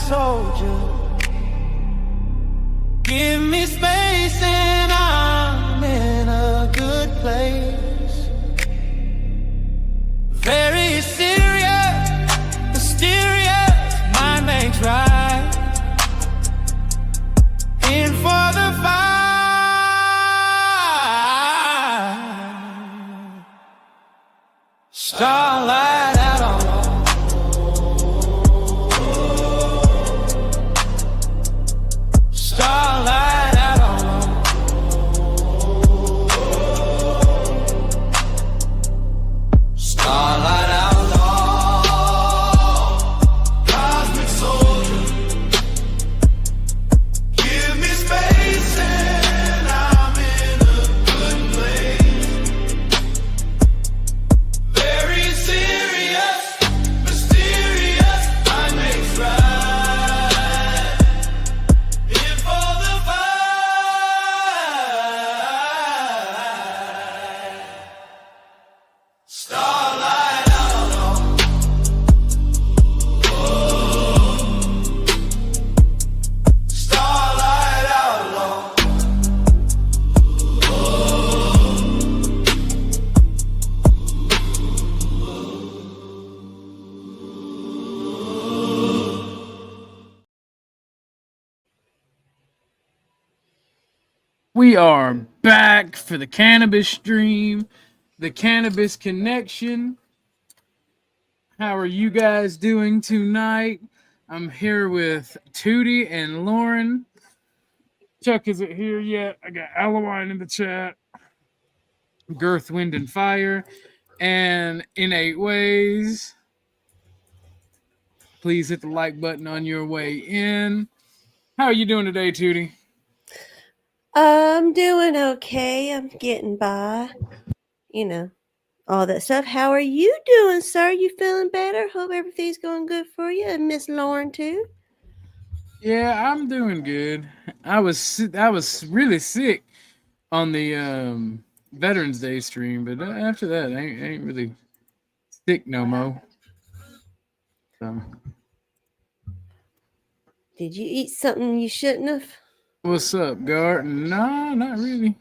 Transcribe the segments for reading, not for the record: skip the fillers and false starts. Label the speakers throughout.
Speaker 1: soldier. Give me space and I'm in a good place. Very serious, mysterious, mind makes right. In for the fight. Starlight out on starlight out on starlight out on cosmic soldier. Give me space and I'm in a good place. Very serious, mysterious, mind makes right. In for the fight. Starlight out on. Starlight out on.
Speaker 2: We are back for the cannabis stream, the Cannabis Connection. How are you guys doing tonight? I'm here with Tootie and Lauren. Chuck isn't here yet. I got Alawine in the chat. Girth, Wind, and Fire. And in 8 ways. Please hit the like button on your way in. How are you doing today, Tootie?
Speaker 3: I'm doing okay. I'm getting by. You know, all that stuff. How are you doing, sir? You feeling better? Hope everything's going good for you. And Miss Lauren, too.
Speaker 2: Yeah, I'm doing good. I was really sick on the Veterans Day stream, but after that, I ain't really sick no more. So,
Speaker 3: Did you eat something you shouldn't have?
Speaker 2: what's up, Gart? No, not really.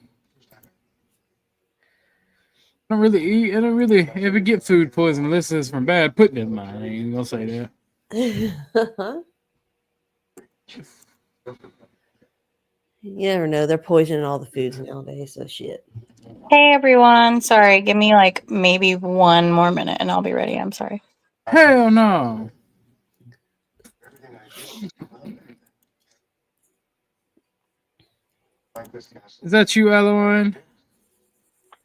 Speaker 2: I don't really eat. I don't really ever get food poisoning unless it's from bad putting in mine. I ain't gonna say that.
Speaker 3: You never know. They're poisoning all the foods nowadays, so shit.
Speaker 4: Hey everyone, sorry, give me like maybe 1 more minute and I'll be ready. I'm sorry.
Speaker 2: Hell no. Is that you, Alawine?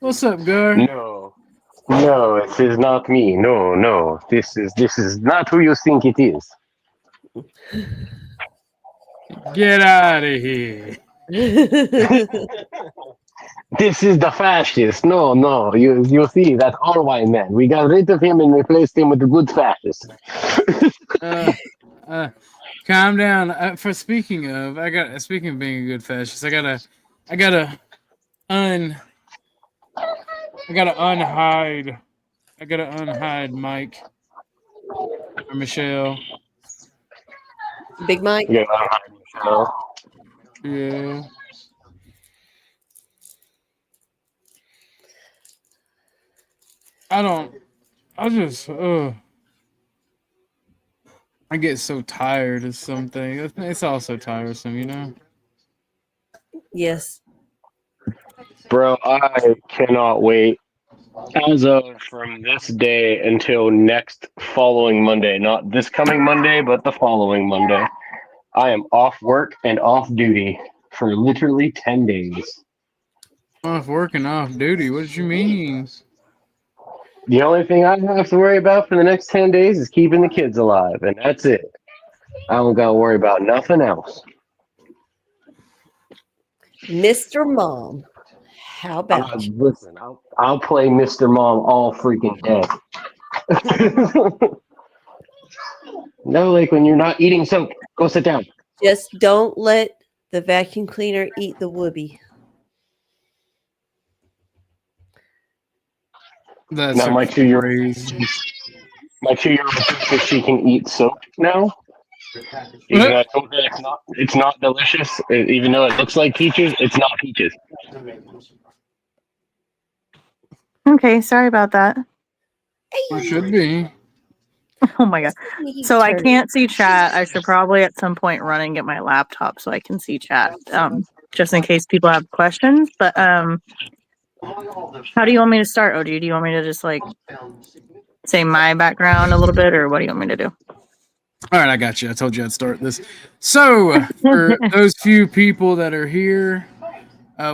Speaker 2: What's up, Gar?
Speaker 5: No, it is not me. No, this is not who you think it is.
Speaker 2: Get out of here.
Speaker 5: This is the fascist. No, you see that all white man. We got rid of him and replaced him with the good fascist.
Speaker 2: Calm down. Speaking of being a good fascist, I gotta unhide Mike or Michelle.
Speaker 3: Big Mike?
Speaker 5: Yeah,
Speaker 2: Yeah. I get so tired of something. It's also tiresome, you know?
Speaker 3: Yes.
Speaker 5: bro, I cannot wait. As of from this day until next following Monday, not this coming Monday, but the following Monday, I am off work and off duty for literally 10 days.
Speaker 2: Off work and off duty? What did you mean?
Speaker 5: The only thing I have to worry about for the next 10 days is keeping the kids alive, and that's it. I don't got to worry about nothing else.
Speaker 3: Mr. Mom, how about you?
Speaker 5: Listen, I'll play Mr. Mom all freaking day. No, like when you're not eating soap, go sit down.
Speaker 3: Just don't let the vacuum cleaner eat the whoopee.
Speaker 2: That's
Speaker 5: now my 2-year-old, my 2-year-old thinks she can eat soap now. Even though I told her it's not delicious. Even though it looks like peaches, it's not peaches.
Speaker 4: Okay, sorry about that.
Speaker 2: It should be.
Speaker 4: Oh my god. So I can't see chat. I should probably at some point run and get my laptop so I can see chat. Just in case people have questions. But how do you want me to start, OG? Do you want me to just like say my background a little bit, or what do you want me to do?
Speaker 2: All right, I got you. I told you I'd start this. So, for those few people that are here,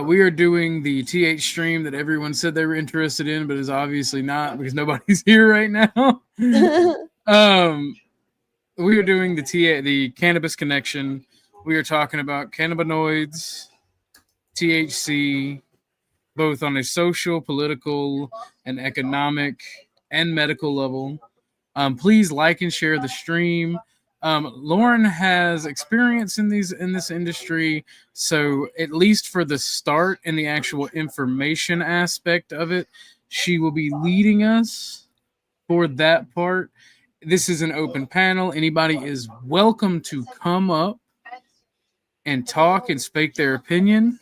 Speaker 2: we are doing the TH stream that everyone said they were interested in, but is obviously not because nobody's here right now. We are doing the Cannabis Connection. We are talking about cannabinoids, THC, both on a social, political, and economic and medical level. Please like and share the stream. Lauren has experience in this industry, so at least for the start and the actual information aspect of it, she will be leading us for that part. This is an open panel. Anybody is welcome to come up and talk and speak their opinion.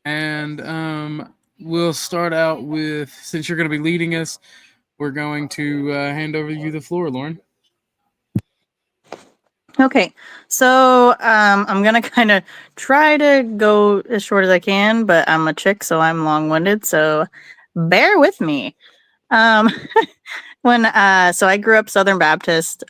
Speaker 2: And we'll start out with, since you're going to be leading us, we're going to hand over you the floor, Lauren.
Speaker 4: Okay, so I'm gonna kind of try to go as short as I can, but I'm a chick, so I'm long-winded. So bear with me. So I grew up Southern Baptist.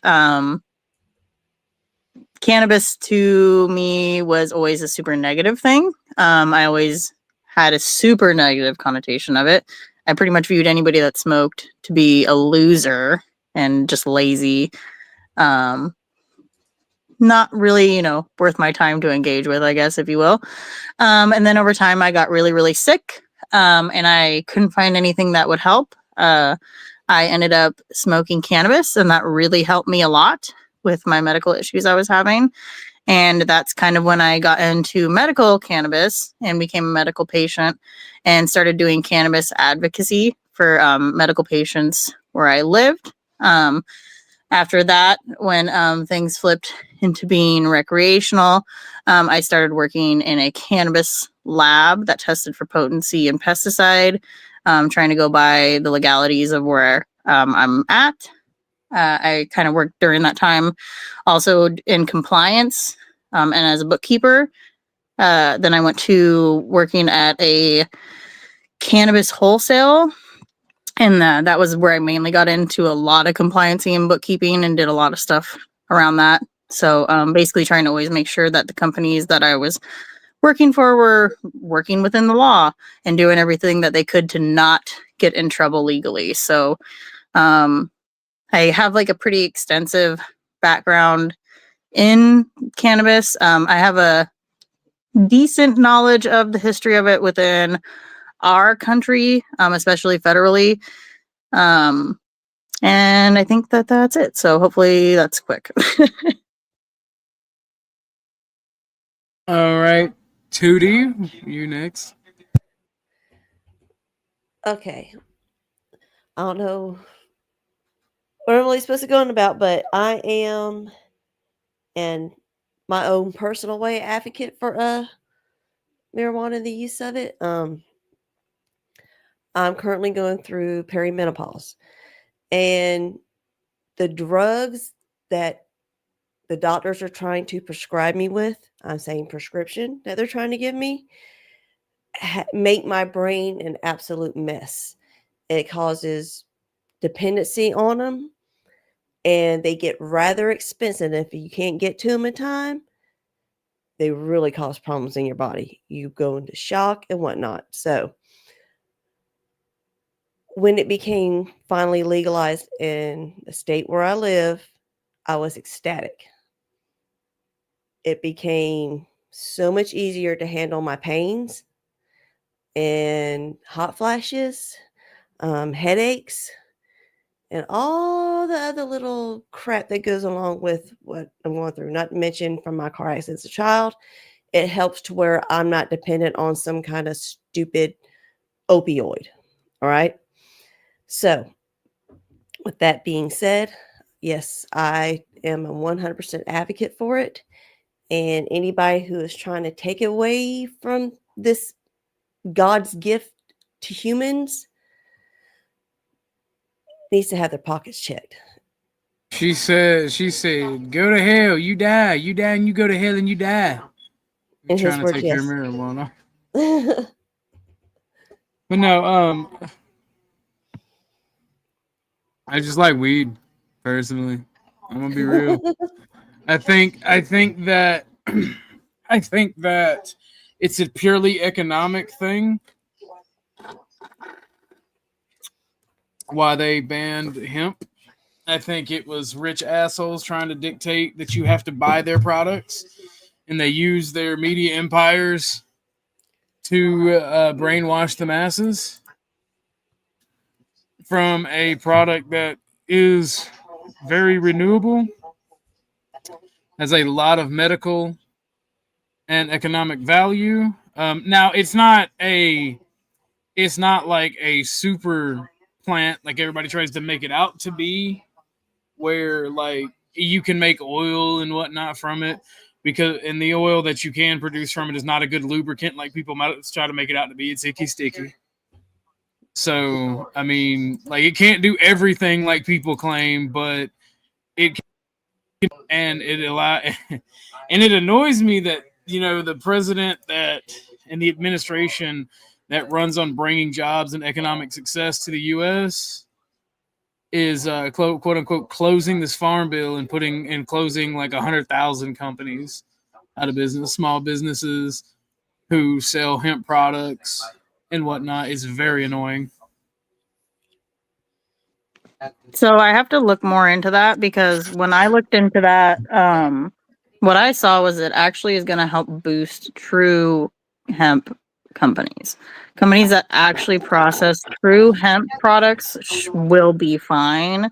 Speaker 4: Cannabis to me was always a super negative thing. I always had a super negative connotation of it. I pretty much viewed anybody that smoked to be a loser and just lazy. Not really, worth my time to engage with, I guess, if you will. And then over time, I got really, really sick, and I couldn't find anything that would help. I ended up smoking cannabis, and that really helped me a lot with my medical issues I was having. And that's kind of when I got into medical cannabis and became a medical patient and started doing cannabis advocacy for medical patients where I lived. After that, when things flipped into being recreational, I started working in a cannabis lab that tested for potency and pesticide, trying to go by the legalities of where I'm at. I kind of worked during that time also in compliance and as a bookkeeper. Then I went to working at a cannabis wholesale. And that was where I mainly got into a lot of compliancy and bookkeeping and did a lot of stuff around that. So basically trying to always make sure that the companies that I was working for were working within the law and doing everything that they could to not get in trouble legally. So I have like a pretty extensive background in cannabis. I have a decent knowledge of the history of it within our country, especially federally. And I think that that's it. So hopefully that's quick.
Speaker 2: All right, Tootie, you next.
Speaker 3: Okay. I don't know what I'm really supposed to go on about, but I am, and my own personal way, advocate for marijuana and the use of it. I'm currently going through perimenopause, and the drugs that the doctors are trying to prescribe me with, I'm saying prescription that they're trying to give me, make my brain an absolute mess. It causes dependency on them, and they get rather expensive. If you can't get to them in time, they really cause problems in your body. You go into shock and whatnot. So when it became finally legalized in the state where I live, I was ecstatic. It became so much easier to handle my pains and hot flashes, headaches, and all the other little crap that goes along with what I'm going through. Not to mention from my car accident as a child, it helps to where I'm not dependent on some kind of stupid opioid. All right. So with that being said, yes, I am a 100% advocate for it. And anybody who is trying to take away from this God's gift to humans needs to have their pockets checked.
Speaker 2: She said, go to hell, you die, and you go to hell and you die.
Speaker 3: In his
Speaker 2: Trying to
Speaker 3: words,
Speaker 2: take
Speaker 3: yes.
Speaker 2: your marijuana. But no, I just like weed, personally. I'm gonna be real. I think that I think that it's a purely economic thing. Why they banned hemp. I think it was rich assholes trying to dictate that you have to buy their products, and they use their media empires to brainwash the masses from a product that is very renewable, has a lot of medical and economic value. Now, it's not like a super plant like everybody tries to make it out to be, where like you can make oil and whatnot from it, because and the oil that you can produce from it is not a good lubricant like people might try to make it out to be. It's icky sticky. So I mean, like, it can't do everything like people claim, but it can, and it annoys me that, you know, the president that and the administration that runs on bringing jobs and economic success to the U.S. is quote unquote closing this farm bill and closing like 100,000 companies out of business, small businesses who sell hemp products and whatnot. Is very annoying.
Speaker 4: So I have to look more into that, because when I looked into that, what I saw was it actually is going to help boost true hemp companies. Companies that actually process true hemp products will be fine.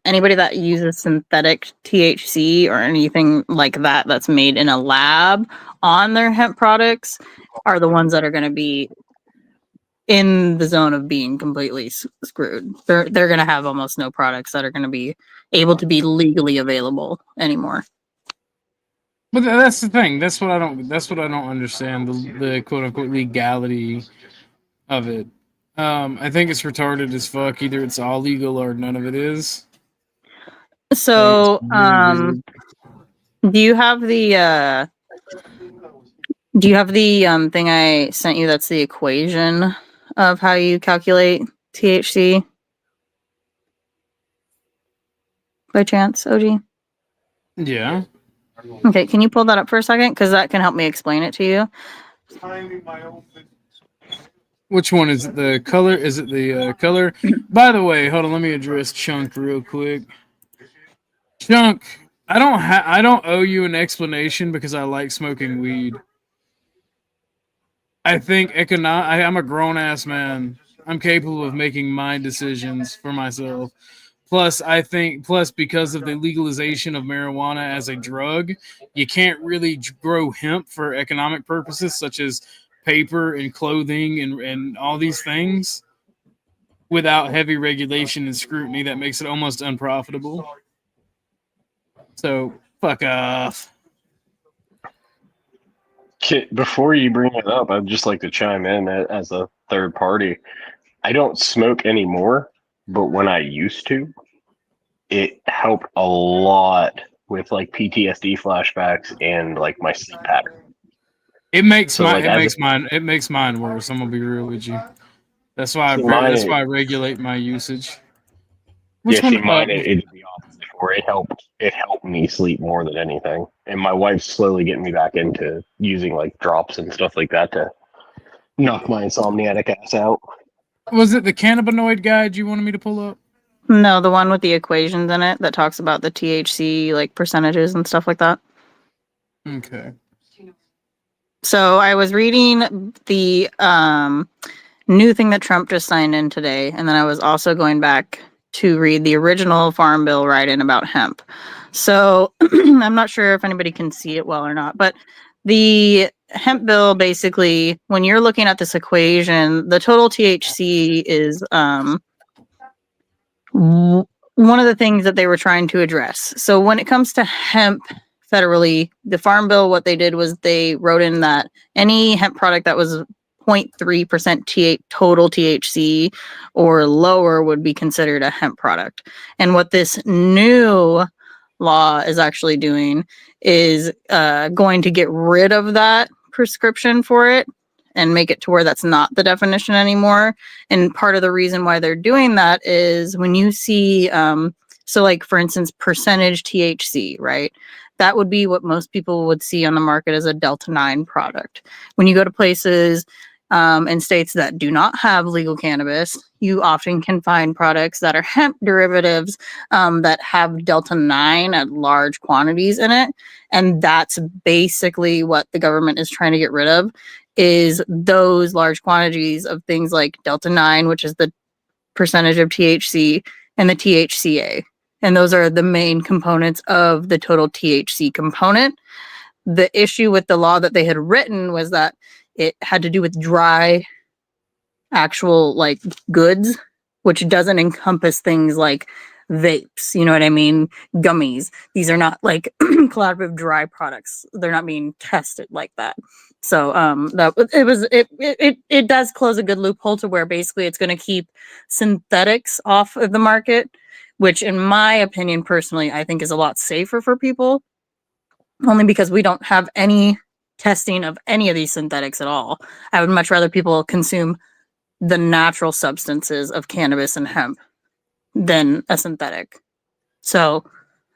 Speaker 4: Anybody that uses synthetic THC or anything like that that's made in a lab on their hemp products are the ones that are going to be in the zone of being completely screwed. They're going to have almost no products that are going to be able to be legally available anymore.
Speaker 2: But that's the thing. That's what I don't understand, the quote unquote legality of it. I think it's retarded as fuck. Either it's all legal or none of it is.
Speaker 4: So, do you have the thing I sent you that's the equation of how you calculate THC by chance, OG?
Speaker 2: Yeah.
Speaker 4: Okay, can you pull that up for a second? Because that can help me explain it to you.
Speaker 2: Which one is it? The color? Is it the color? By the way, hold on. Let me address Chunk real quick. Chunk, I don't owe you an explanation because I like smoking weed. I think I'm a grown ass man. I'm capable of making my decisions for myself. Plus, because of the legalization of marijuana as a drug, you can't really grow hemp for economic purposes, such as paper and clothing and all these things, without heavy regulation and scrutiny that makes it almost unprofitable. So, fuck off.
Speaker 5: Before you bring it up, I'd just like to chime in as a third party. I don't smoke anymore, but when I used to, it helped a lot with like PTSD flashbacks and like my sleep pattern.
Speaker 2: It makes mine worse. I'm gonna be real with you. That's why I regulate my usage.
Speaker 5: It did the opposite. Where it helped me sleep more than anything. And my wife's slowly getting me back into using like drops and stuff like that to knock my insomniatic ass out.
Speaker 2: Was it the cannabinoid guide you wanted me to pull up?
Speaker 4: No, the one with the equations in it that talks about the THC like percentages and stuff like that.
Speaker 2: Okay.
Speaker 4: So I was reading the new thing that Trump just signed in today, and then I was also going back to read the original Farm Bill write-in about hemp. So I'm not sure if anybody can see it well or not, but the hemp bill, basically, when you're looking at this equation, the total THC is one of the things that they were trying to address. So when it comes to hemp federally, the Farm Bill, what they did was they wrote in that any hemp product that was 0.3% total THC or lower would be considered a hemp product. And what this new law is actually doing is going to get rid of that prescription for it and make it to where that's not the definition anymore. And part of the reason why they're doing that is when you see, so like for instance, percentage THC, right? That would be what most people would see on the market as a Delta 9 product. When you go to places in states that do not have legal cannabis, you often can find products that are hemp derivatives that have Delta 9 at large quantities in it. And that's basically what the government is trying to get rid of, is those large quantities of things like Delta 9, which is the percentage of THC, and the THCA. And those are the main components of the total THC component. The issue with the law that they had written was that it had to do with dry, actual like goods, which doesn't encompass things like vapes, you know what I mean? Gummies. These are not like collaborative dry products. They're not being tested like that. So it does close a good loophole to where basically it's going to keep synthetics off of the market, which in my opinion, personally, I think is a lot safer for people, only because we don't have any testing of any of these synthetics at all. I would much rather people consume the natural substances of cannabis and hemp than a synthetic. So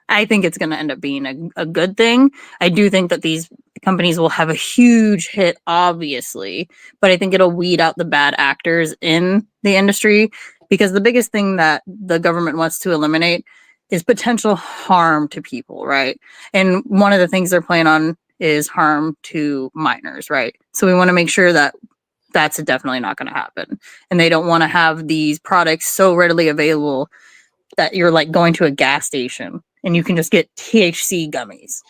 Speaker 4: I think it's going to end up being a good thing. I do think that these companies will have a huge hit, obviously, but I think it'll weed out the bad actors in the industry, because the biggest thing that the government wants to eliminate is potential harm to people, right? And one of the things they're playing on is harm to minors, right? So we want to make sure that that's definitely not going to happen. And they don't want to have these products so readily available that you're like going to a gas station and you can just get THC gummies.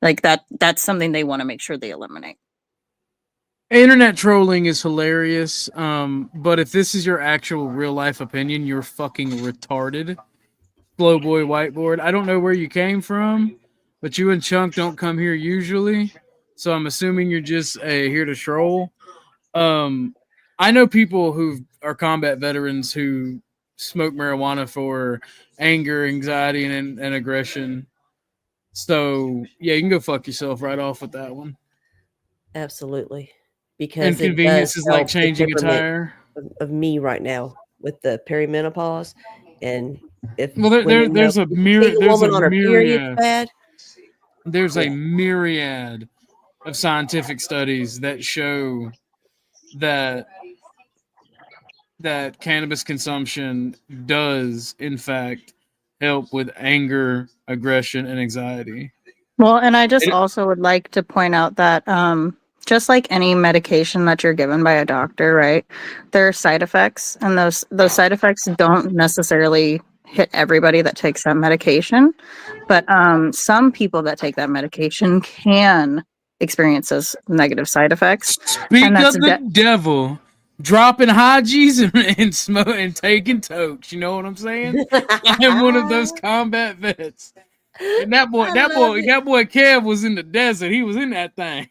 Speaker 4: Like that's something they want to make sure they eliminate.
Speaker 2: Internet trolling is hilarious. But if this is your actual real life opinion, you're fucking retarded. Slow boy whiteboard. I don't know where you came from, but you and Chunk don't come here usually. So I'm assuming you're just here to troll. I know people who are combat veterans who smoke marijuana for anger, anxiety, and aggression. So yeah, you can go fuck yourself right off with that one.
Speaker 3: Absolutely, because
Speaker 2: Inconvenience is like changing a tire
Speaker 3: of me right now with the perimenopause, and if
Speaker 2: there's a myriad. There's a myriad.
Speaker 3: Bad.
Speaker 2: There's a myriad of scientific studies that show that cannabis consumption does, in fact, help with anger, aggression, and anxiety.
Speaker 4: Well, and I just also would like to point out that just like any medication that you're given by a doctor, right? There are side effects, and those side effects don't necessarily hit everybody that takes that medication, but some people that take that medication can experience those negative side effects.
Speaker 2: Speak of the devil. Dropping high G's and smoking and taking tokes. You know what I'm saying? I'm one of those combat vets. And that boy Kev was in the desert. He was in that thing.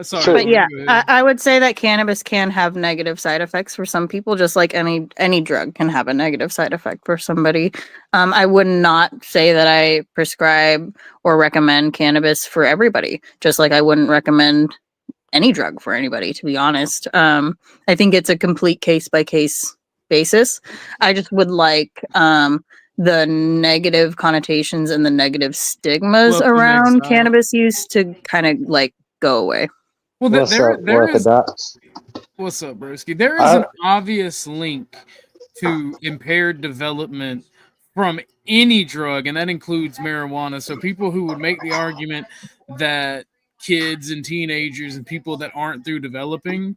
Speaker 2: Sorry.
Speaker 4: But yeah, I would say that cannabis can have negative side effects for some people, just like any drug can have a negative side effect for somebody. I would not say that I prescribe or recommend cannabis for everybody, just like I wouldn't recommend any drug for anybody, to be honest. I think it's a complete case-by-case basis. I just would like the negative connotations and the negative stigmas around cannabis use to kind of like go away.
Speaker 2: Well,
Speaker 5: What's up, Orthodox?
Speaker 2: What's up, broski? There is an obvious link to impaired development from any drug, and that includes marijuana. So people who would make the argument that kids and teenagers and people that aren't through developing,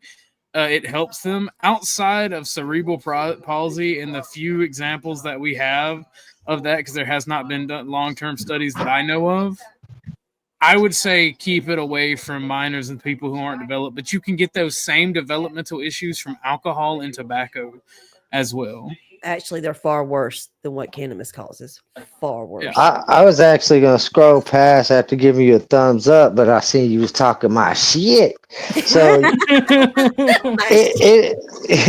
Speaker 2: it helps them outside of cerebral palsy and the few examples that we have of that, because there has not been done long-term studies that I know of. I would say keep it away from minors and people who aren't developed, but you can get those same developmental issues from alcohol and tobacco as well.
Speaker 3: Actually, they're far worse than what cannabis causes. Far worse.
Speaker 2: Yeah.
Speaker 6: I was actually gonna scroll past after giving you a thumbs up, but I seen you was talking my shit. So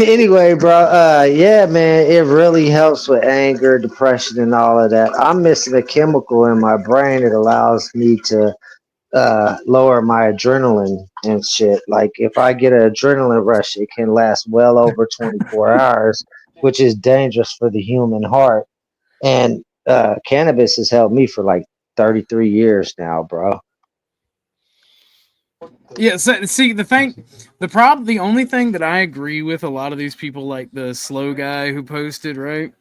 Speaker 6: anyway, bro, yeah, man, it really helps with anger, depression, and all of that. I'm missing a chemical in my brain that allows me to lower my adrenaline and shit. Like if I get an adrenaline rush, it can last well over 24 hours, which is dangerous for the human heart. And cannabis has helped me for like 33 years now, bro.
Speaker 2: Yeah, so, see the only thing that I agree with a lot of these people, like the slow guy who posted, right,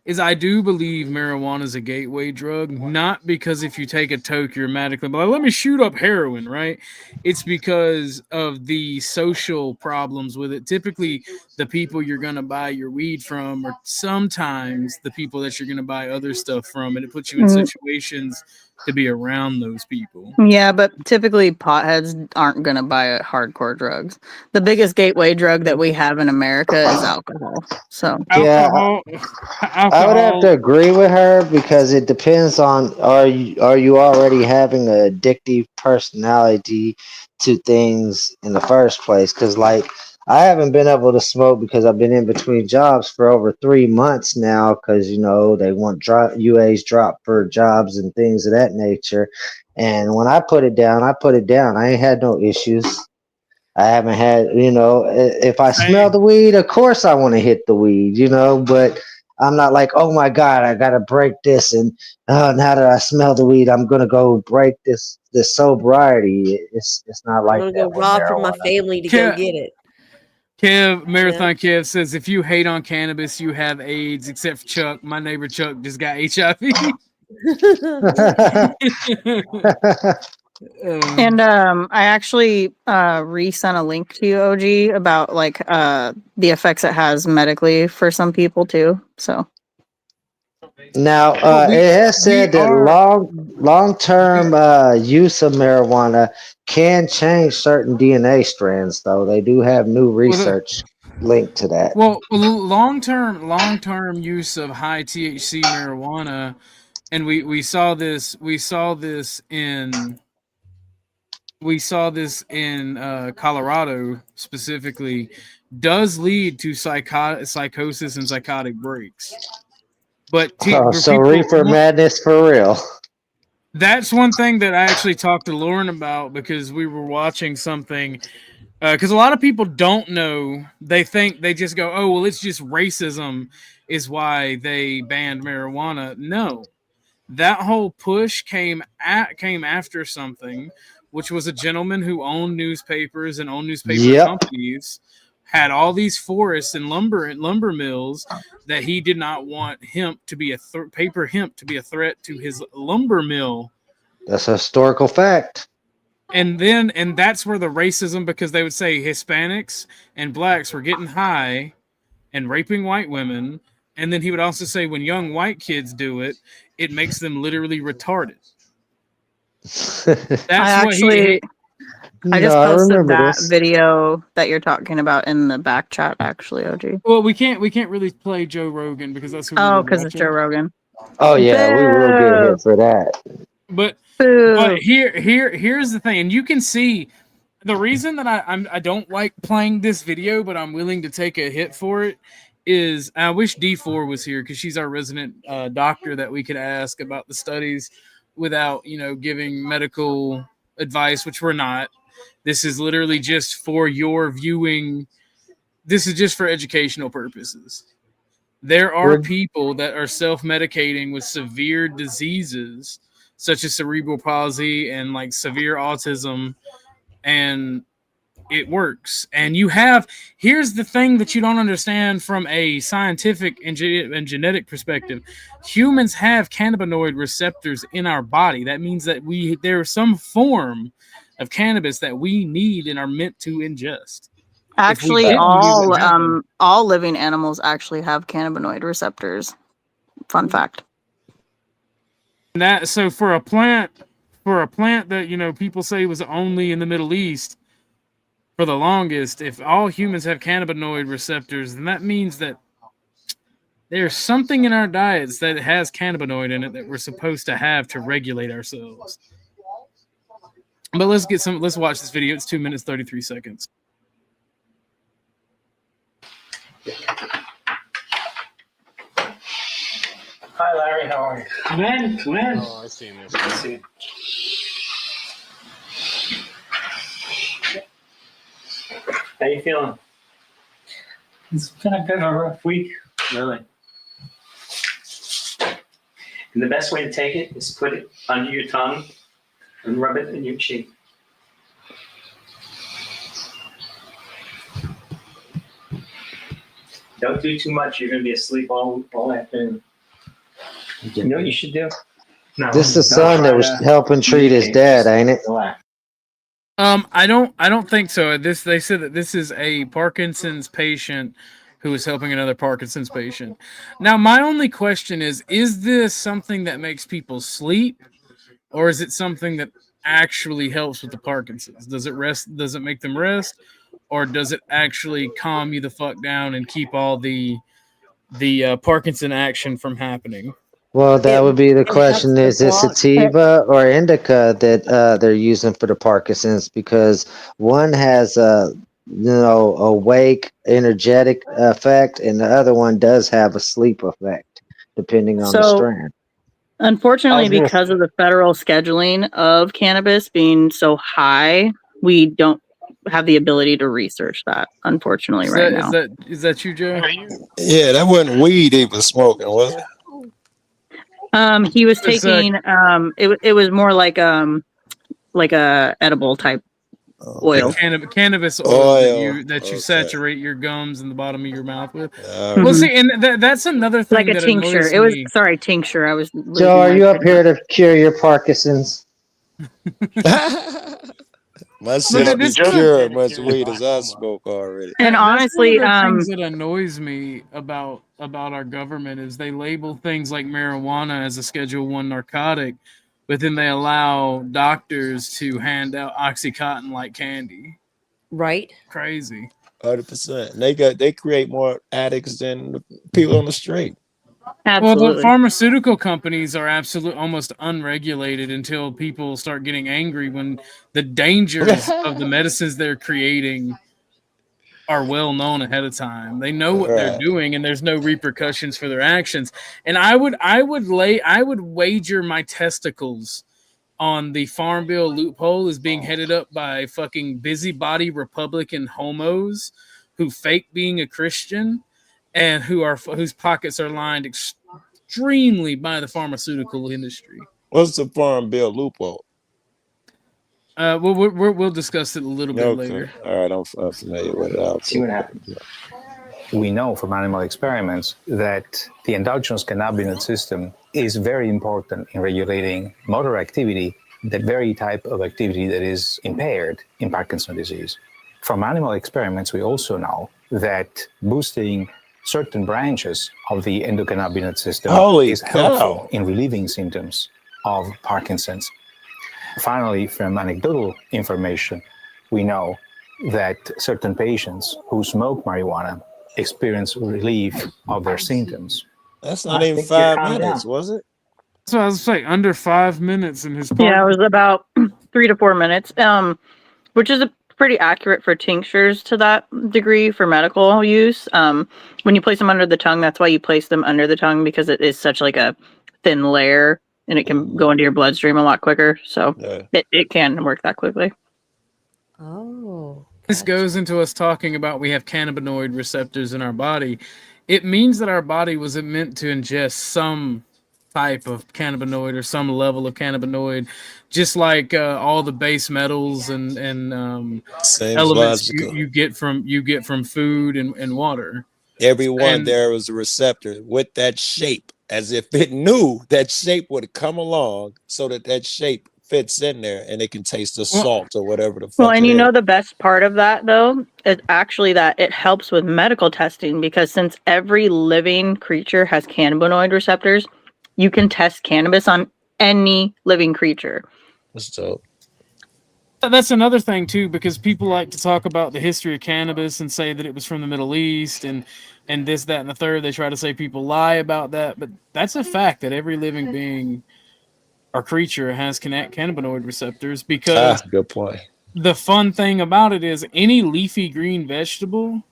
Speaker 2: is I do believe marijuana is a gateway drug, not because if you take a toke, you're automatically like, let me shoot up heroin, right? It's because of the social problems with it. Typically, the people you're going to buy your weed from are sometimes the people that you're going to buy other stuff from, and it puts you in situations to be around those people.
Speaker 4: Yeah, but typically potheads aren't going to buy hardcore drugs. The biggest gateway drug that we have in America is alcohol. So
Speaker 6: Yeah, I would have to agree with her because it depends on are you already having an addictive personality to things in the first place? Because like I haven't been able to smoke because I've been in between jobs for over 3 months now because they want UAs drop for jobs and things of that nature. And when I put it down, I put it down. I ain't had no issues. I haven't had, if I smell the weed, of course I want to hit the weed, but I'm not like, oh my God, I got to break this. And now that I smell the weed, I'm going to go break this sobriety. It's not like
Speaker 3: I'm
Speaker 6: that.
Speaker 3: going to go rob from my family to go get it.
Speaker 2: Marathon Kev says, if you hate on cannabis, you have AIDS, except for Chuck. My neighbor Chuck just got HIV.
Speaker 4: And I actually resent a link to you, OG, about like the effects it has medically for some people too. So
Speaker 6: now it has said that long-term use of marijuana can change certain DNA strands, though. They do have new research linked to that.
Speaker 2: Well, long-term use of high THC marijuana, and we saw this in Colorado specifically, does lead to psychosis and psychotic breaks. But
Speaker 6: so reefer madness for real.
Speaker 2: That's one thing that I actually talked to Lauren about because we were watching something. Because a lot of people don't know. They think they just go, oh, well, it's just racism is why they banned marijuana. No. That whole push came after something, which was a gentleman who owned newspapers and owned newspaper companies, had all these forests and lumber mills that he did not want hemp to be paper hemp to be a threat to his lumber mill.
Speaker 6: That's a historical fact.
Speaker 2: And that's where the racism, because they would say Hispanics and blacks were getting high and raping white women. And then he would also say when young white kids do it, it makes them literally retarded.
Speaker 4: I just posted that video that you're talking about in the back chat, actually, OG.
Speaker 2: Well, we can't really play Joe Rogan because that's who
Speaker 4: because it's Joe Rogan.
Speaker 6: Oh yeah, we will get hit for that.
Speaker 2: But here's the thing, and you can see the reason that I don't like playing this video, but I'm willing to take a hit for it. Is I wish D4 was here because she's our resident doctor that we could ask about the studies without giving medical advice, which we're not. This is literally just for your viewing. This is just for educational purposes. There are people that are self-medicating with severe diseases such as cerebral palsy and like severe autism, and it works. And here's the thing that you don't understand from a scientific and genetic perspective. Humans have cannabinoid receptors in our body. That means that there's some form of cannabis that we need and are meant to ingest.
Speaker 4: Actually, all living animals actually have cannabinoid receptors. Fun fact.
Speaker 2: So for a plant for a plant that, you know, people say was only in the Middle East for the longest, if all humans have cannabinoid receptors, then that means that there's something in our diets that has cannabinoid in it that we're supposed to have to regulate ourselves. But let's watch this video. It's 2 minutes, 33 seconds.
Speaker 7: Hi, Larry. How are you? Come in. Come in.
Speaker 5: Oh, I see this.
Speaker 7: I see. How you feeling? It's kind of been a rough week, really. And the best way to take it is put it under your tongue and rub it in your cheek. Don't do too much. You're going to be asleep all afternoon. You know what you should do? No,
Speaker 6: This is the
Speaker 7: don't
Speaker 6: son
Speaker 7: try
Speaker 6: that was
Speaker 7: to
Speaker 6: helping treat his dad, ain't it?
Speaker 7: relax.
Speaker 2: I don't think so. They said that this is a Parkinson's patient who is helping another Parkinson's patient. Now, my only question is this something that makes people sleep, or is it something that actually helps with the Parkinson's? Does it make them rest, or does it actually calm you the fuck down and keep all the Parkinson action from happening?
Speaker 6: Well, that would be the question: is it
Speaker 3: block-
Speaker 6: sativa or indica that they're using for the Parkinson's? Because one has a awake, energetic effect, and the other one does have a sleep effect, depending on the
Speaker 4: So-
Speaker 6: strand.
Speaker 4: Unfortunately,
Speaker 5: I was gonna
Speaker 4: because of the federal scheduling of cannabis being so high, we don't have the ability to research that, unfortunately, right now.
Speaker 2: Is that you, Joe?
Speaker 8: Yeah, that wasn't weed he was smoking, was it?
Speaker 4: He was
Speaker 2: It's,
Speaker 4: taking it was more like a edible type oil.
Speaker 2: Cannabis oil,
Speaker 8: Oil,
Speaker 2: that you
Speaker 8: okay.
Speaker 2: saturate your gums and the bottom of your mouth with.
Speaker 8: All
Speaker 2: Well,
Speaker 8: right.
Speaker 2: see, and that's another thing
Speaker 4: Like a
Speaker 2: that
Speaker 4: tincture.
Speaker 2: annoys
Speaker 4: It was
Speaker 2: me.
Speaker 4: tincture. I was
Speaker 6: Joe, are you up here to cure your Parkinson's?
Speaker 8: My sister
Speaker 2: this-
Speaker 8: cured much weed as I smoke already.
Speaker 4: And
Speaker 2: That's
Speaker 4: honestly,
Speaker 2: one of the things that annoys me about our government is they label things like marijuana as a Schedule 1 narcotic, but then they allow doctors to hand out OxyContin like candy.
Speaker 3: Right?
Speaker 2: Crazy.
Speaker 8: 100%. They create more addicts than the people on the street.
Speaker 2: Well,
Speaker 4: absolutely.
Speaker 2: the pharmaceutical companies are almost unregulated until people start getting angry when the dangers of the medicines they're creating are well known ahead of time. They know what they're
Speaker 8: Right.
Speaker 2: doing, and there's no repercussions for their actions. And I would wager my testicles on the Farm Bill loophole is being headed up by fucking busybody Republican homos who fake being a Christian and whose pockets are lined extremely by the pharmaceutical industry.
Speaker 8: What's the Farm Bill loophole?
Speaker 2: We'll discuss it a little bit later.
Speaker 8: All right, I'm familiar with it.
Speaker 7: See what happens. We know from animal experiments that the endogenous cannabinoid system is very important in regulating motor activity, the very type of activity that is impaired in Parkinson's disease. From animal experiments, we also know that boosting certain branches of the endocannabinoid system
Speaker 8: Holy
Speaker 7: is
Speaker 8: cow.
Speaker 7: helpful in relieving symptoms of Parkinson's. Finally, from anecdotal information, we know that certain patients who smoke marijuana experience relief of their symptoms.
Speaker 8: That's not
Speaker 7: I
Speaker 8: even
Speaker 7: think you're
Speaker 8: 5
Speaker 7: calmed
Speaker 8: minutes,
Speaker 7: down.
Speaker 8: was it?
Speaker 2: So I was saying under 5 minutes in his
Speaker 4: Yeah, it was about 3 to 4 minutes, which is pretty accurate for tinctures to that degree for medical use. When you place them under the tongue, that's why you place them under the tongue, because it is such like a thin layer and it can go into your bloodstream a lot quicker. So
Speaker 8: Yeah.
Speaker 4: it can work that quickly.
Speaker 3: Oh.
Speaker 2: This goes into us talking about we have cannabinoid receptors in our body. It means that our body was meant to ingest some type of cannabinoid or some level of cannabinoid, just like all the base metals and
Speaker 8: Seems
Speaker 2: elements
Speaker 8: logical.
Speaker 2: you get from food and water.
Speaker 8: Every one
Speaker 2: and-
Speaker 8: there was a receptor with that shape, as if it knew that shape would come along so that shape fits in there and it can taste the salt or whatever the fuck.
Speaker 4: Well, and
Speaker 8: it
Speaker 4: you
Speaker 8: is.
Speaker 4: know the best part of that though is actually that it helps with medical testing, because since every living creature has cannabinoid receptors, you can test cannabis on any living creature.
Speaker 8: That's dope.
Speaker 2: That's another thing too, because people like to talk about the history of cannabis and say that it was from the Middle East and this, that, and the third. They try to say people lie about that, but that's a fact that every living being or creature has cannabinoid receptors. Because
Speaker 8: Good point.
Speaker 2: the fun thing about it is any leafy green vegetable,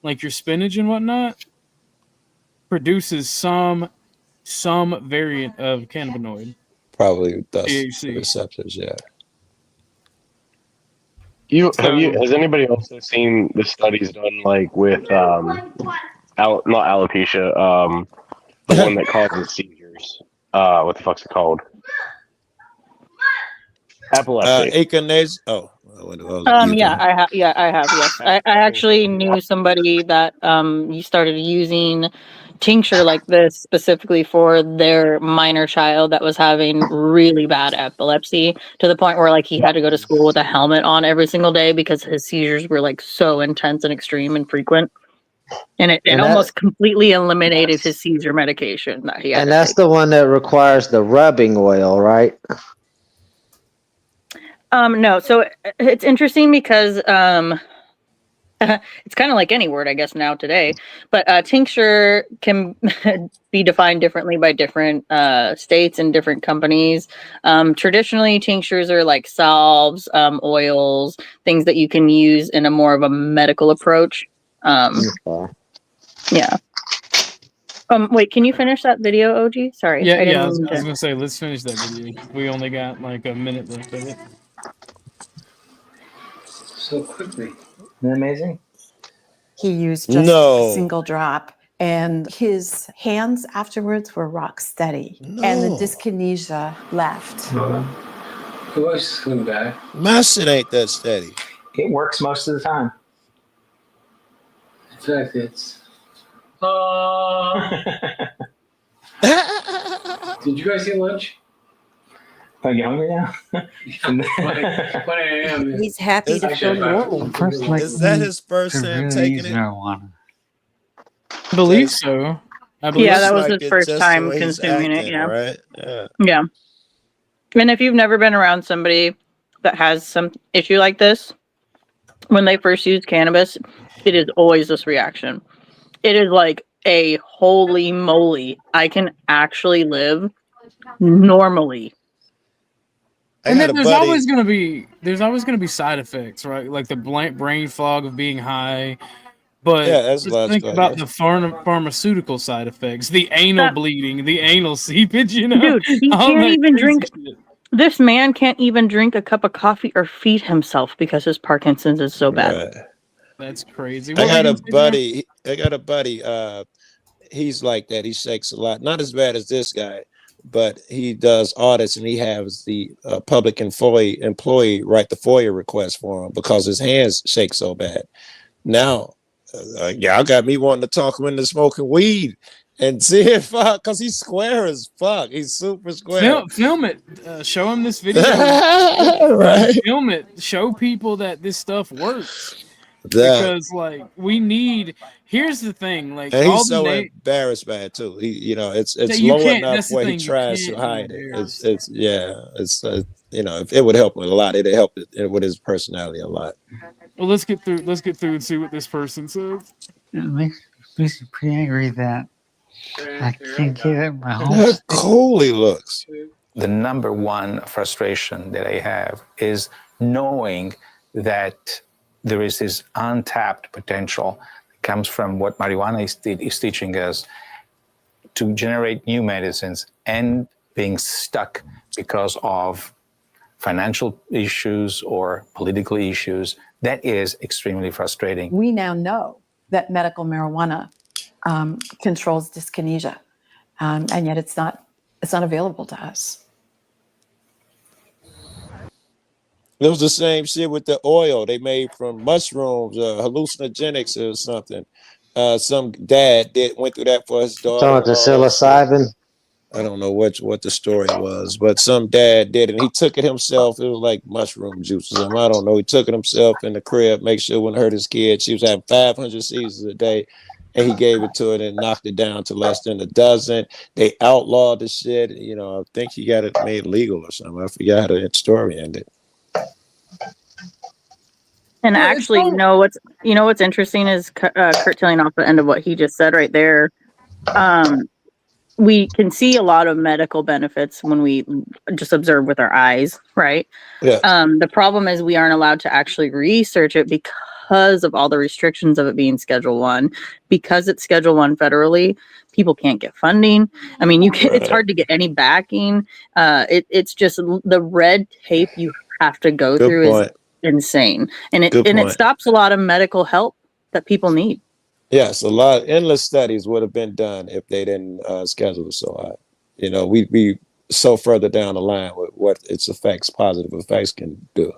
Speaker 2: like your spinach and whatnot, produces some variant of cannabinoid.
Speaker 8: Probably thus
Speaker 2: THC.
Speaker 8: receptors, yeah.
Speaker 5: Has anybody also seen the studies done like with not alopecia, the one that causes seizures? What the fuck's it called? Epilepsy.
Speaker 8: Achonase.
Speaker 4: Yeah, I have. Yeah, I have. Yes, I actually knew somebody that you started using tincture like this specifically for their minor child that was having really bad epilepsy, to the point where like he had to go to school with a helmet on every single day because his seizures were like so intense and extreme and frequent. And it almost completely eliminated his seizure medication that he had.
Speaker 6: And that's the one that requires the rubbing oil, right?
Speaker 4: No, so it's interesting because it's kind of like any word, I guess, now today. But tincture can be defined differently by different states and different companies. Traditionally, tinctures are like salves, oils, things that you can use in a more of a medical approach. Yeah. Wait, can you finish that video, OG? Sorry.
Speaker 2: I was gonna say, let's finish that video. We only got like a minute left of it.
Speaker 9: So quickly. Isn't that amazing?
Speaker 10: He used just a single drop, and his hands afterwards were rock steady, and the dyskinesia left.
Speaker 9: Who else is coming back?
Speaker 8: My shit ain't that steady.
Speaker 9: It works most of the time. In fact, it's. Did you guys eat lunch?
Speaker 7: Are you hungry now?
Speaker 9: 1 a.m.
Speaker 3: He's happy to feel normal.
Speaker 8: Is that his first time taking it?
Speaker 2: I believe so.
Speaker 4: Yeah, that was his first time consuming it. Yeah.
Speaker 8: Right?
Speaker 4: Yeah. And if you've never been around somebody that has some issue like this, when they first use cannabis, it is always this reaction. It is like a holy moly, I can actually live normally.
Speaker 2: And then there's always gonna be side effects, right? Like the brain fog of being high. But
Speaker 8: that's
Speaker 2: just think about the pharmaceutical side effects, the anal bleeding, the anal seepage, you know?
Speaker 4: Dude, he can't even drink. This man can't even drink a cup of coffee or feed himself because his Parkinson's is so bad.
Speaker 8: Right.
Speaker 2: That's crazy.
Speaker 8: I got a buddy. He's like that. He shakes a lot. Not as bad as this guy, but he does audits, and he has the public employee write the FOIA request for him because his hands shake so bad. Now, y'all got me wanting to talk him into smoking weed and see if, because he's square as fuck. He's super square.
Speaker 2: Film it. Show him this video.
Speaker 8: Right.
Speaker 2: Film it. Show people that this stuff works. Because like we need. Here's the thing. Like,
Speaker 8: and he's so embarrassed by it too. He, it's low enough where he tries to hide it. It's if it would help him a lot. It'd help it with his personality a lot.
Speaker 2: Well, let's get through and see what this person says.
Speaker 11: It makes me pretty angry that I can't get it my home.
Speaker 8: How cool he looks.
Speaker 7: The number one frustration that I have is knowing that there is this untapped potential that comes from what marijuana is teaching us to generate new medicines, and being stuck because of financial issues or political issues. That is extremely frustrating.
Speaker 10: We now know that medical marijuana controls dyskinesia, and yet it's not available to us.
Speaker 8: It was the same shit with the oil they made from mushrooms, hallucinogenics or something. Some dad went through that for his daughter.
Speaker 6: Talking about the psilocybin.
Speaker 8: I don't know what the story was, but some dad did it. He took it himself. It was like mushroom juice or something. I don't know. He took it himself in the crib, make sure it wouldn't hurt his kid. She was having 500 seizures a day. and he gave it to it and knocked it down to less than a dozen. They outlawed the shit. You know, I think he got it made legal or something. I forgot how the story ended.
Speaker 4: And actually, you know what's interesting is curtailing off the end of what he just said right there. We can see a lot of medical benefits when we just observe with our eyes, right?
Speaker 8: Yeah.
Speaker 4: The problem is we aren't allowed to actually research it because of all the restrictions of it being Schedule 1. Because it's Schedule 1 federally, people can't get funding. I mean, it's hard to get any backing. It's just the red tape you have to go through is insane. And it stops a lot of medical help that people need.
Speaker 8: Yes, a lot of endless studies would have been done if they didn't schedule it so high. You know, we'd be so further down the line with what its effects, positive effects, can do.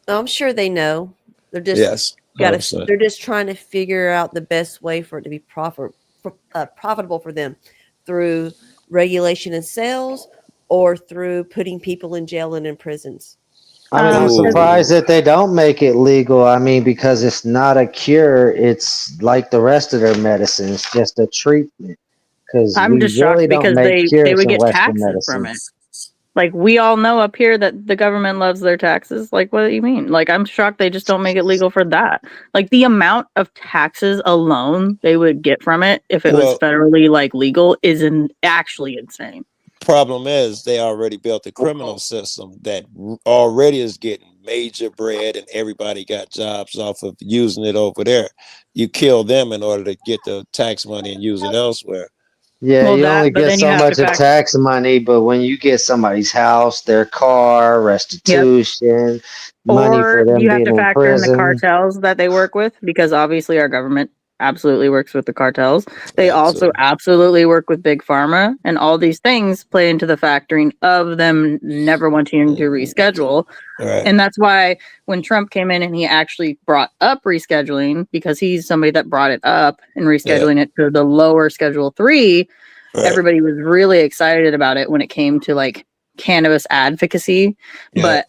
Speaker 3: I'm sure they know. They're just they're just trying to figure out the best way for it to be profitable for them through regulation and sales or through putting people in jail and in prisons.
Speaker 6: I mean, I'm surprised that they don't make it legal. I mean, because it's not a cure. It's like the rest of their medicine. It's just a treatment. Because
Speaker 4: I'm just
Speaker 6: really
Speaker 4: shocked because
Speaker 6: don't make
Speaker 4: they would
Speaker 6: in
Speaker 4: get
Speaker 6: Western
Speaker 4: taxes
Speaker 6: medicine.
Speaker 4: from it. Like, we all know up here that the government loves their taxes. Like, what do you mean? Like, I'm shocked they just don't make it legal for that. Like, the amount of taxes alone they would get from it if it was federally, like, legal is actually insane.
Speaker 8: Problem is, they already built a criminal system that already is getting major bread, and everybody got jobs off of using it over there. You kill them in order to get the tax money and use it elsewhere.
Speaker 6: Yeah, you only get so much of tax money, but when you get somebody's house, their car, restitution, money for them
Speaker 4: you have
Speaker 6: being
Speaker 4: to
Speaker 6: in
Speaker 4: factor in the
Speaker 6: prison.
Speaker 4: cartels that they work with, because obviously our government absolutely works with the cartels. They also absolutely work with big pharma, and all these things play into the factoring of them never wanting to reschedule.
Speaker 8: Right.
Speaker 4: And that's why when Trump came in and he actually brought up rescheduling, because he's somebody that brought it up and rescheduling it to the lower Schedule 3, everybody was really excited about it when it came to like cannabis advocacy. But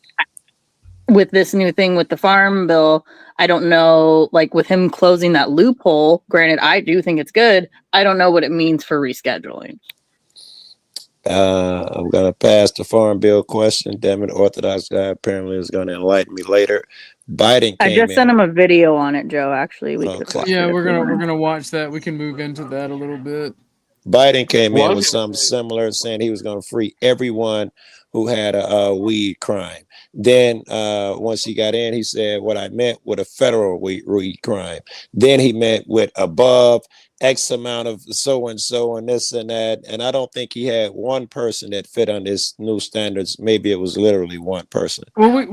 Speaker 4: with this new thing with the farm bill, I don't know, like with him closing that loophole, granted, I do think it's good. I don't know what it means for rescheduling.
Speaker 8: I'm going to pass the farm bill question. Damn it, Orthodox guy apparently is going to enlighten me later. Biden came
Speaker 4: I just sent him a video on it, Joe, actually. We could watch it.
Speaker 2: We're gonna watch that. We can move into that a little bit.
Speaker 8: Biden came in with something similar, saying he was going to free everyone who had a weed crime. Then once he got in, he said what I meant with a federal weed crime. Then he meant with above X amount of so and so and this and that. And I don't think he had one person that fit on his new standards. Maybe it was literally one person.
Speaker 2: Well,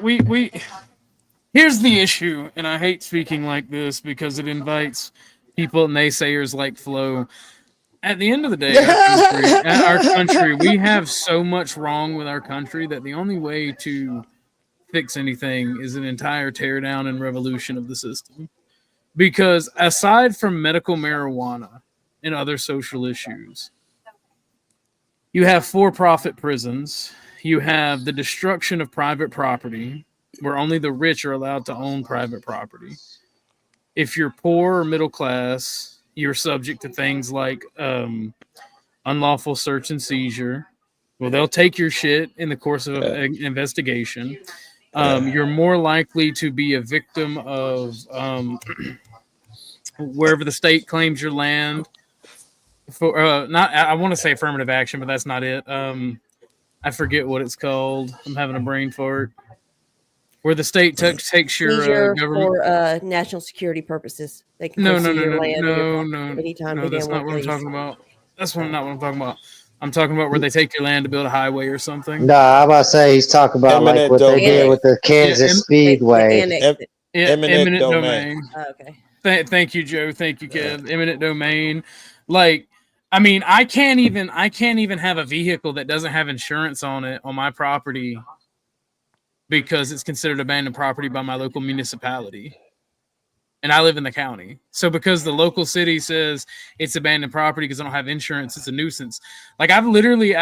Speaker 2: we here's the issue, and I hate speaking like this because it invites people, naysayers like Flo. At the end of the day, our country, we have so much wrong with our country that the only way to fix anything is an entire teardown and revolution of the system. Because aside from medical marijuana and other social issues, you have for-profit prisons, you have the destruction of private property, where only the rich are allowed to own private property. If you're poor or middle class, you're subject to things like unlawful search and seizure. Well, they'll take your shit in the course of an investigation. You're more likely to be a victim of wherever the state claims your land for I want to say affirmative action, but that's not it. I forget what it's called. I'm having a brain fart. Where the state takes your government
Speaker 3: for national security purposes. They can
Speaker 2: no,
Speaker 3: anytime
Speaker 2: that's not what I'm talking about. That's not what I'm talking about. I'm talking about where they take your land to build a highway or something.
Speaker 6: No, I'm about to say he's talking about like what they did with the Kansas Speedway.
Speaker 2: Eminent domain.
Speaker 3: Oh, okay.
Speaker 2: Thank you, Joe. Thank you, Kev. Eminent domain. Like, I mean, I can't even have a vehicle that doesn't have insurance on it on my property, because it's considered abandoned property by my local municipality. and I live in the county. So because the local city says it's abandoned property because I don't have insurance, it's a nuisance. Like I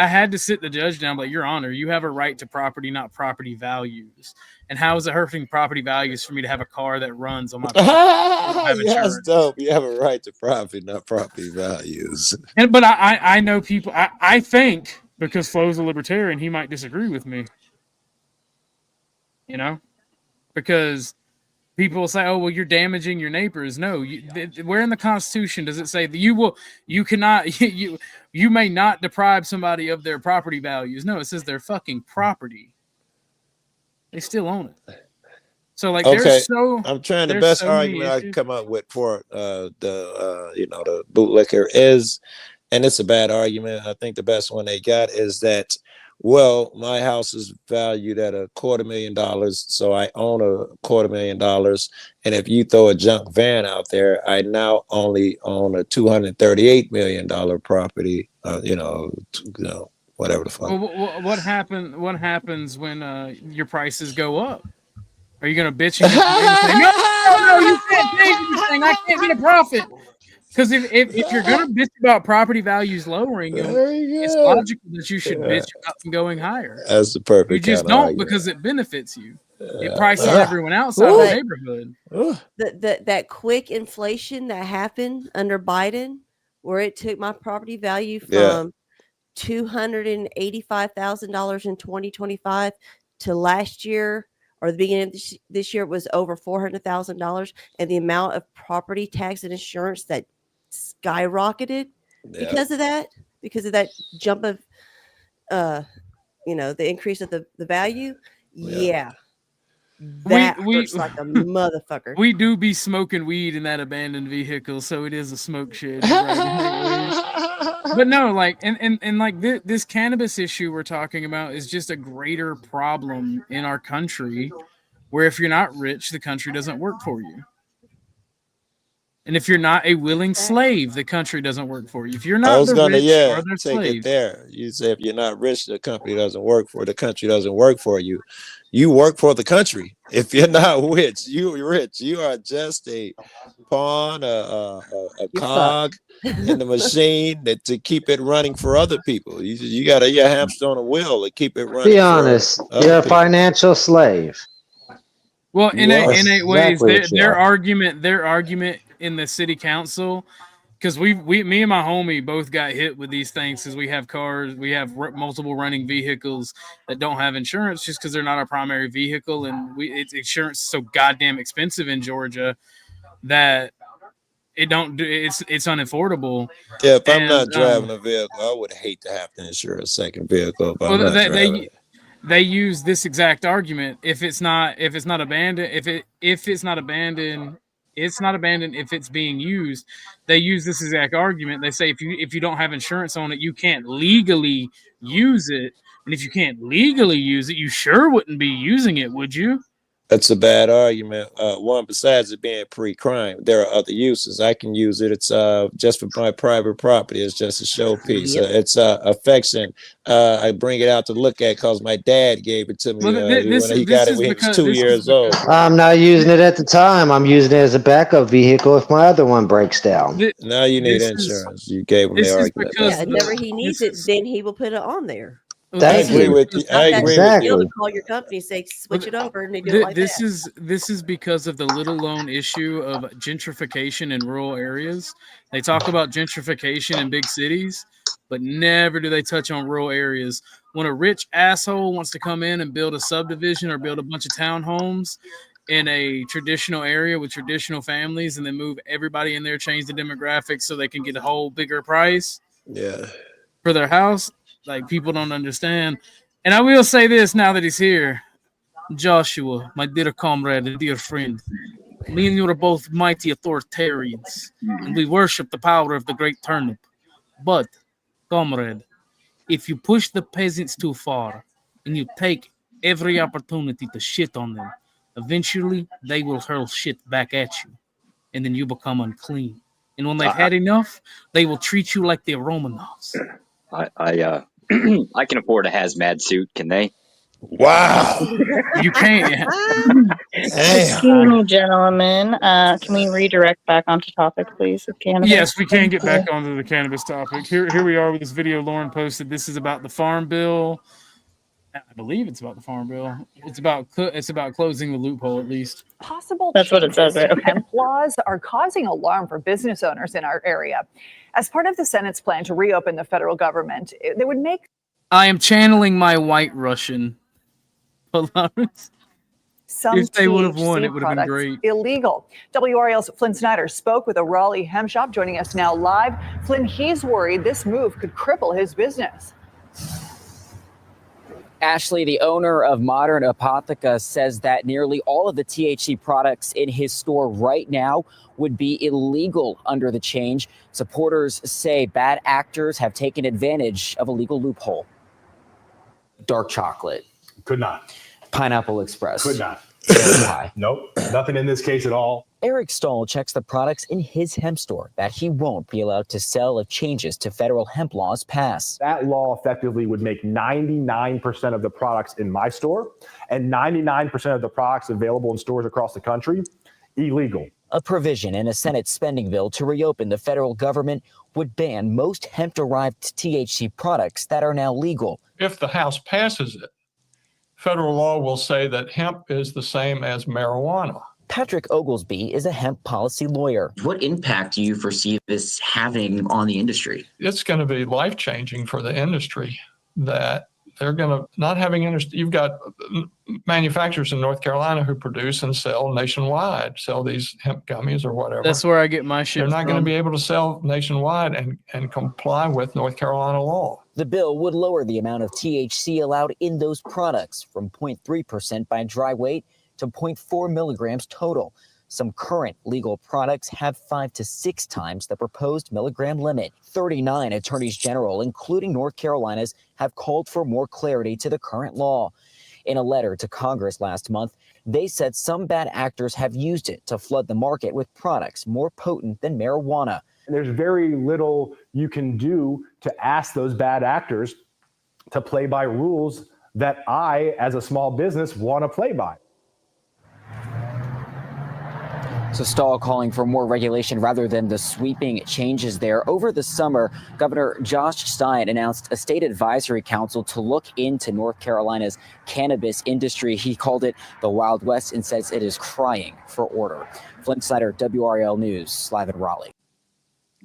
Speaker 2: had to sit the judge down, like, Your Honor, you have a right to property, not property values. And how is it hurting property values for me to have a car that runs on my property?
Speaker 8: Yes, dope. You have a right to property, not property values.
Speaker 2: But I know people. I think because Flo's a libertarian, he might disagree with me. You know, because people will say, "Oh, well, you're damaging your neighbors." No, where in the Constitution does it say that you cannot, you may not deprive somebody of their property values? No, it says their fucking property. They still own it. So like,
Speaker 8: okay,
Speaker 2: I'm
Speaker 8: trying the best argument I can come up with for the bootlicker is, and it's a bad argument. I think the best one they got is that, well, my house is valued at $250,000, so I own $250,000, and if you throw a junk van out there, I now only own a $238 million property. Whatever the fuck.
Speaker 2: Well, what happens when your prices go up? Are you going to bitch and say, no, you can't change anything. I can't get a profit. Because if you're going to bitch about property values lowering, it's logical that you should bitch about them going higher.
Speaker 8: That's the perfect.
Speaker 2: You just don't argument. Because it benefits you. It prices everyone outside of the neighborhood.
Speaker 3: That quick inflation that happened under Biden, where it took my property value from $285,000 in 2025 to last year, or the beginning of this year, it was over $400,000, and the amount of property tax and insurance that skyrocketed because of that jump of the increase of the value. That hurts like a motherfucker.
Speaker 2: We do be smoking weed in that abandoned vehicle, so it is a smoke shed. But no, like, and like this cannabis issue we're talking about is just a greater problem in our country, where if you're not rich, the country doesn't work for you. And if you're not a willing slave, the country doesn't work for you. If you're not
Speaker 8: take
Speaker 2: slaves,
Speaker 8: it there. You say if you're not rich, the company doesn't work for you. The country doesn't work for you. You work for the country. If you're not rich, you're rich. You are just a pawn, a cog in the machine to keep it running for other people. You got your hamster on a wheel to keep it running.
Speaker 6: Be honest, you're a financial slave.
Speaker 2: Well, in eight ways, their argument in the city council, because me and my homie both got hit with these things because we have cars, we have multiple running vehicles that don't have insurance just because they're not our primary vehicle, and insurance is so goddamn expensive in Georgia that it's unaffordable.
Speaker 8: Yeah, if I'm not driving a vehicle, I would hate to have to insure a second vehicle.
Speaker 2: They use this exact argument. If it's not abandoned, if it's being used. They use this exact argument. They say if you don't have insurance on it, you can't legally use it. And if you can't legally use it, you sure wouldn't be using it, would you?
Speaker 8: That's a bad argument. One, besides it being pre-crime, there are other uses. I can use it. It's just for my private property. It's just a showpiece. It's affection. I bring it out to look at because my dad gave it to me when he got it when he was 2 years old.
Speaker 6: I'm not using it at the time. I'm using it as a backup vehicle if my other one breaks down.
Speaker 8: Now you need insurance. You gave him the argument.
Speaker 3: Whenever he needs it, then he will put it on there.
Speaker 8: I agree with you.
Speaker 3: You'll call your company, say switch it over, and they do it like that.
Speaker 2: This is because of the little known issue of gentrification in rural areas. They talk about gentrification in big cities, but never do they touch on rural areas. When a rich asshole wants to come in and build a subdivision or build a bunch of townhomes in a traditional area with traditional families, and then move everybody in there, change the demographics so they can get a whole bigger price for their house. Like, people don't understand. And I will say this now that he's here. Joshua, my dear comrade and dear friend, me and you are both mighty authoritarians, and we worship the power of the great turnip. But, comrade, if you push the peasants too far and you take every opportunity to shit on them, eventually they will hurl shit back at you, and then you become unclean. And when they've had enough, they will treat you like the Romanovs.
Speaker 12: I can afford a hazmat suit, can they?
Speaker 8: Wow.
Speaker 2: You can't.
Speaker 4: Excuse me, gentlemen. Can we redirect back onto topic, please, of cannabis?
Speaker 2: Yes, we can
Speaker 4: Thank
Speaker 2: get
Speaker 4: you.
Speaker 2: back onto the cannabis topic. Here we are with this video Lauren posted. This is about the farm bill. I believe it's about the farm bill. It's about closing the loophole, at least.
Speaker 12: Possible
Speaker 4: That's what it
Speaker 12: changes
Speaker 4: says, right?
Speaker 12: to
Speaker 4: Okay.
Speaker 12: hemp laws are causing alarm for business owners in our area. As part of the Senate's plan to reopen the federal government, they would make
Speaker 2: I am channeling my white Russian.
Speaker 12: some
Speaker 2: If they would have won,
Speaker 12: THC
Speaker 2: it would have been
Speaker 12: products
Speaker 2: great.
Speaker 12: illegal. WRAL's Flynn Snyder spoke with a Raleigh hemp shop, joining us now live. Flynn, he's worried this move could cripple his business.
Speaker 13: Ashley, the owner of Modern Apotheca, says that nearly all of the THC products in his store right now would be illegal under the change. Supporters say bad actors have taken advantage of a legal loophole. Dark chocolate.
Speaker 14: Could not.
Speaker 13: Pineapple Express.
Speaker 14: Could not.
Speaker 13: Pie.
Speaker 14: Nope. Nothing in this case at all.
Speaker 13: Eric Stahl checks the products in his hemp store that he won't be allowed to sell if changes to federal hemp laws pass.
Speaker 14: That law effectively would make 99% of the products in my store and 99% of the products available in stores across the country illegal.
Speaker 13: A provision in a Senate spending bill to reopen the federal government would ban most hemp-derived THC products that are now legal.
Speaker 15: If the House passes it, federal law will say that hemp is the same as marijuana.
Speaker 13: Patrick Oglesby is a hemp policy lawyer.
Speaker 16: What impact do you foresee this having on the industry?
Speaker 15: It's going to be life-changing for the industry, that they're going to not having industry. You've got manufacturers in North Carolina who produce and sell nationwide, sell these hemp gummies or whatever.
Speaker 2: That's where I get my shit
Speaker 15: They're not
Speaker 2: from.
Speaker 15: going to be able to sell nationwide and comply with North Carolina law.
Speaker 13: The bill would lower the amount of THC allowed in those products from 0.3% by dry weight to 0.4 milligrams total. Some current legal products have 5 to 6 times the proposed milligram limit. 39 attorneys general, including North Carolina's, have called for more clarity to the current law. In a letter to Congress last month, they said some bad actors have used it to flood the market with products more potent than marijuana.
Speaker 14: There's very little you can do to ask those bad actors to play by rules that I, as a small business, want to play by.
Speaker 13: So Stahl calling for more regulation rather than the sweeping changes there. Over the summer, Governor Josh Stein announced a state advisory council to look into North Carolina's cannabis industry. He called it the Wild West and says it is crying for order. Flynn Snyder, WRAL News, live in Raleigh.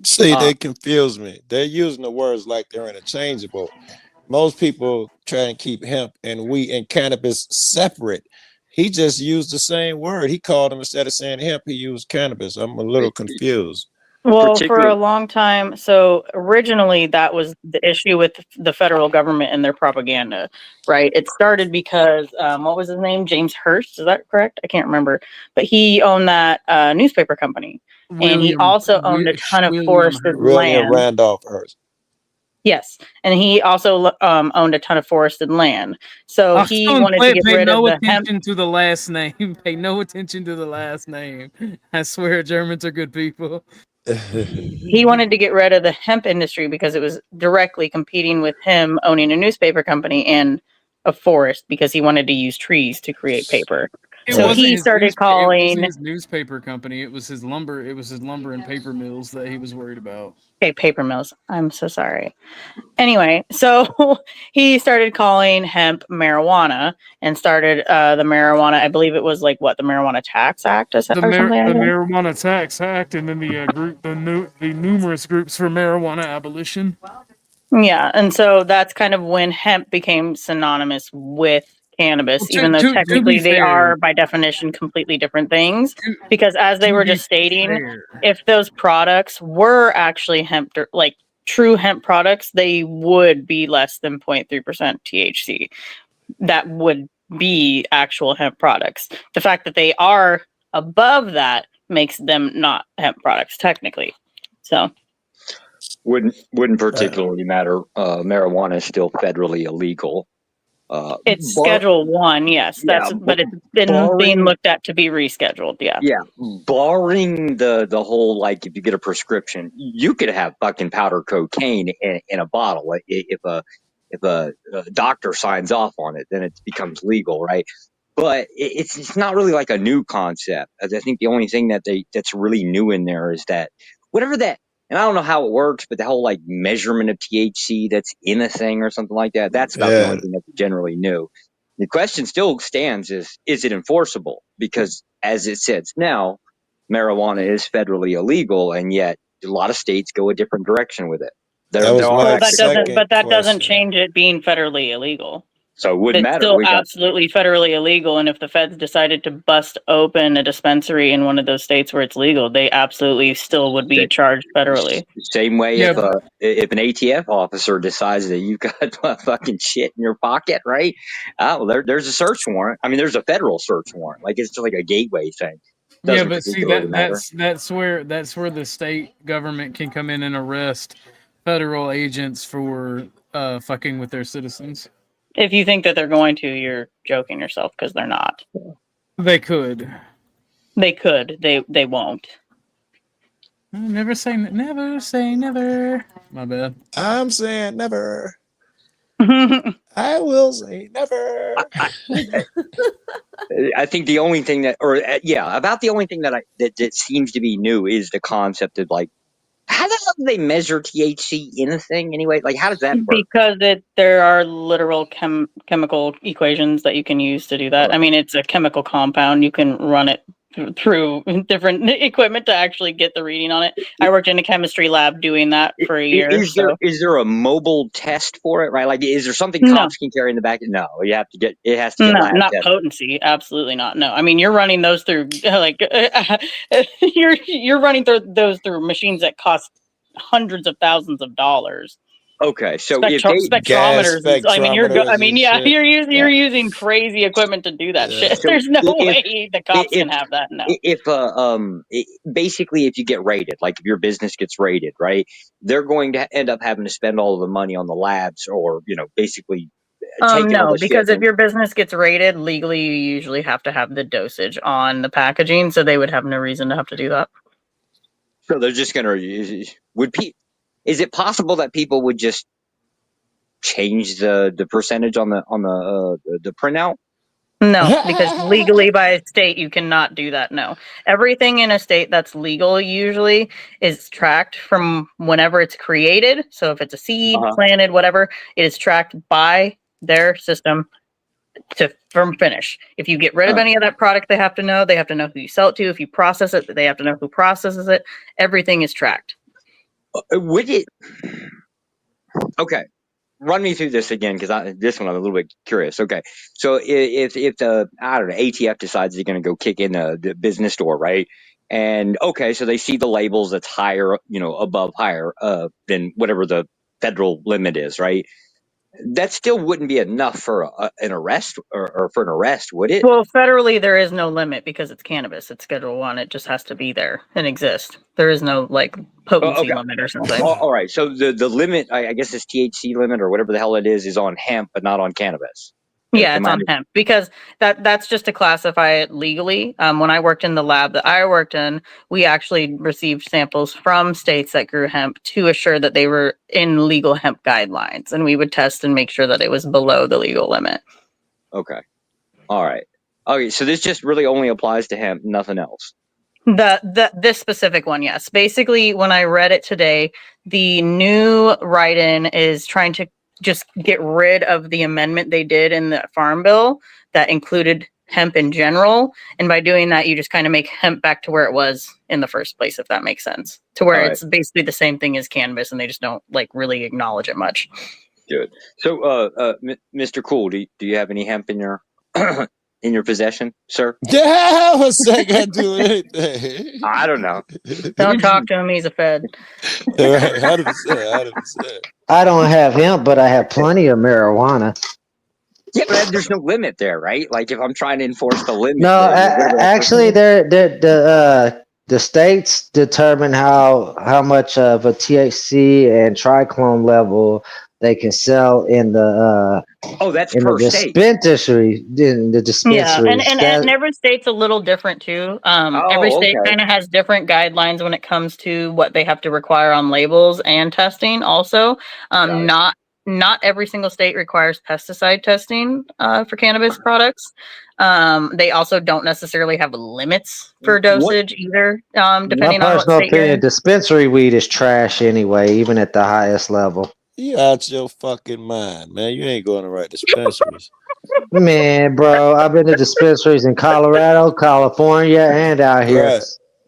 Speaker 8: See, they confuse me. They're using the words like they're interchangeable. Most people try and keep hemp and cannabis separate. He just used the same word. He called him, instead of saying hemp, he used cannabis. I'm a little confused.
Speaker 4: Well, for a long time, so originally that was the issue with the federal government and their propaganda, right? It started because, what was his name? James Hearst, is that correct? I can't remember. But he owned that newspaper company. And he also owned a ton of forested
Speaker 8: William
Speaker 4: land.
Speaker 8: Randolph Hearst.
Speaker 4: Yes, and he also owned a ton of forested land. So he wanted to get rid of the hemp.
Speaker 2: Pay no attention to the last name. Pay no attention to the last name. I swear Germans are good people.
Speaker 4: He wanted to get rid of the hemp industry because it was directly competing with him owning a newspaper company and a forest, because he wanted to use trees to create paper. So he started calling.
Speaker 2: It wasn't his newspaper company. It was his lumber. It was his lumber and paper mills that he was worried about.
Speaker 4: Okay, paper mills. I'm so sorry. Anyway, so he started calling hemp marijuana and started the marijuana. I believe it was like what, the Marijuana Tax Act or something.
Speaker 2: The Marijuana Tax Act, and then the numerous groups for marijuana abolition.
Speaker 4: Yeah, and so that's kind of when hemp became synonymous with cannabis, even though technically they are by definition completely different things, because as they were just stating, if those products were actually hemp, like true hemp products, they would be less than 0.3% THC. That would be actual hemp products. The fact that they are above that makes them not hemp products technically. So
Speaker 17: wouldn't particularly matter. Marijuana is still federally illegal.
Speaker 4: It's Schedule 1, yes. But it's been being looked at to be rescheduled. Yeah.
Speaker 17: Yeah. Barring the whole, like, if you get a prescription, you could have fucking powder cocaine in a bottle. If if a doctor signs off on it, then it becomes legal, right? But it's not really like a new concept. I think the only thing that's really new in there is that whatever that, and I don't know how it works, but the whole like measurement of THC that's in a thing or something like that, that's about the only thing that's generally new. The question still stands is it enforceable? Because as it sits now, marijuana is federally illegal, and yet a lot of states go a different direction with it.
Speaker 10: That doesn't change it being federally illegal.
Speaker 17: So it wouldn't
Speaker 10: It's
Speaker 17: matter.
Speaker 10: still absolutely federally illegal, and if the feds decided to bust open a dispensary in one of those states where it's legal, they absolutely still would be charged federally.
Speaker 17: Same way if an ATF officer decides that you've got fucking shit in your pocket, right? Well, there's a search warrant. I mean, there's a federal search warrant. Like it's just like a gateway thing.
Speaker 2: Yeah, but see that's where the state government can come in and arrest federal agents for fucking with their citizens.
Speaker 10: If you think that they're going to, you're joking yourself because they're not.
Speaker 2: They could.
Speaker 10: They could. They won't.
Speaker 2: Never say never. My bad.
Speaker 8: I'm saying never. I will say never.
Speaker 17: I think the only thing about the only thing that seems to be new is the concept of like, how the hell do they measure THC in a thing anyway? Like, how does that work?
Speaker 10: Because there are literal chemical equations that you can use to do that. I mean, it's a chemical compound. You can run it through different equipment to actually get the reading on it. I worked in a chemistry lab doing that for a year.
Speaker 17: Is there a mobile test for it? Right? Like, is there something cops can carry in the back? No, it has to get lab
Speaker 10: not
Speaker 17: tested.
Speaker 10: potency. Absolutely not. No, I mean, you're running those through like you're running those through machines that cost hundreds of thousands of dollars.
Speaker 17: Okay, so
Speaker 10: spectrometers. You're using crazy equipment to do that shit. There's no way the cops can have that. No.
Speaker 17: Basically, if you get raided, like if your business gets raided, right, they're going to end up having to spend all of the money on the labs, or basically.
Speaker 10: No, because if your business gets raided legally, you usually have to have the dosage on the packaging, so they would have no reason to have to do that.
Speaker 17: So they're just gonna Is it possible that people would just change the percentage on the printout?
Speaker 10: No, because legally by a state you cannot do that. No, everything in a state that's legal usually is tracked from whenever it's created. So if it's a seed planted, whatever, it is tracked by their system from finish. If you get rid of any of that product, they have to know. They have to know who you sell it to. If you process it, they have to know who processes it. Everything is tracked.
Speaker 17: Would it? Okay, run me through this again, because this one I'm a little bit curious. Okay, so if the ATF decides they're going to go kick in the business door, right? And okay, so they see the labels that's higher, above higher than whatever the federal limit is, right? That still wouldn't be enough for an arrest, or for an arrest, would it?
Speaker 10: Well, federally there is no limit because it's cannabis. It's Schedule 1. It just has to be there and exist. There is no potency limit or something.
Speaker 17: All right. So the limit, I guess, this THC limit or whatever the hell it is on hemp, but not on cannabis.
Speaker 10: Yeah, it's on hemp because that's just to classify it legally. When I worked in the lab that I worked in, we actually received samples from states that grew hemp to assure that they were in legal hemp guidelines, and we would test and make sure that it was below the legal limit.
Speaker 17: Okay. All right. Okay. So this just really only applies to hemp, nothing else.
Speaker 10: This specific one, yes. Basically, when I read it today, the new write-in is trying to just get rid of the amendment they did in the Farm Bill that included hemp in general. And by doing that, you just kind of make hemp back to where it was in the first place, if that makes sense. To where it's basically the same thing as cannabis, and they just don't really acknowledge it much.
Speaker 17: Good. So, Mr. Cool, do you have any hemp in your in your possession, sir?
Speaker 8: Yeah, what's that got to do with anything?
Speaker 17: I don't know.
Speaker 10: Don't talk to him. He's a Fed.
Speaker 8: Right, 100%.
Speaker 6: I don't have hemp, but I have plenty of marijuana.
Speaker 17: Yeah, but there's no limit there, right? Like if I'm trying to enforce the limit.
Speaker 6: No, actually, the states determine how much of a THC and triclone level they can sell in the
Speaker 17: that's
Speaker 6: in
Speaker 17: per
Speaker 6: the
Speaker 17: state.
Speaker 6: dispensary. In the dispensary,
Speaker 10: and every state's a little different too. Every state kind of has different guidelines when it comes to what they have to require on labels and testing. Also, not not every single state requires pesticide testing for cannabis products. They also don't necessarily have limits for dosage either,
Speaker 6: My
Speaker 10: depending on what
Speaker 6: personal
Speaker 10: state you're
Speaker 6: opinion,
Speaker 10: in.
Speaker 6: dispensary weed is trash anyway, even at the highest level.
Speaker 8: You out your fucking mind, man. You ain't going to right dispensaries.
Speaker 6: Man, bro, I've been to dispensaries in Colorado, California, and out here.
Speaker 8: Right.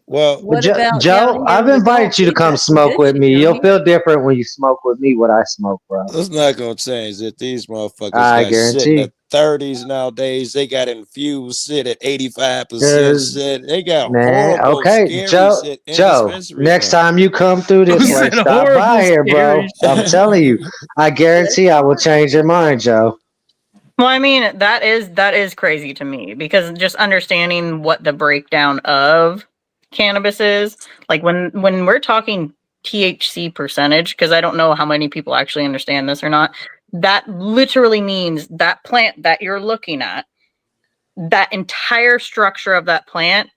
Speaker 8: Well,
Speaker 3: What about
Speaker 6: Joe,
Speaker 3: down here
Speaker 6: I've
Speaker 3: on the
Speaker 6: invited
Speaker 3: Gulf?
Speaker 6: you to
Speaker 3: We've
Speaker 6: come
Speaker 3: got some
Speaker 6: smoke
Speaker 3: good
Speaker 6: with
Speaker 3: shit
Speaker 6: me.
Speaker 3: down
Speaker 6: You'll
Speaker 3: here.
Speaker 6: feel different when you smoke with me what I smoke, bro.
Speaker 8: it's not gonna change that these motherfuckers
Speaker 6: I
Speaker 8: got shit in
Speaker 6: guarantee.
Speaker 8: the 30s nowadays. They got infused shit at 85%
Speaker 6: There's
Speaker 8: shit. They got
Speaker 6: Man,
Speaker 8: horrible,
Speaker 6: okay,
Speaker 8: scary shit in
Speaker 6: Joe.
Speaker 8: dispensaries
Speaker 6: Next
Speaker 8: now.
Speaker 6: time you come through
Speaker 2: Who
Speaker 6: this way,
Speaker 2: said
Speaker 6: stop by
Speaker 2: horrible,
Speaker 6: here, bro.
Speaker 2: scary
Speaker 6: I'm telling you, I guarantee I will change your mind, Joe.
Speaker 10: Well, I mean, that is crazy to me because just understanding what the breakdown of cannabis is, like when we're talking THC percentage, because I don't know how many people actually understand this or not, that literally means that plant that you're looking at, that entire structure of that plant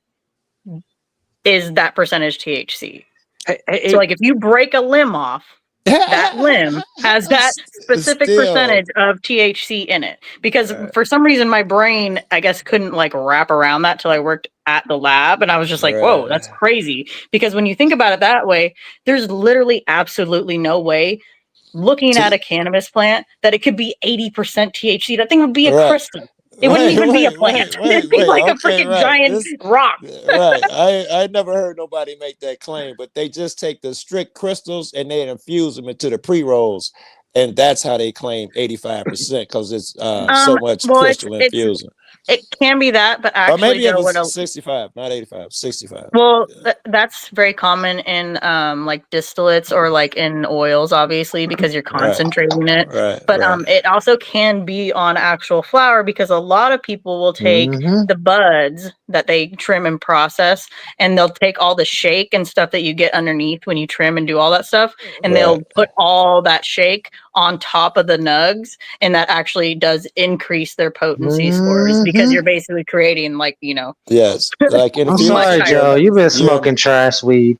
Speaker 10: is that percentage THC. So like if you break a limb off, that limb has that specific
Speaker 8: Still,
Speaker 10: percentage of THC in it. Because for some reason my brain, I guess, couldn't like wrap around that till I worked at the lab, and I was just like, whoa, that's crazy. Because when you think about it that way, there's literally absolutely no way looking at a cannabis plant that it could be 80% THC. That thing would be a crystal. It wouldn't even be a plant. It'd be like a freaking giant rock.
Speaker 8: Right. I never heard nobody make that claim, but they just take the strict crystals and they infuse them into the pre-rolls. And that's how they claim 85% because it's so much
Speaker 10: Well,
Speaker 8: crystal infusion.
Speaker 10: it can be that, but
Speaker 8: Or
Speaker 10: actually,
Speaker 8: maybe it
Speaker 10: Joe,
Speaker 8: was 65, not 85, 65.
Speaker 10: well, that's very common in like distillates or like in oils, obviously, because you're concentrating it.
Speaker 8: Right.
Speaker 10: But it also can be on actual flower because a lot of people will take the buds that they trim and process, and they'll take all the shake and stuff that you get underneath when you trim and do all that stuff, and they'll put all that shake on top of the nugs, and that actually does increase their potency scores because you're basically creating like,
Speaker 8: Yes. Like
Speaker 6: I'm sorry, Joe. You've been smoking trash weed.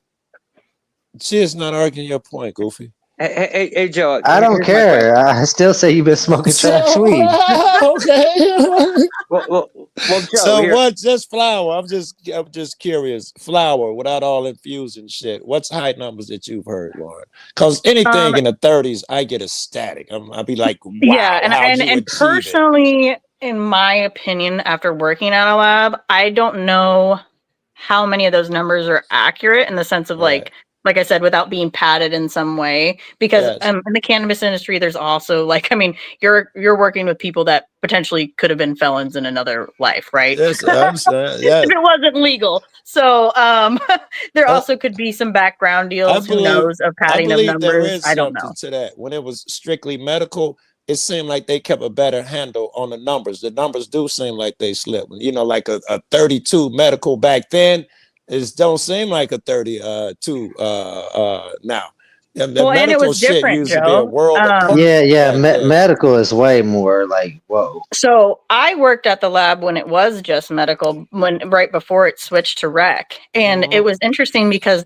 Speaker 8: She is not arguing your point, Goofy.
Speaker 17: Hey, Joe.
Speaker 6: I don't care. I still say you've been smoking trash weed.
Speaker 8: Okay.
Speaker 17: Well, Joe.
Speaker 8: So
Speaker 17: here.
Speaker 8: what? Just flour. I'm just curious. Flour without all infusion shit. What's high numbers that you've heard, Lauren? Because anything in the 30s, I get ecstatic. I'll be like, wow.
Speaker 10: Yeah,
Speaker 8: how'd you
Speaker 10: and
Speaker 8: achieve it?
Speaker 10: personally, in my opinion, after working at a lab, I don't know how many of those numbers are accurate in the sense of like I said, without being padded in some way, because in the cannabis industry, there's also like, I mean, you're working with people that potentially could have been felons in another life, right?
Speaker 8: Yes, I understand. Yes.
Speaker 10: If it wasn't legal. So there also could be some background deals, who knows, of padding of
Speaker 8: there
Speaker 10: numbers.
Speaker 8: is
Speaker 10: I don't
Speaker 8: something
Speaker 10: know.
Speaker 8: to that. When it was strictly medical, it seemed like they kept a better handle on the numbers. The numbers do seem like they slipped. You know, like a 32 medical back then, it don't seem like a 32 now. The
Speaker 10: Well, and it
Speaker 8: medical
Speaker 10: was
Speaker 8: shit
Speaker 10: different,
Speaker 8: used to be a
Speaker 10: Joe.
Speaker 8: world apart.
Speaker 6: Yeah. Medical is way more like, whoa.
Speaker 10: So I worked at the lab when it was just medical, right before it switched to rec. And it was interesting because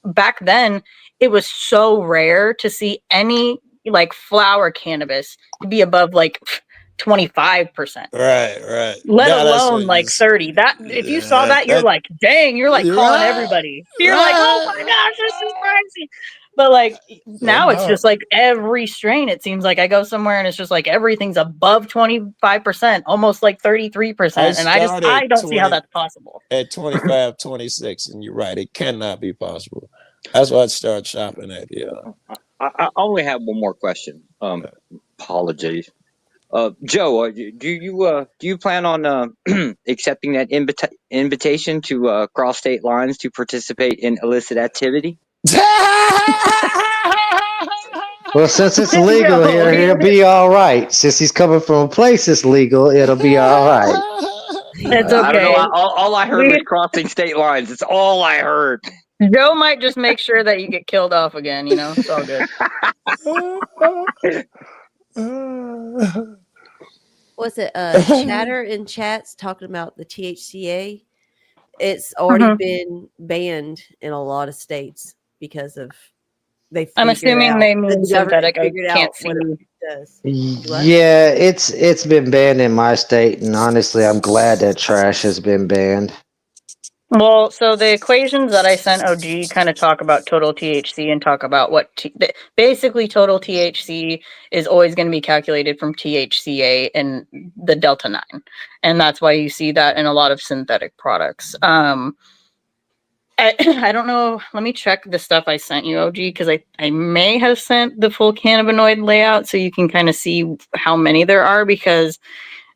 Speaker 10: back then it was so rare to see any like flower cannabis to be above like 25%.
Speaker 8: Right.
Speaker 10: Let alone like 30. That if you saw that, you're like, dang, you're like calling everybody. You're like, oh my gosh, this is crazy. But like now it's just like every strain, it seems like I go somewhere and it's just like everything's above 25%, almost like 33%. And I don't see how that's possible.
Speaker 8: At 25, 26, and you're right, it cannot be possible. That's why I started shopping at.
Speaker 17: I only have one more question. Apologies. Joe, do you plan on accepting that invitation to cross state lines to participate in illicit activity?
Speaker 6: Well, since it's legal here, it'll be all right. Since he's coming from a place that's legal, it'll be all right.
Speaker 10: It's okay.
Speaker 17: I don't know. All I heard was crossing state lines. It's all I heard.
Speaker 10: Joe might just make sure that you get killed off again. You know, it's all good.
Speaker 3: Was it Chatter in chats talking about the THCA? It's already been banned in a lot of states because of
Speaker 10: I'm assuming they mean synthetic. I can't see
Speaker 3: does. What?
Speaker 6: Yeah, it's been banned in my state, and honestly, I'm glad that trash has been banned.
Speaker 10: Well, so the equations that I sent OG kind of talk about total THC and talk about what basically total THC is always going to be calculated from THCA and the delta 9. And that's why you see that in a lot of synthetic products. I don't know. Let me check the stuff I sent you, OG, because I may have sent the full cannabinoid layout so you can kind of see how many there are, because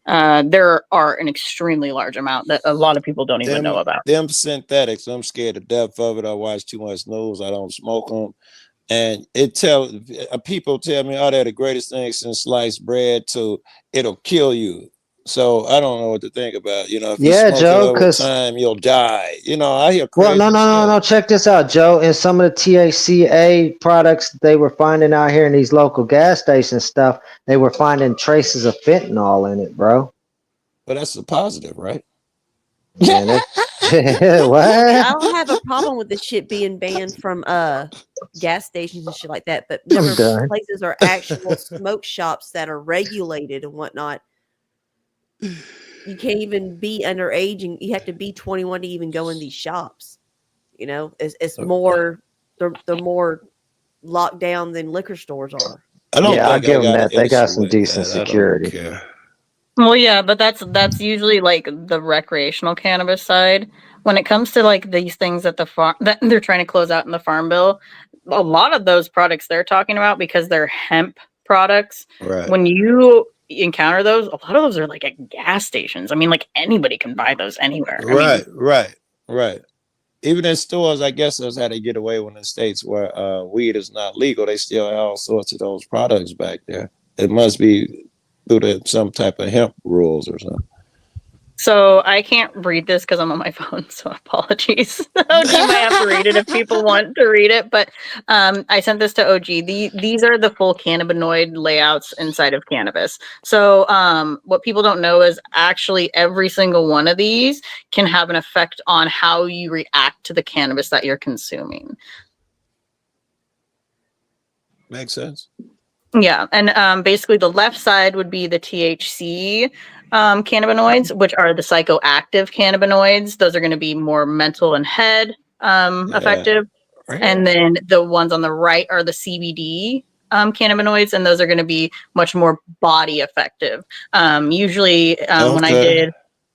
Speaker 10: there are an extremely large amount that a lot of people don't even know about.
Speaker 8: Them synthetics, I'm scared to death of it. I watch too much news. I don't smoke them. And people tell me, oh, they're the greatest thing since sliced bread, to it'll kill you. So I don't know what to think about. You know, if you smoke
Speaker 6: Joe,
Speaker 8: it over time, you'll die. You know, I hear crazy
Speaker 6: no. Check this out, Joe. In some of the THCA products they were finding out here in these local gas station stuff, they were finding traces of fentanyl in it, bro.
Speaker 8: But that's a positive, right?
Speaker 6: Yeah, what?
Speaker 3: I don't have a problem with the shit being banned from gas stations and shit like that, but whenever places are actual smoke shops that are regulated and whatnot, you can't even be underage, and you have to be 21 to even go in these shops. You know, it's more they're more locked down than liquor stores are.
Speaker 6: I'll give them that. They got some decent security.
Speaker 10: Well, yeah, but that's usually like the recreational cannabis side. When it comes to like these things that that they're trying to close out in the farm bill, a lot of those products they're talking about, because they're hemp products.
Speaker 8: Right.
Speaker 10: When you encounter those, a lot of those are like at gas stations. I mean, like anybody can buy those anywhere.
Speaker 8: Right. Even in stores, I guess that's how they get away when in states where weed is not legal, they still have all sorts of those products back there. It must be through some type of hemp rules or something.
Speaker 10: So I can't read this because I'm on my phone, so apologies. OG might have to read it if people want to read it, but I sent this to OG. These are the full cannabinoid layouts inside of cannabis. So what people don't know is actually every single one of these can have an effect on how you react to the cannabis that you're consuming.
Speaker 8: Makes sense.
Speaker 10: Yeah, and basically the left side would be the THC cannabinoids, which are the psychoactive cannabinoids. Those are going to be more mental and head effective. And then the ones on the right are the CBD cannabinoids, and those are going to be much more body effective. Usually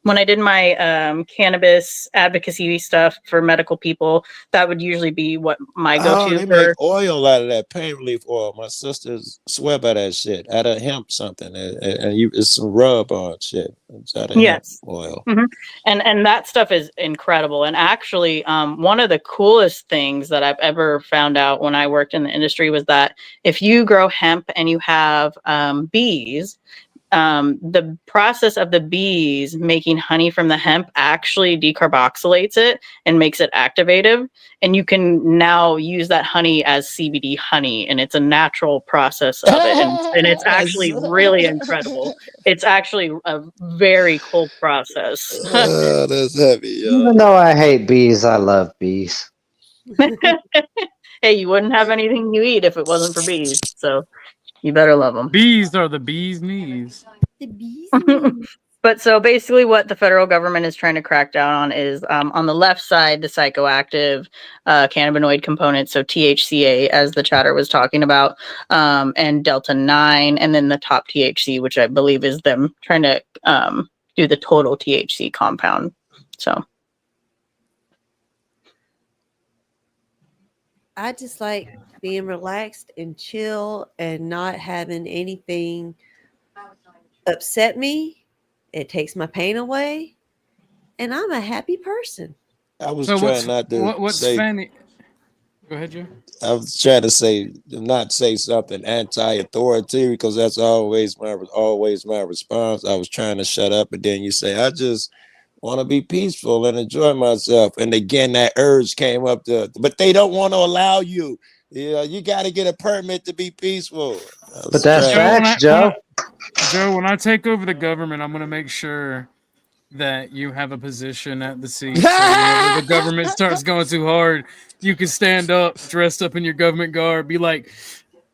Speaker 10: when I did my cannabis advocacy stuff for medical people, that would usually be what my go-to.
Speaker 8: They make oil out of that pain relief oil. My sisters swear by that shit. Out of hemp something, and it's some rub on shit. It's out of hemp oil.
Speaker 10: Mm-hmm. And that stuff is incredible. And actually, one of the coolest things that I've ever found out when I worked in the industry was that if you grow hemp and you have bees, the process of the bees making honey from the hemp actually decarboxylates it and makes it activative. And you can now use that honey as CBD honey, and it's a natural process of it. And it's actually really incredible. It's actually a very cool process.
Speaker 8: That's heavy, yo.
Speaker 6: Even though I hate bees, I love bees.
Speaker 10: Hey, you wouldn't have anything you eat if it wasn't for bees. So you better love them.
Speaker 2: Bees are the bee's knees.
Speaker 3: The bee's
Speaker 10: But so basically what the federal government is trying to crack down on is on the left side, the psychoactive cannabinoid components, so THCA, as the chatter was talking about, and delta 9, and then the top THC, which I believe is them trying to do the total THC compound. So
Speaker 3: I just like being relaxed and chill and not having anything upset me. It takes my pain away, and I'm a happy person.
Speaker 8: I was trying not to
Speaker 2: what's
Speaker 8: say.
Speaker 2: funny? Go ahead, Joe.
Speaker 8: I was trying to not say something anti-authority, because that's always my response. I was trying to shut up, and then you say, I just want to be peaceful and enjoy myself. And again, that urge came up but they don't want to allow you. You know, you got to get a permit to be peaceful.
Speaker 6: But that's facts, Joe.
Speaker 2: Joe, when I take over the government, I'm going to make sure that you have a position at the seat. So whenever the government starts going too hard, you can stand up, dressed up in your government garb, be like,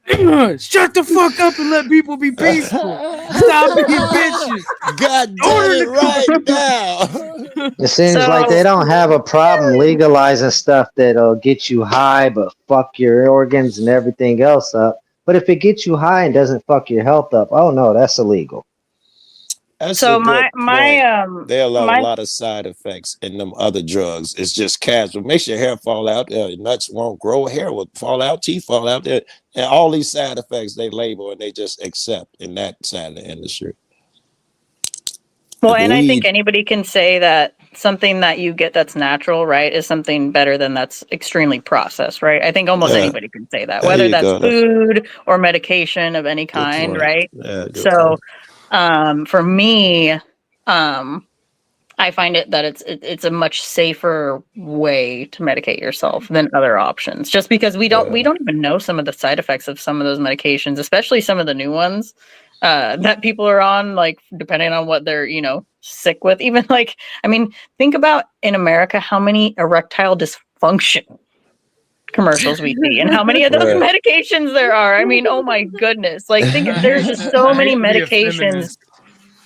Speaker 2: Shut the fuck up and let people be peaceful. Stop being bitches.
Speaker 8: God damn it, right now.
Speaker 6: It seems like they don't have a problem legalizing stuff that'll get you high but fuck your organs and everything else up. But if it gets you high and doesn't fuck your health up, oh no, that's illegal.
Speaker 8: That's
Speaker 10: So
Speaker 8: a good
Speaker 10: my
Speaker 8: point. They allow a lot of side effects in them other drugs. It's just casual. Makes your hair fall out. Your nuts won't grow. Hair will fall out. Teeth fall out. And all these side effects they label and they just accept in that side of the industry.
Speaker 10: Well,
Speaker 8: Like
Speaker 10: and I think
Speaker 8: weed.
Speaker 10: anybody can say that something that you get that's natural, right, is something better than that's extremely processed, right? I think almost
Speaker 8: Yeah.
Speaker 10: anybody can say that,
Speaker 8: There
Speaker 10: whether
Speaker 8: you
Speaker 10: that's
Speaker 8: go.
Speaker 10: food or medication of any
Speaker 8: Good
Speaker 10: kind,
Speaker 8: point.
Speaker 10: right?
Speaker 8: Yeah, good
Speaker 10: So,
Speaker 8: point.
Speaker 10: for me, I find it that it's a much safer way to medicate yourself than other options. Just because we don't even know some of the side effects of some of those medications, especially some of the new ones that people are on, like depending on what they're sick with. Even like, I mean, think about in America how many erectile dysfunction commercials we see and how many of those
Speaker 8: Right.
Speaker 10: medications there are. I mean, oh my goodness, like there's just so many medications.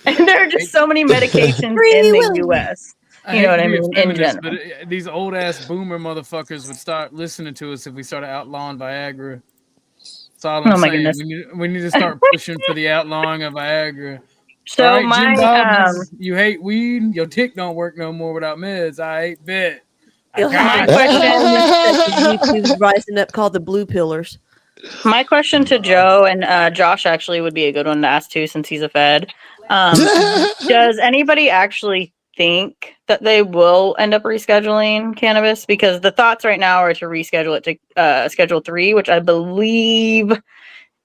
Speaker 10: And there are just so many medications in the U.S.
Speaker 2: I
Speaker 10: You know
Speaker 2: hate
Speaker 10: what
Speaker 2: to
Speaker 10: I
Speaker 2: be a
Speaker 10: mean? In
Speaker 2: feminist, but
Speaker 10: general.
Speaker 2: these old ass boomer motherfuckers would start listening to us if we started outlawing Viagra. That's all I'm
Speaker 10: Oh my
Speaker 2: saying.
Speaker 10: goodness.
Speaker 2: We need to start pushing for the outlawing of Viagra. All
Speaker 10: So
Speaker 2: right, Jim Bob,
Speaker 10: my
Speaker 2: you hate weed. Your dick don't work no more without meds. I hate bet. I
Speaker 3: You'll have
Speaker 2: got
Speaker 3: to
Speaker 2: it.
Speaker 3: all this stuff that YouTube's rising up called the blue pillars.
Speaker 10: my question to Joe and Josh actually would be a good one to ask too, since he's a Fed. Does anybody actually think that they will end up rescheduling cannabis? Because the thoughts right now are to reschedule it to Schedule 3, which I believe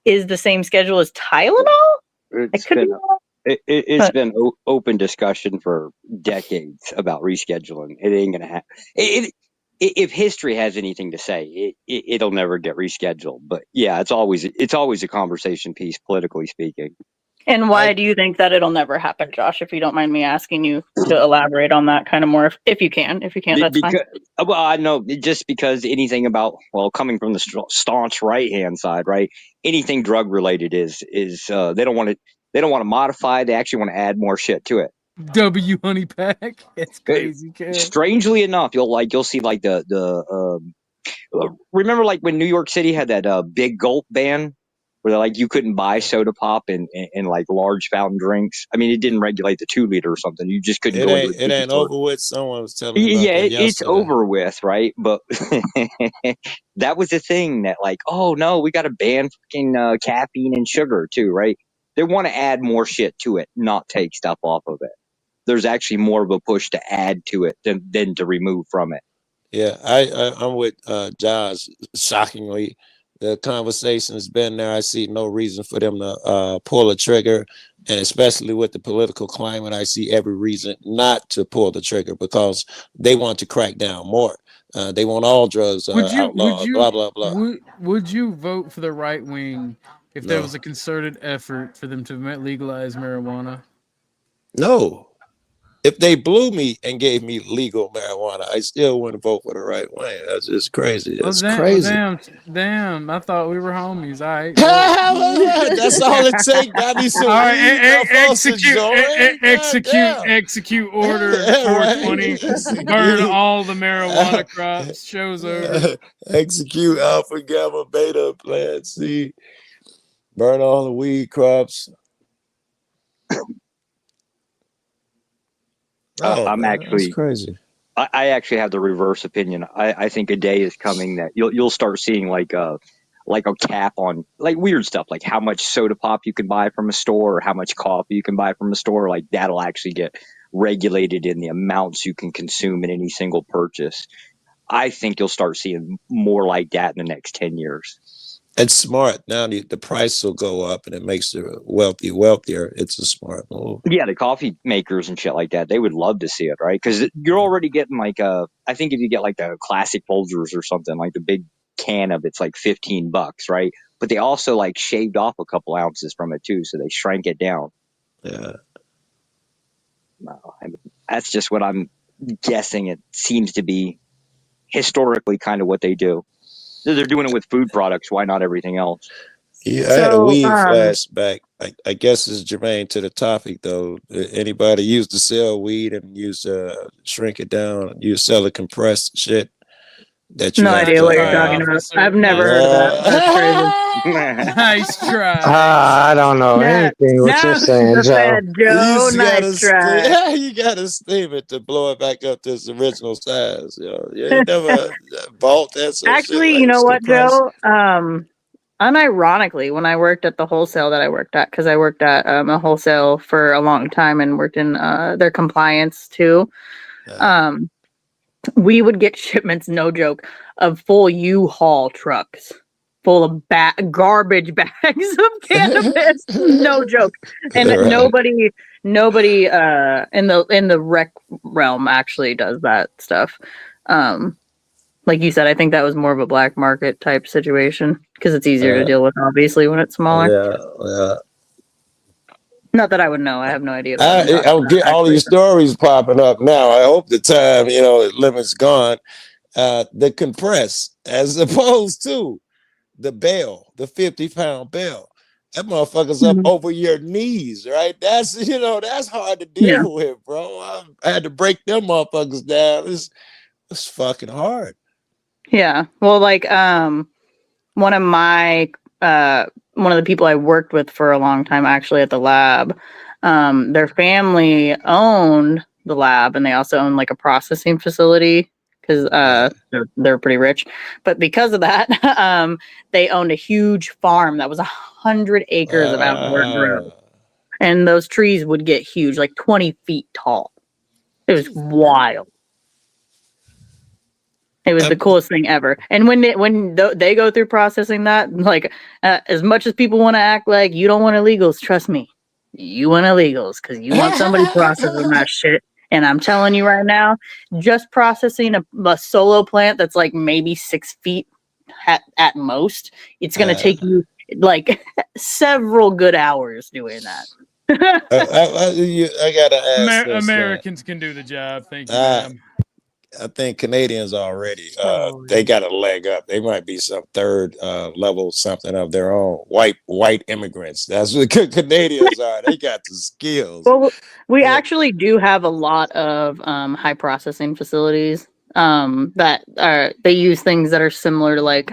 Speaker 10: is the same schedule as Tylenol.
Speaker 17: It's been open discussion for decades about rescheduling. It ain't gonna happen. If history has anything to say, it'll never get rescheduled. But yeah, it's always a conversation piece, politically speaking.
Speaker 10: And why do you think that it'll never happen, Josh? If you don't mind me asking you to elaborate on that kind of more, if you can. If you can't, that's fine.
Speaker 17: Well, I know just because anything about coming from the staunch right hand side, right? Anything drug related is they don't want to modify. They actually want to add more shit to it.
Speaker 2: W honey pack. It's crazy, kid.
Speaker 17: Strangely enough, you'll see like the remember like when New York City had that big gulp ban where they're like you couldn't buy soda pop and like large fountain drinks. I mean, it didn't regulate the 2 liter or something. You just couldn't go into
Speaker 8: It ain't
Speaker 17: store.
Speaker 8: over with. Someone was telling me about
Speaker 17: Yeah,
Speaker 8: that
Speaker 17: it's
Speaker 8: yesterday.
Speaker 17: over with, right? But that was the thing that like, oh no, we got to ban fucking caffeine and sugar too, right? They want to add more shit to it, not take stuff off of it. There's actually more of a push to add to it than to remove from it.
Speaker 8: Yeah, I'm with Josh. Shockingly, the conversation has been there. I see no reason for them to pull a trigger, and especially with the political climate, I see every reason not to pull the trigger because they want to crack down more. They want all drugs outlawed. Blah blah blah.
Speaker 2: Would you vote for the right wing if there
Speaker 8: No.
Speaker 2: was a concerted effort for them to legalize marijuana?
Speaker 8: No. If they blew me and gave me legal marijuana, I still wouldn't vote for the right wing. That's just crazy. That's crazy.
Speaker 2: Damn! I thought we were homies. All right.
Speaker 8: That's all it takes. Got me some
Speaker 2: All right,
Speaker 8: weed.
Speaker 2: execute order 420. Burn all the marijuana crops. Show's over.
Speaker 8: Execute alpha, gamma, beta, plan C. Burn all the weed crops.
Speaker 17: I'm
Speaker 8: man,
Speaker 17: actually
Speaker 8: that's crazy.
Speaker 17: I actually have the reverse opinion. I think a day is coming that you'll start seeing like a cap on like weird stuff, like how much soda pop you can buy from a store or how much coffee you can buy from a store. Like that'll actually get regulated in the amounts you can consume in any single purchase. I think you'll start seeing more like that in the next 10 years.
Speaker 8: It's smart. Now the price will go up and it makes the wealthy wealthier. It's a smart move.
Speaker 17: Yeah, the coffee makers and shit like that, they would love to see it, right? Because you're already getting like I think if you get like the classic Folgers or something, like the big can of it's like $15, right? But they also like shaved off a couple ounces from it too, so they shrank it down.
Speaker 8: Yeah.
Speaker 17: No, I mean, that's just what I'm guessing. It seems to be historically kind of what they do. They're doing it with food products. Why not everything else?
Speaker 8: Yeah, I had a weed flashback. I guess it's germane to the topic though. Anybody used to sell weed and used to shrink it down? You sell a compressed shit that you
Speaker 10: No
Speaker 8: have
Speaker 10: idea
Speaker 8: to.
Speaker 10: what you're talking about. I've never heard of that. That's crazy.
Speaker 2: Nice try.
Speaker 6: I don't know
Speaker 10: Nah,
Speaker 6: anything what you're
Speaker 10: nah,
Speaker 6: saying,
Speaker 10: the
Speaker 6: Joe.
Speaker 10: fat Joe.
Speaker 8: You
Speaker 10: Nice
Speaker 8: gotta
Speaker 10: try.
Speaker 8: you gotta steam it to blow it back up to its original size. You know, you ain't never bought that some shit
Speaker 10: Actually,
Speaker 8: like
Speaker 10: you know
Speaker 8: it's
Speaker 10: what,
Speaker 8: compressed.
Speaker 10: Joe? Unironically, when I worked at the wholesale that I worked at, because I worked at a wholesale for a long time and worked in their compliance too, we would get shipments, no joke, of full U-Haul trucks full of garbage bags of cannabis, no joke. And
Speaker 8: Right.
Speaker 10: nobody in the rec realm actually does that stuff. Like you said, I think that was more of a black market type situation because it's easier to deal with, obviously, when it's smaller.
Speaker 8: Yeah.
Speaker 10: Not that I would know. I have no idea what I'm talking
Speaker 8: I'll
Speaker 10: about.
Speaker 8: get all these stories popping up now. I hope the time, limit's gone. The compress, as opposed to the bell, the 50-pound bell. That motherfucker's up over your knees, right? That's that's hard to deal with, bro. I had to break them motherfuckers down. It's fucking hard.
Speaker 10: Yeah. Well, like one of the people I worked with for a long time actually at the lab, their family owned the lab and they also owned like a processing facility because they're pretty rich. But because of that, they owned a huge farm that was 100 acres of outdoor grow. And those trees would get huge, like 20 feet tall. It was wild. It was the coolest thing ever. And when they go through processing that, like as much as people want to act like you don't want illegals, trust me, you want illegals because you want somebody processing that shit. And I'm telling you right now, just processing a solo plant that's like maybe 6 feet at most, it's gonna take you like several good hours doing that.
Speaker 8: I gotta ask this,
Speaker 2: Americans can do the job. Thank you, ma'am.
Speaker 8: I think Canadians already they got a leg up. They might be some third level something of their own. White immigrants. That's what Canadians are. They got the skills.
Speaker 10: Well, we actually do have a lot of high processing facilities they use things that are similar to, like,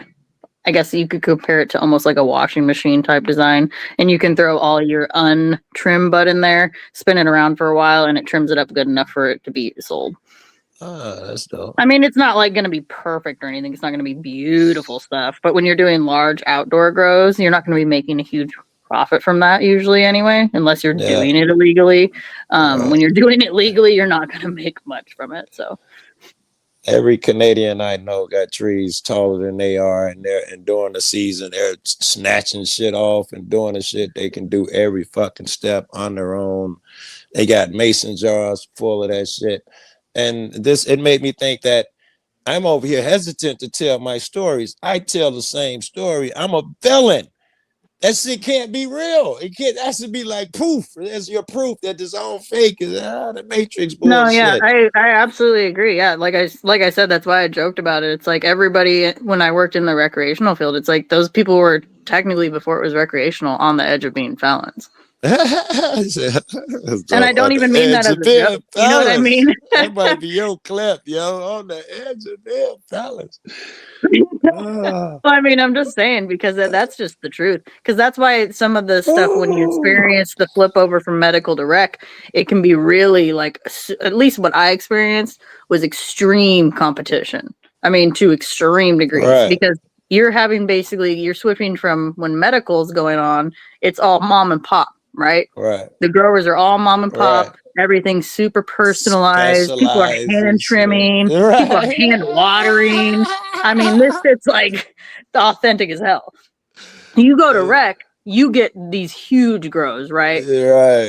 Speaker 10: I guess you could compare it to almost like a washing machine type design, and you can throw all your untrimmed bud in there, spin it around for a while, and it trims it up good enough for it to be sold.
Speaker 8: That's dope.
Speaker 10: I mean, it's not like going to be perfect or anything. It's not going to be beautiful stuff. But when you're doing large outdoor grows, you're not going to be making a huge profit from that usually anyway, unless you're doing it illegally. When you're doing it legally, you're not going to make much from it. So
Speaker 8: every Canadian I know got trees taller than they are, and during the season they're snatching shit off and doing the shit they can do every fucking step on their own. They got mason jars full of that shit. And it made me think that I'm over here hesitant to tell my stories. I tell the same story. I'm a villain. That shit can't be real. That has to be like proof. That's your proof that this all fake is the Matrix bullshit.
Speaker 10: No, yeah, I absolutely agree. Yeah, like I said, that's why I joked about it. It's like everybody, when I worked in the recreational field, it's like those people were technically, before it was recreational, on the edge of being felons. And I don't even mean that as a joke. You know what I mean?
Speaker 8: That might be your clip, yo, on the edge of being felons.
Speaker 10: Well, I mean, I'm just saying because that's just the truth. Because that's why some of the stuff, when you experience the flip over from medical to rec, it can be really like, at least what I experienced was extreme competition. I mean, to extreme degrees, because you're switching from when medical's going on, it's all mom and pop, right?
Speaker 8: Right.
Speaker 10: The growers are all mom and pop. Everything's super personalized. People are hand trimming. People are hand watering. I mean, this shit's like authentic as hell. You go to rec, you get these huge grows, right?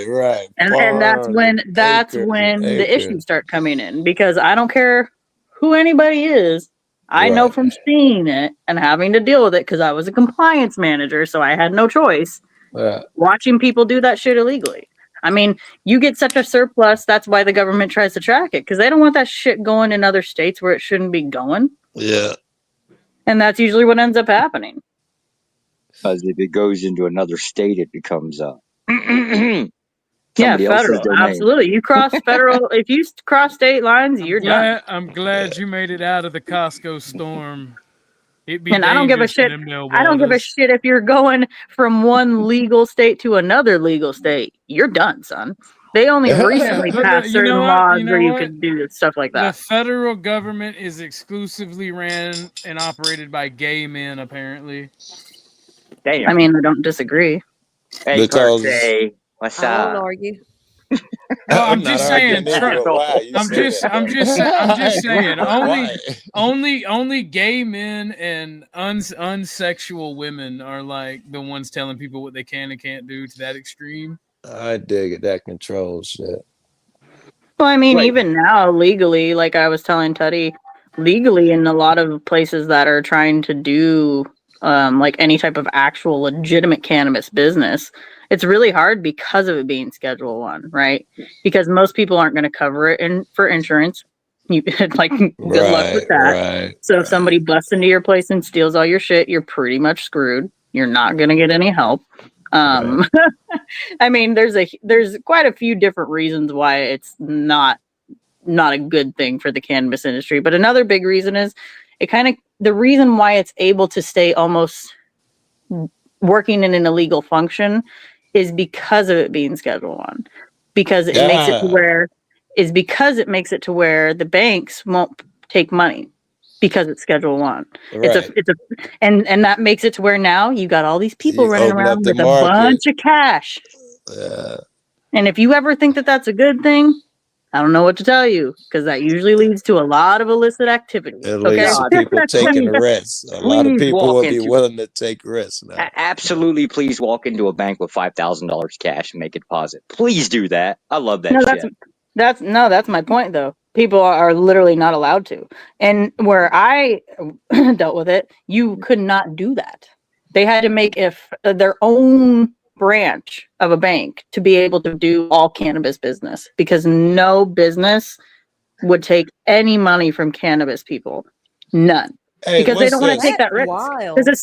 Speaker 8: Right.
Speaker 10: And that's when the issues start coming in, because I don't care who anybody is. I know from seeing it and having to deal with it, because I was a compliance manager, so I had no choice. Watching people do that shit illegally. I mean, you get such a surplus. That's why the government tries to track it, because they don't want that shit going in other states where it shouldn't be going.
Speaker 8: Yeah.
Speaker 10: And that's usually what ends up happening.
Speaker 17: Because if it goes into another state, it becomes
Speaker 10: Yeah,
Speaker 17: somebody else's
Speaker 10: federal.
Speaker 17: domain.
Speaker 10: Absolutely. You cross federal. If you cross state lines, you're done.
Speaker 2: I'm glad you made it out of the Costco storm. It'd be
Speaker 10: And I don't give a
Speaker 2: dangerous in
Speaker 10: shit.
Speaker 2: them nail
Speaker 10: I don't give a
Speaker 2: waters.
Speaker 10: shit if you're going from one legal state to another legal state. You're done, son. They only recently
Speaker 2: but
Speaker 10: passed
Speaker 2: you know
Speaker 10: certain
Speaker 2: what?
Speaker 10: laws
Speaker 2: You know
Speaker 10: where you
Speaker 2: what?
Speaker 10: could do stuff like
Speaker 2: The
Speaker 10: that.
Speaker 2: federal government is exclusively ran and operated by gay men, apparently.
Speaker 17: Damn.
Speaker 10: I mean, I don't disagree.
Speaker 17: Hey,
Speaker 8: Because
Speaker 17: Cartier, what's
Speaker 3: I won't
Speaker 17: up?
Speaker 3: argue.
Speaker 2: Well, I'm
Speaker 8: I'm not
Speaker 2: just
Speaker 8: arguing
Speaker 2: saying.
Speaker 8: either, but why you
Speaker 2: I'm
Speaker 8: say
Speaker 2: just
Speaker 8: that?
Speaker 2: saying.
Speaker 8: Why?
Speaker 2: Only gay men and unsexual women are like the ones telling people what they can and can't do to that extreme.
Speaker 8: I dig it. That control shit.
Speaker 10: Well, I mean, even now, legally, like I was telling Teddy, legally in a lot of places that are trying to do like any type of actual legitimate cannabis business, it's really hard because of it being Schedule 1, right? Because most people aren't going to cover it for insurance. You like good luck with that.
Speaker 8: Right.
Speaker 10: So if somebody busts into your place and steals all your shit, you're pretty much screwed. You're not going to get any help. I mean, there's quite a few different reasons why it's not a good thing for the cannabis industry. But another big reason is the reason why it's able to stay almost working in an illegal function is because of it being Schedule 1. Because it makes it to where the banks won't take money because it's Schedule 1.
Speaker 8: Right.
Speaker 10: And that makes it to where now you got all these people
Speaker 8: You
Speaker 10: running
Speaker 8: open up
Speaker 10: around
Speaker 8: the
Speaker 10: with a
Speaker 8: market.
Speaker 10: bunch of cash. And if you ever think that that's a good thing, I don't know what to tell you, because that usually leads to a lot of illicit activity.
Speaker 8: It leads to people taking risks. A lot of
Speaker 17: Please
Speaker 8: people
Speaker 17: walk
Speaker 8: will be
Speaker 17: into-
Speaker 8: willing to take risks now.
Speaker 17: Absolutely, please walk into a bank with $5,000 cash and make a deposit. Please do that. I love that
Speaker 10: No,
Speaker 17: shit.
Speaker 10: that's my point though. People are literally not allowed to. And where I dealt with it, you could not do that. They had to make their own branch of a bank to be able to do all cannabis business, because no business would take any money from cannabis people. None.
Speaker 8: Hey,
Speaker 10: Because they
Speaker 8: what's
Speaker 10: don't want to
Speaker 8: this?
Speaker 10: take that risk.
Speaker 3: Wild.
Speaker 10: Because as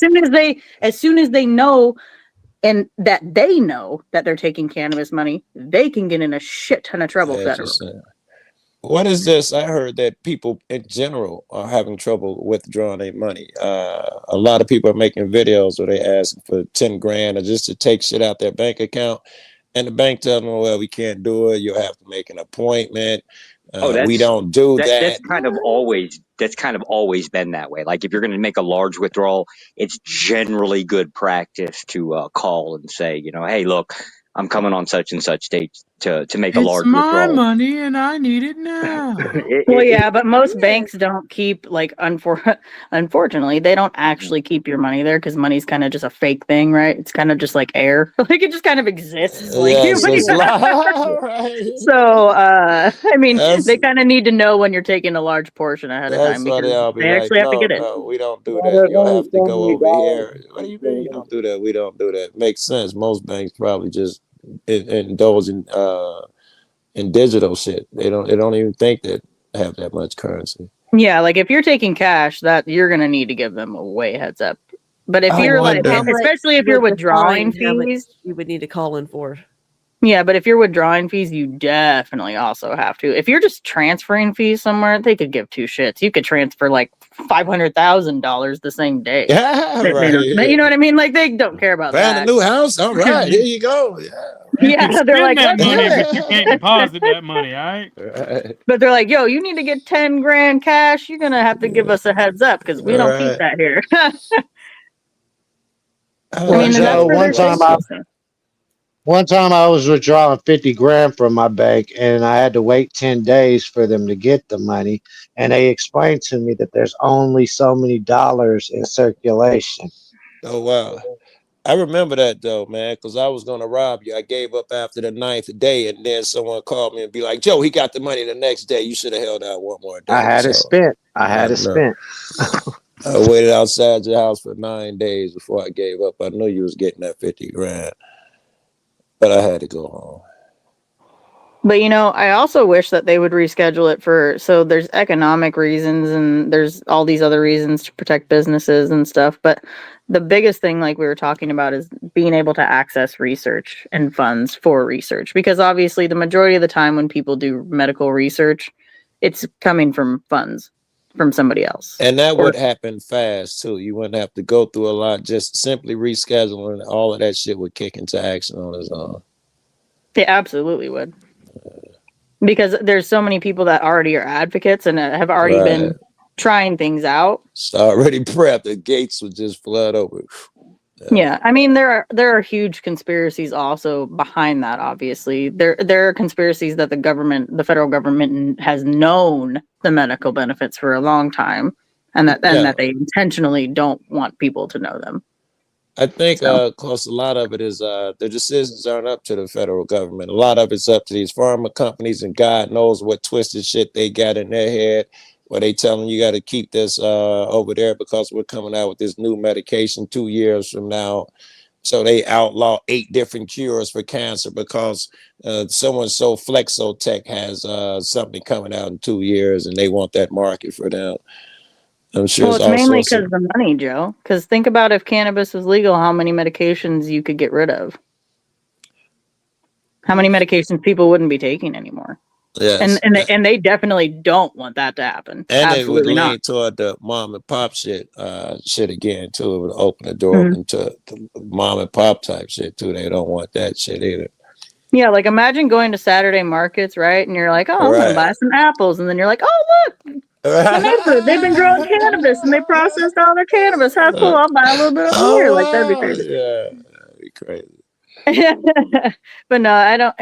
Speaker 10: soon as they know and that they know that they're taking cannabis money, they can get in a shit ton of trouble federal.
Speaker 8: Interesting. What is this? I heard that people in general are having trouble withdrawing their money. A lot of people are making videos where they ask for 10 grand or just to take shit out their bank account. And the bank tells them, well, we can't do it. You'll have to make an appointment. We don't do that.
Speaker 17: That's kind of always been that way. Like if you're going to make a large withdrawal, it's generally good practice to call and say, hey, look, I'm coming on such and such date to make a large
Speaker 2: It's my
Speaker 17: withdrawal.
Speaker 2: money and I need it now.
Speaker 10: Well, yeah, but most banks don't keep, like, unfortunately, they don't actually keep your money there, because money's kind of just a fake thing, right? It's kind of just like air. Like, it just kind of exists. Like,
Speaker 8: Yes, it's right.
Speaker 10: So, I mean, they kind of need to know when you're taking a large portion ahead of time,
Speaker 8: Why
Speaker 10: because
Speaker 8: they all be
Speaker 10: they
Speaker 8: like,
Speaker 10: actually have to get it.
Speaker 8: no, we don't do that. You'll have to go over here. What do you mean you don't do that? We don't do that. Makes sense. Most banks probably just indulge in digital shit. They don't even think that have that much currency.
Speaker 10: Yeah, like if you're taking cash, that you're gonna need to give them a way heads up. But if you're like, especially if you're withdrawing fees,
Speaker 3: you would need to call in for.
Speaker 10: Yeah, but if you're withdrawing fees, you definitely also have to. If you're just transferring fees somewhere, they could give two shits. You could transfer like $500,000 the same day.
Speaker 8: Yeah,
Speaker 10: right. You know what I mean? Like they don't care about
Speaker 8: Found
Speaker 10: that.
Speaker 8: a new house. All right, here you go.
Speaker 10: Yeah, they're like,
Speaker 2: that
Speaker 10: let's
Speaker 2: money,
Speaker 10: do
Speaker 2: but you can't deposit that money, all right?
Speaker 10: But they're like, yo, you need to get 10 grand cash. You're gonna have to give us a heads up, because we don't keep that here.
Speaker 6: One time I was withdrawing 50 grand from my bank, and I had to wait 10 days for them to get the money. And they explained to me that there's only so many dollars in circulation.
Speaker 8: Oh, wow. I remember that though, man, because I was going to rob you. I gave up after the 9th day, and then someone called me and be like, Joe, he got the money the next day. You should have held out one more day.
Speaker 6: I had it spent. I
Speaker 8: waited outside your house for 9 days before I gave up. I knew you was getting that 50 grand, but I had to go home.
Speaker 10: But I also wish that they would reschedule it so there's economic reasons and there's all these other reasons to protect businesses and stuff. But the biggest thing, like we were talking about, is being able to access research and funds for research. Because obviously the majority of the time when people do medical research, it's coming from funds from somebody else.
Speaker 8: And that would happen fast too. You wouldn't have to go through a lot. Just simply rescheduling, all of that shit would kick into action on its own.
Speaker 10: It absolutely would. Because there's so many people that already are advocates and have already been trying things out.
Speaker 8: It's already prepped. The gates would just flood over.
Speaker 10: Yeah, I mean there are huge conspiracies also behind that. Obviously, there are conspiracies that the federal government, has known the medical benefits for a long time, and that they intentionally don't want people to know them.
Speaker 8: I think, cause a lot of it is the decisions aren't up to the federal government. A lot of it's up to these pharma companies, and God knows what twisted shit they got in their head, where they tell them you got to keep this over there because we're coming out with this new medication 2 years from now. So they outlaw 8 different cures for cancer because someone so Flexotech has something coming out in 2 years, and they want that market for them. I'm sure
Speaker 10: Well, it's mainly because of the money, Joe. Because think about if cannabis was legal, how many medications you could get rid of. How many medications people wouldn't be taking anymore.
Speaker 8: Yes.
Speaker 10: And they definitely don't want that to happen.
Speaker 8: And
Speaker 10: Absolutely
Speaker 8: it would lean
Speaker 10: not.
Speaker 8: toward the mom and pop shit again too. It would open the door into the mom and pop type shit too. They don't want that shit either.
Speaker 10: Yeah, like imagine going to Saturday markets, right? And you're like, oh, I'm gonna buy some apples, and then you're like, oh look, my neighbor, they've been growing cannabis and they processed all their cannabis. How cool! I'll buy a little bit over here. Like that'd be crazy.
Speaker 8: Yeah, that'd be crazy.
Speaker 10: But no, I don't.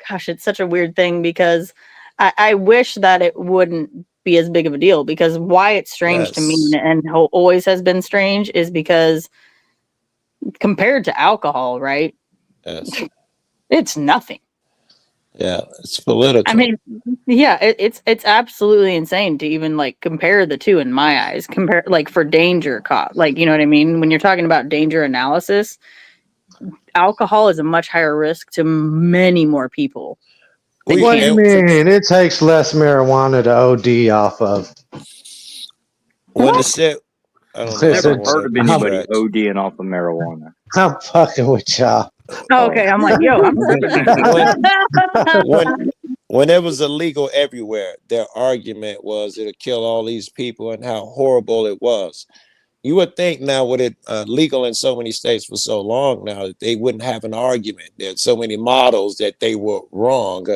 Speaker 10: Gosh, it's such a weird thing because I wish that it wouldn't be as big of a deal. Because why it's strange to me and always has been strange is because compared to alcohol, right?
Speaker 8: Yes.
Speaker 10: It's nothing.
Speaker 8: Yeah, it's political.
Speaker 10: I mean, yeah, it's absolutely insane to even like compare the two in my eyes. Compare like for danger like, you know what I mean? When you're talking about danger analysis, alcohol is a much higher risk to many more people.
Speaker 6: What do you mean? It takes less marijuana to OD off of.
Speaker 8: When the shit, I don't know.
Speaker 17: I've never heard of anybody ODing off of marijuana.
Speaker 6: I'm fucking with y'all.
Speaker 10: Oh, okay, I'm like, yo, I'm
Speaker 8: when it was illegal everywhere, their argument was it'll kill all these people and how horrible it was. You would think now with it legal in so many states for so long now that they wouldn't have an argument. There's so many models that they were wrong.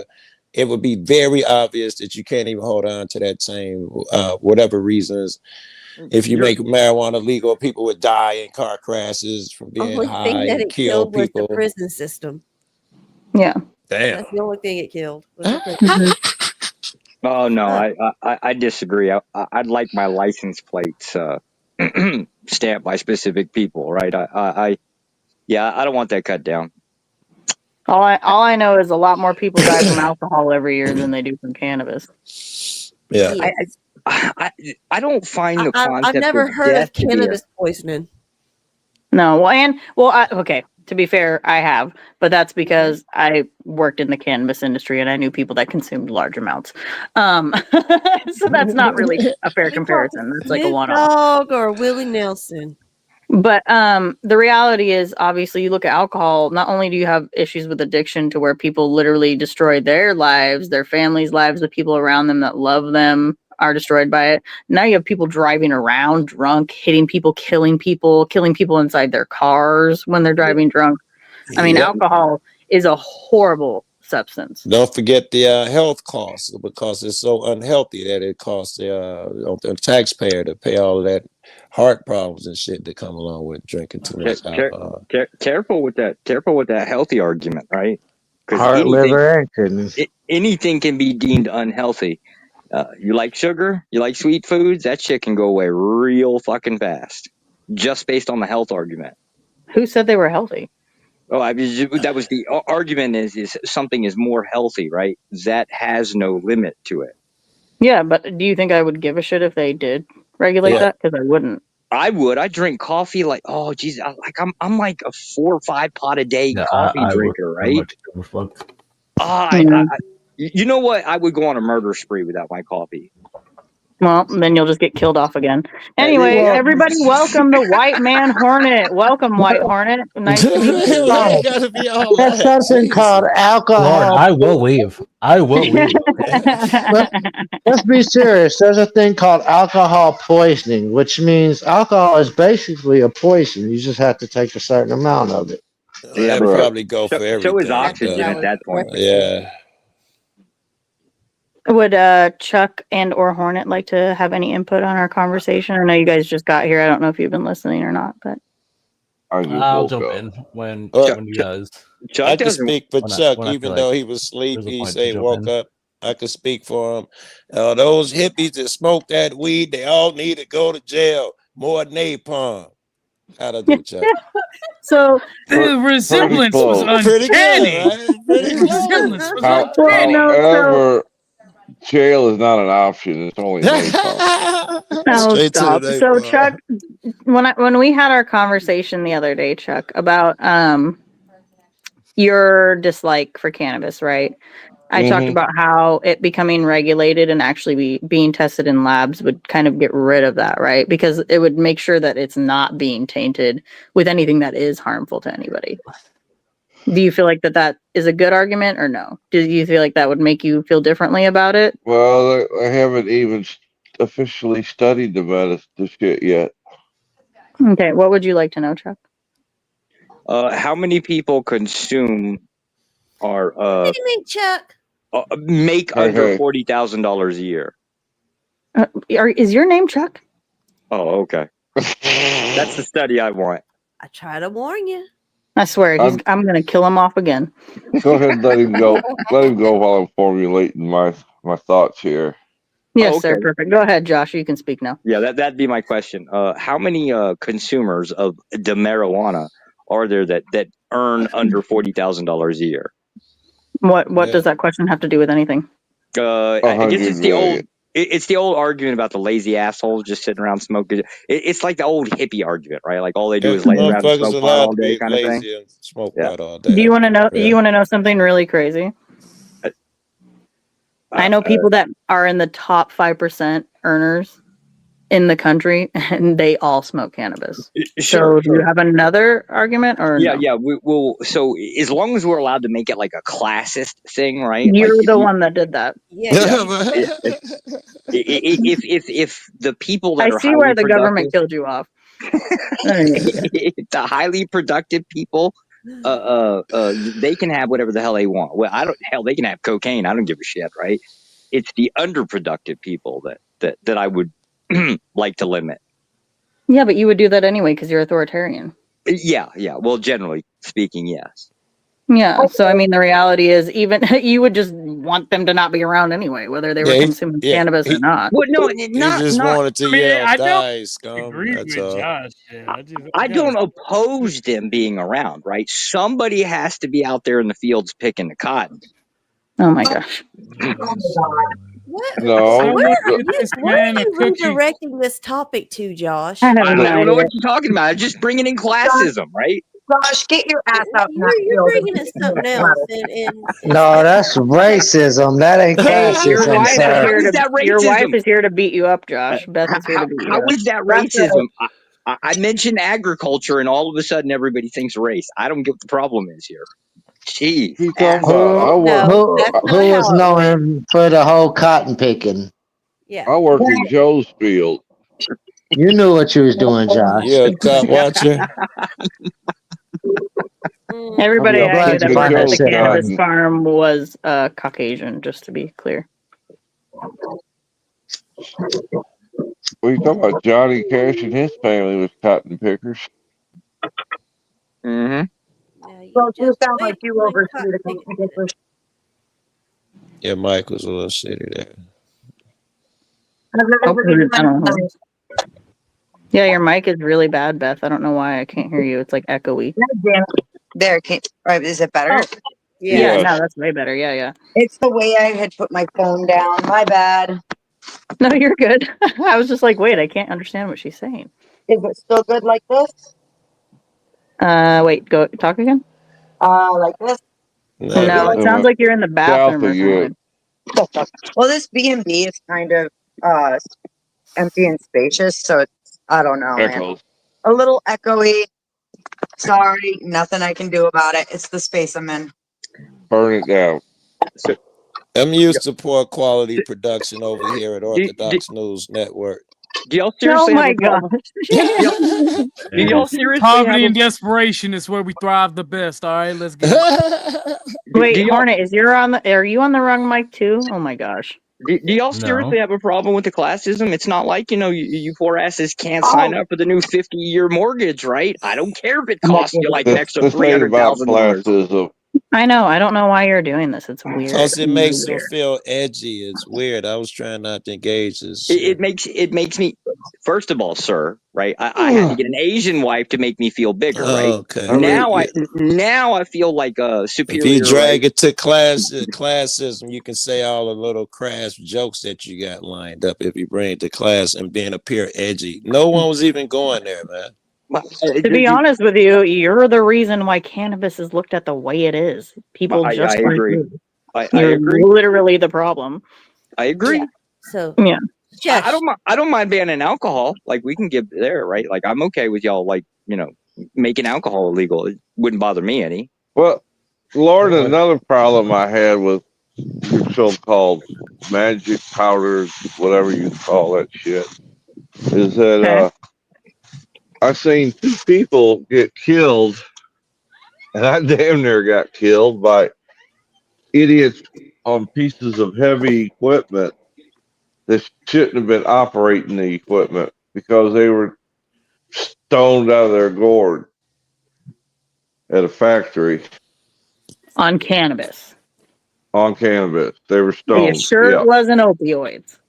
Speaker 8: It would be very obvious that you can't even hold on to that same whatever reasons. If you make marijuana legal, people would die in car crashes from being
Speaker 3: only
Speaker 8: high
Speaker 3: thing that
Speaker 8: and
Speaker 3: it
Speaker 8: kill
Speaker 3: killed was
Speaker 8: people.
Speaker 3: the prison system.
Speaker 10: Yeah.
Speaker 8: Damn.
Speaker 3: That's the only thing it killed. Was the prison.
Speaker 17: Oh no, I disagree. I'd like my license plates stamped by specific people, right? I don't want that cut down.
Speaker 10: All I know is a lot more people die from alcohol every year than they do from cannabis.
Speaker 8: Yeah.
Speaker 17: I don't find the concept.
Speaker 3: I've never
Speaker 17: of
Speaker 3: heard
Speaker 17: death
Speaker 3: of
Speaker 17: to be
Speaker 3: cannabis poisoning.
Speaker 10: No, okay, to be fair, I have, but that's because I worked in the cannabis industry and I knew people that consumed large amounts. So that's not really a fair comparison. That's like a one-off.
Speaker 3: Dog or Willie Nelson.
Speaker 10: But the reality is, obviously, you look at alcohol, not only do you have issues with addiction to where people literally destroy their lives, their families' lives, the people around them that love them are destroyed by it. Now you have people driving around drunk, hitting people, killing people inside their cars when they're driving drunk. I mean, alcohol is a horrible substance.
Speaker 8: Don't forget the health costs because it's so unhealthy that it costs the taxpayer to pay all of that heart problems and shit that come along with drinking too much alcohol.
Speaker 17: Careful with that healthy argument, right?
Speaker 6: Heart, liver, and kidneys.
Speaker 17: Anything can be deemed unhealthy. You like sugar? You like sweet foods? That shit can go away real fucking fast, just based on the health argument.
Speaker 10: Who said they were healthy?
Speaker 17: Oh, I mean, that was the argument is something is more healthy, right? That has no limit to it.
Speaker 10: Yeah, but do you think I would give a shit if they did regulate that? Because I wouldn't.
Speaker 17: I would. I drink coffee like, oh, geez, I'm like a 4 or 5 pot a day coffee drinker, right? You know what? I would go on a murder spree without my coffee.
Speaker 10: Well, then you'll just get killed off again. Anyway,
Speaker 6: Well-
Speaker 10: everybody, welcome the White Man Hornet. Welcome, White Hornet. Nice to meet you.
Speaker 8: They gotta be all
Speaker 6: There's
Speaker 8: that.
Speaker 6: something called alcohol.
Speaker 18: Lord, I will leave. I will leave.
Speaker 6: Let's be serious. There's a thing called alcohol poisoning, which means alcohol is basically a poison. You just have to take a certain amount of it.
Speaker 8: Yeah,
Speaker 17: but
Speaker 8: probably go for everything.
Speaker 17: So is oxygen at that point.
Speaker 8: Yeah.
Speaker 10: Would Chuck and or Hornet like to have any input on our conversation? I know you guys just got here. I don't know if you've been listening or not, but
Speaker 18: I'll jump in when you guys.
Speaker 8: I can speak for Chuck,
Speaker 18: when I
Speaker 8: even
Speaker 18: feel
Speaker 8: though
Speaker 18: like
Speaker 8: he was asleep.
Speaker 18: there's a
Speaker 8: He
Speaker 18: point to
Speaker 8: say
Speaker 18: jump
Speaker 8: woke
Speaker 18: in.
Speaker 8: up. I can speak for him. Those hippies that smoke that weed, they all need to go to jail. More napalm. How'd I do, Chuck?
Speaker 10: So
Speaker 2: the resemblance was
Speaker 8: Pretty good,
Speaker 2: uncanny.
Speaker 8: right? Pretty
Speaker 2: The resemblance was
Speaker 19: How-
Speaker 2: uncanny.
Speaker 19: However, jail is not an option. It's only napalm.
Speaker 10: Oh,
Speaker 8: Straight to
Speaker 10: stop.
Speaker 8: the
Speaker 10: So
Speaker 8: napalm.
Speaker 10: Chuck, when we had our conversation the other day, Chuck, about your dislike for cannabis, right? I talked
Speaker 19: Mhm.
Speaker 10: about how it becoming regulated and actually being tested in labs would kind of get rid of that, right? Because it would make sure that it's not being tainted with anything that is harmful to anybody. Do you feel like that is a good argument or no? Do you feel like that would make you feel differently about it?
Speaker 19: Well, I haven't even officially studied the shit yet.
Speaker 10: Okay, what would you like to know, Chuck?
Speaker 17: How many people consume or
Speaker 3: What do you mean, Chuck?
Speaker 17: make
Speaker 19: Hey,
Speaker 17: under
Speaker 19: hey.
Speaker 17: $40,000 a year?
Speaker 10: Is your name Chuck?
Speaker 17: Oh, okay. That's the study I want.
Speaker 3: I try to warn you.
Speaker 10: I swear, I'm going to kill him off again.
Speaker 19: Go ahead and let him go. Let him go while I'm formulating my thoughts here.
Speaker 10: Yes,
Speaker 17: Oh,
Speaker 10: sir.
Speaker 17: okay.
Speaker 10: Perfect. Go ahead, Josh. You can speak now.
Speaker 17: Yeah, that'd be my question. How many consumers of the marijuana are there that earn under $40,000 a year?
Speaker 10: What does that question have to do with anything?
Speaker 17: I guess it's
Speaker 19: 100
Speaker 17: the old.
Speaker 19: million.
Speaker 17: It's the old argument about the lazy assholes just sitting around smoking. It's like the old hippie argument, right? Like all they do is lay around and
Speaker 8: Motherfuckers
Speaker 17: smoke pot
Speaker 8: allowed
Speaker 17: all
Speaker 8: to
Speaker 17: day,
Speaker 8: be
Speaker 17: kind of thing.
Speaker 8: lazy and smoke
Speaker 17: Yeah.
Speaker 8: pot all day.
Speaker 10: Do you want to know?
Speaker 8: Yeah.
Speaker 10: You want to know something really crazy? I know people that are in the top 5% earners in the country, and they all smoke cannabis.
Speaker 17: Sure,
Speaker 10: So, do you have another argument, or
Speaker 17: Yeah,
Speaker 10: no?
Speaker 17: yeah. We will. So as long as we're allowed to make it like a classist thing, right?
Speaker 10: You're
Speaker 17: Like
Speaker 10: the one that did that.
Speaker 17: if the people that
Speaker 10: I
Speaker 17: are
Speaker 10: see where
Speaker 17: highly
Speaker 10: the
Speaker 17: productive,
Speaker 10: government killed you off.
Speaker 17: the highly productive people, they can have whatever the hell they want. Well, they can have cocaine. I don't give a shit, right? It's the underproductive people that I would like to limit.
Speaker 10: Yeah, but you would do that anyway because you're authoritarian.
Speaker 17: Yeah. Well, generally speaking, yes.
Speaker 10: Yeah. So I mean, the reality is, even you would just want them to not be around anyway, whether they were consuming cannabis or not.
Speaker 17: Well, no,
Speaker 8: He just wanted to yell,
Speaker 2: I don't
Speaker 8: "Die, scum!"
Speaker 2: agree
Speaker 8: That's
Speaker 2: with
Speaker 8: all.
Speaker 2: Josh. Yeah,
Speaker 17: I don't oppose them being around, right? Somebody has to be out there in the fields picking the cotton.
Speaker 10: Oh my gosh.
Speaker 19: No.
Speaker 3: Where
Speaker 2: Give
Speaker 3: are
Speaker 2: this
Speaker 3: you, where
Speaker 2: man
Speaker 3: are
Speaker 2: a
Speaker 3: you
Speaker 2: cookie.
Speaker 3: redirecting this topic to, Josh?
Speaker 10: I have
Speaker 17: I
Speaker 10: no
Speaker 17: don't know
Speaker 10: idea.
Speaker 17: what you're talking about. I'm just bringing in classism, right?
Speaker 20: Josh, get your ass out in that
Speaker 3: You're
Speaker 20: field.
Speaker 3: bringing in something else, and
Speaker 6: No, that's racism. That ain't
Speaker 10: Hey, your
Speaker 6: classism,
Speaker 10: wife is
Speaker 6: sir.
Speaker 10: here
Speaker 17: Is
Speaker 10: to
Speaker 17: that
Speaker 10: your wife
Speaker 17: racism?
Speaker 10: is here to beat you up, Josh. Beth is here to beat you
Speaker 17: How
Speaker 10: up.
Speaker 17: is that racism? I mentioned agriculture, and all of a sudden everybody thinks race. I don't get what the problem is here. Jeez.
Speaker 19: He's talking about I work.
Speaker 6: Who was known for the whole cotton picking?
Speaker 3: Yeah.
Speaker 19: I work in Joe's field.
Speaker 6: You knew what you was doing, Josh.
Speaker 8: You a cop watcher?
Speaker 10: Everybody
Speaker 6: I'm
Speaker 10: I knew
Speaker 6: glad you
Speaker 10: that worked
Speaker 6: find
Speaker 10: at
Speaker 6: that
Speaker 10: the
Speaker 6: shit
Speaker 10: cannabis
Speaker 6: funny.
Speaker 10: farm was Caucasian, just to be clear.
Speaker 19: What are you talking about? Johnny Cash and his family was cotton pickers.
Speaker 17: Mm-hmm.
Speaker 20: Well, you sound like you oversee the competition.
Speaker 8: Yeah, Mike was a little shitty there.
Speaker 10: Hopefully, I don't know. Yeah, your mic is really bad, Beth. I don't know why I can't hear you. It's like echoey.
Speaker 20: There, is it better?
Speaker 10: Yeah,
Speaker 19: Yes.
Speaker 10: no, that's way better. Yeah.
Speaker 20: It's the way I had put my phone down. My bad.
Speaker 10: No, you're good. I was just like, wait, I can't understand what she's saying.
Speaker 20: Is it still good like this?
Speaker 10: Wait, go talk again.
Speaker 20: Like this?
Speaker 10: No, it sounds like you're in the bathroom or something.
Speaker 20: Well, this B&B is kind of empty and spacious, so it's, I don't know, man. A little echoey. Sorry, nothing I can do about it. It's the space I'm in.
Speaker 19: Burn it down.
Speaker 8: I'm used to poor quality production over here at Orthodox News Network.
Speaker 17: Do y'all seriously have a problem? Do y'all seriously
Speaker 2: Poverty
Speaker 17: have
Speaker 2: and desperation is where we thrive the best. All right, let's get it.
Speaker 10: Wait, Hornet, are you on the wrong mic too? Oh my gosh.
Speaker 17: Do y'all seriously have a problem with the classism? It's not like, you poor asses can't
Speaker 20: Oh.
Speaker 17: sign up for the new 50-year mortgage, right? I don't care if it costs you like an extra
Speaker 19: This ain't about
Speaker 17: $300,000.
Speaker 19: classism.
Speaker 10: I know. I don't know why you're doing this. It's weird.
Speaker 8: Because it makes them
Speaker 10: Weird.
Speaker 8: feel edgy. It's weird. I was trying not to engage this.
Speaker 17: It makes me, first of all, sir, right? I had to get an Asian wife to make me feel bigger, right?
Speaker 8: Okay.
Speaker 17: Now I feel like a superior.
Speaker 8: If you drag
Speaker 17: right?
Speaker 8: it to classism, you can say all the little crass jokes that you got lined up if you bring it to class and being appear edgy. No one was even going there, man.
Speaker 10: To be honest with you, you're the reason why cannabis is looked at the way it is. People
Speaker 17: I
Speaker 10: just
Speaker 17: agree.
Speaker 10: you.
Speaker 17: I
Speaker 10: You're
Speaker 17: agree.
Speaker 10: literally the problem.
Speaker 17: I agree.
Speaker 3: Yeah. So
Speaker 10: yeah.
Speaker 17: I don't mind banning alcohol. Like, we can get there, right? Like, I'm okay with y'all, like, making alcohol illegal. It wouldn't bother me any.
Speaker 19: Well, Lord, another problem I had with your so-called magic powders, whatever you call that shit, is that I seen 2 people get killed, and I damn near got killed by idiots on pieces of heavy equipment that shouldn't have been operating the equipment because they were stoned out of their gourd at a factory.
Speaker 10: On cannabis.
Speaker 19: On cannabis. They were
Speaker 10: Are
Speaker 19: stoned.
Speaker 10: you sure it wasn't opioids?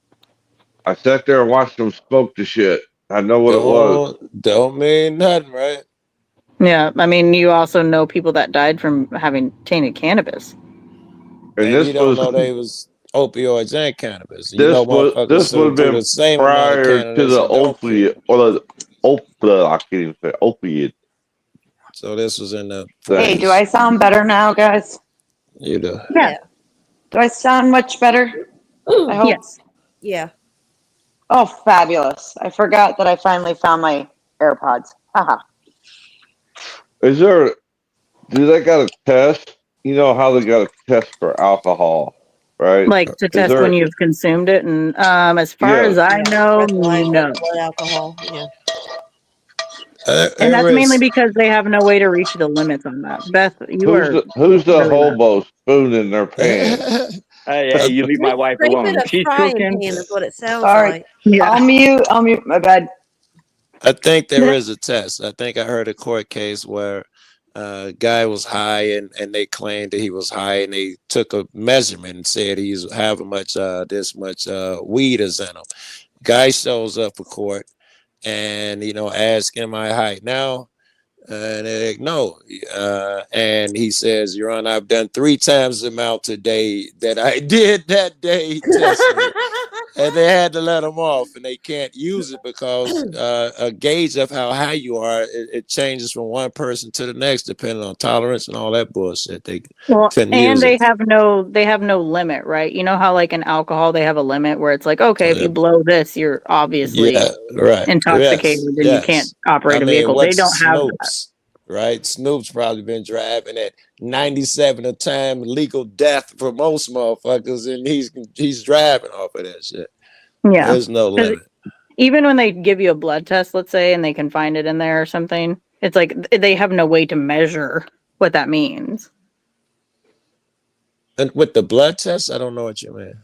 Speaker 19: I sat there and watched them smoke the shit. I know what it was.
Speaker 8: Don't mean nothing, right?
Speaker 10: Yeah, I mean, you also know people that died from having tainted cannabis.
Speaker 19: And
Speaker 8: you don't know they was opioids and cannabis. You
Speaker 19: This
Speaker 8: know
Speaker 19: would
Speaker 8: motherfuckers
Speaker 19: have
Speaker 8: do
Speaker 19: been
Speaker 8: the same amount of
Speaker 19: prior to
Speaker 8: cannabis
Speaker 19: the
Speaker 8: and don't care.
Speaker 19: opiate or the I can't even say opiate.
Speaker 8: So this was in the
Speaker 20: Hey, do I sound better now, guys?
Speaker 8: You do.
Speaker 3: Yeah.
Speaker 20: Do I sound much better? I hope.
Speaker 3: Yes. Yeah.
Speaker 20: Oh, fabulous. I forgot that I finally found my AirPods. Haha.
Speaker 19: Is there? Do they got a test? You know how they got a test for alcohol, right?
Speaker 10: Like to test when you've consumed it, and as far as I know, no.
Speaker 3: Blood alcohol. Yeah.
Speaker 10: And that's mainly because they have no way to reach the limits on that. Beth,
Speaker 19: who's the hobo spooning their pants?
Speaker 17: Hey, you leave my wife
Speaker 3: Scrape
Speaker 17: alone.
Speaker 3: it
Speaker 17: If
Speaker 3: a
Speaker 17: she's
Speaker 3: frying
Speaker 17: cooking.
Speaker 3: pan is what it sounds
Speaker 20: Sorry.
Speaker 3: like.
Speaker 10: Yeah.
Speaker 20: I'll mute my bad.
Speaker 8: I think there is a test. I think I heard a court case where a guy was high and they claimed that he was high and they took a measurement and said he's having this much weed is in him. Guy shows up for court and asks, am I high now? And they're like, no. And he says, Your Honor, I've done 3 times the amount today that I did that day. He tested me. And they had to let him off, and they can't use it because a gauge of how high you are, it changes from one person to the next depending on tolerance and all that bullshit. They couldn't
Speaker 10: and
Speaker 8: use
Speaker 10: they
Speaker 8: it.
Speaker 10: have no limit, right? You know how like in alcohol they have a limit where it's like, okay, if you blow this, you're obviously intoxicated and you can't operate a vehicle. They don't have that.
Speaker 8: Right? Snoop's probably been driving at 97 a time, legal death for most motherfuckers, and he's driving off of that shit.
Speaker 10: Yeah.
Speaker 8: There's no limit.
Speaker 10: Even when they give you a blood test, let's say, and they can find it in there or something, it's like they have no way to measure what that means.
Speaker 8: And with the blood test, I don't know what you mean.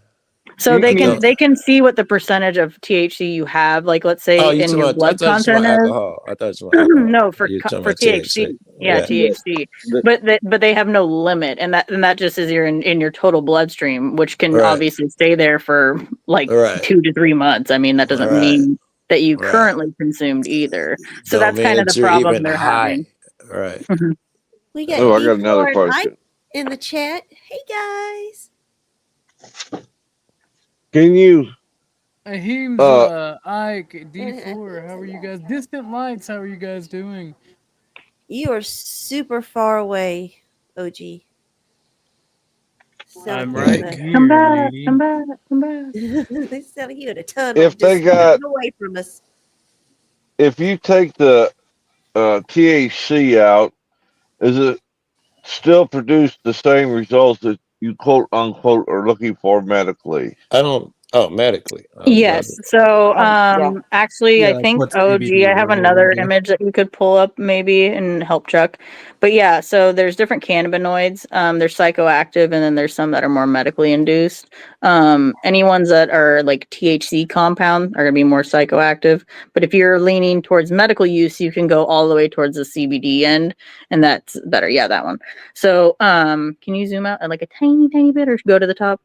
Speaker 10: So they can see what the percentage of THC you have, like let's say in your blood content is.
Speaker 8: Alcohol. I thought you were alcohol.
Speaker 10: No, for THC. Yeah, THC. But they have no limit, and that just is in your total bloodstream, which can obviously stay there for like 2 to 3 months. I mean, that doesn't mean that you currently consumed either. So that's kind of the problem they're having.
Speaker 8: Right.
Speaker 10: Mm-hmm.
Speaker 3: We got
Speaker 19: I got another question.
Speaker 3: In the chat. Hey guys.
Speaker 19: Can you?
Speaker 2: Aheem's, Ike, D4, how are you guys? Distant Lights, how are you guys doing?
Speaker 3: You are super far away, OG.
Speaker 2: I'm right here,
Speaker 10: Come back,
Speaker 2: lady.
Speaker 10: come back, come back.
Speaker 3: They sound like you in a tunnel.
Speaker 19: If they
Speaker 3: just
Speaker 19: got,
Speaker 3: keep away from us.
Speaker 19: if you take the THC out, is it still produce the same results that you quote unquote are looking for medically?
Speaker 8: I don't. Oh, medically.
Speaker 10: Yes. So, actually, I
Speaker 18: Yeah, like
Speaker 10: think,
Speaker 18: what's
Speaker 10: oh, gee, I
Speaker 18: CBD
Speaker 10: have
Speaker 18: really
Speaker 10: another
Speaker 18: do?
Speaker 10: image that you could pull up maybe and help Chuck. But yeah, so there's different cannabinoids. There's psychoactive, and then there's some that are more medically induced. Any ones that are like THC compound are gonna be more psychoactive. But if you're leaning towards medical use, you can go all the way towards the CBD end, and that's better. Yeah, that one. So, can you zoom out like a tiny bit, or go to the top?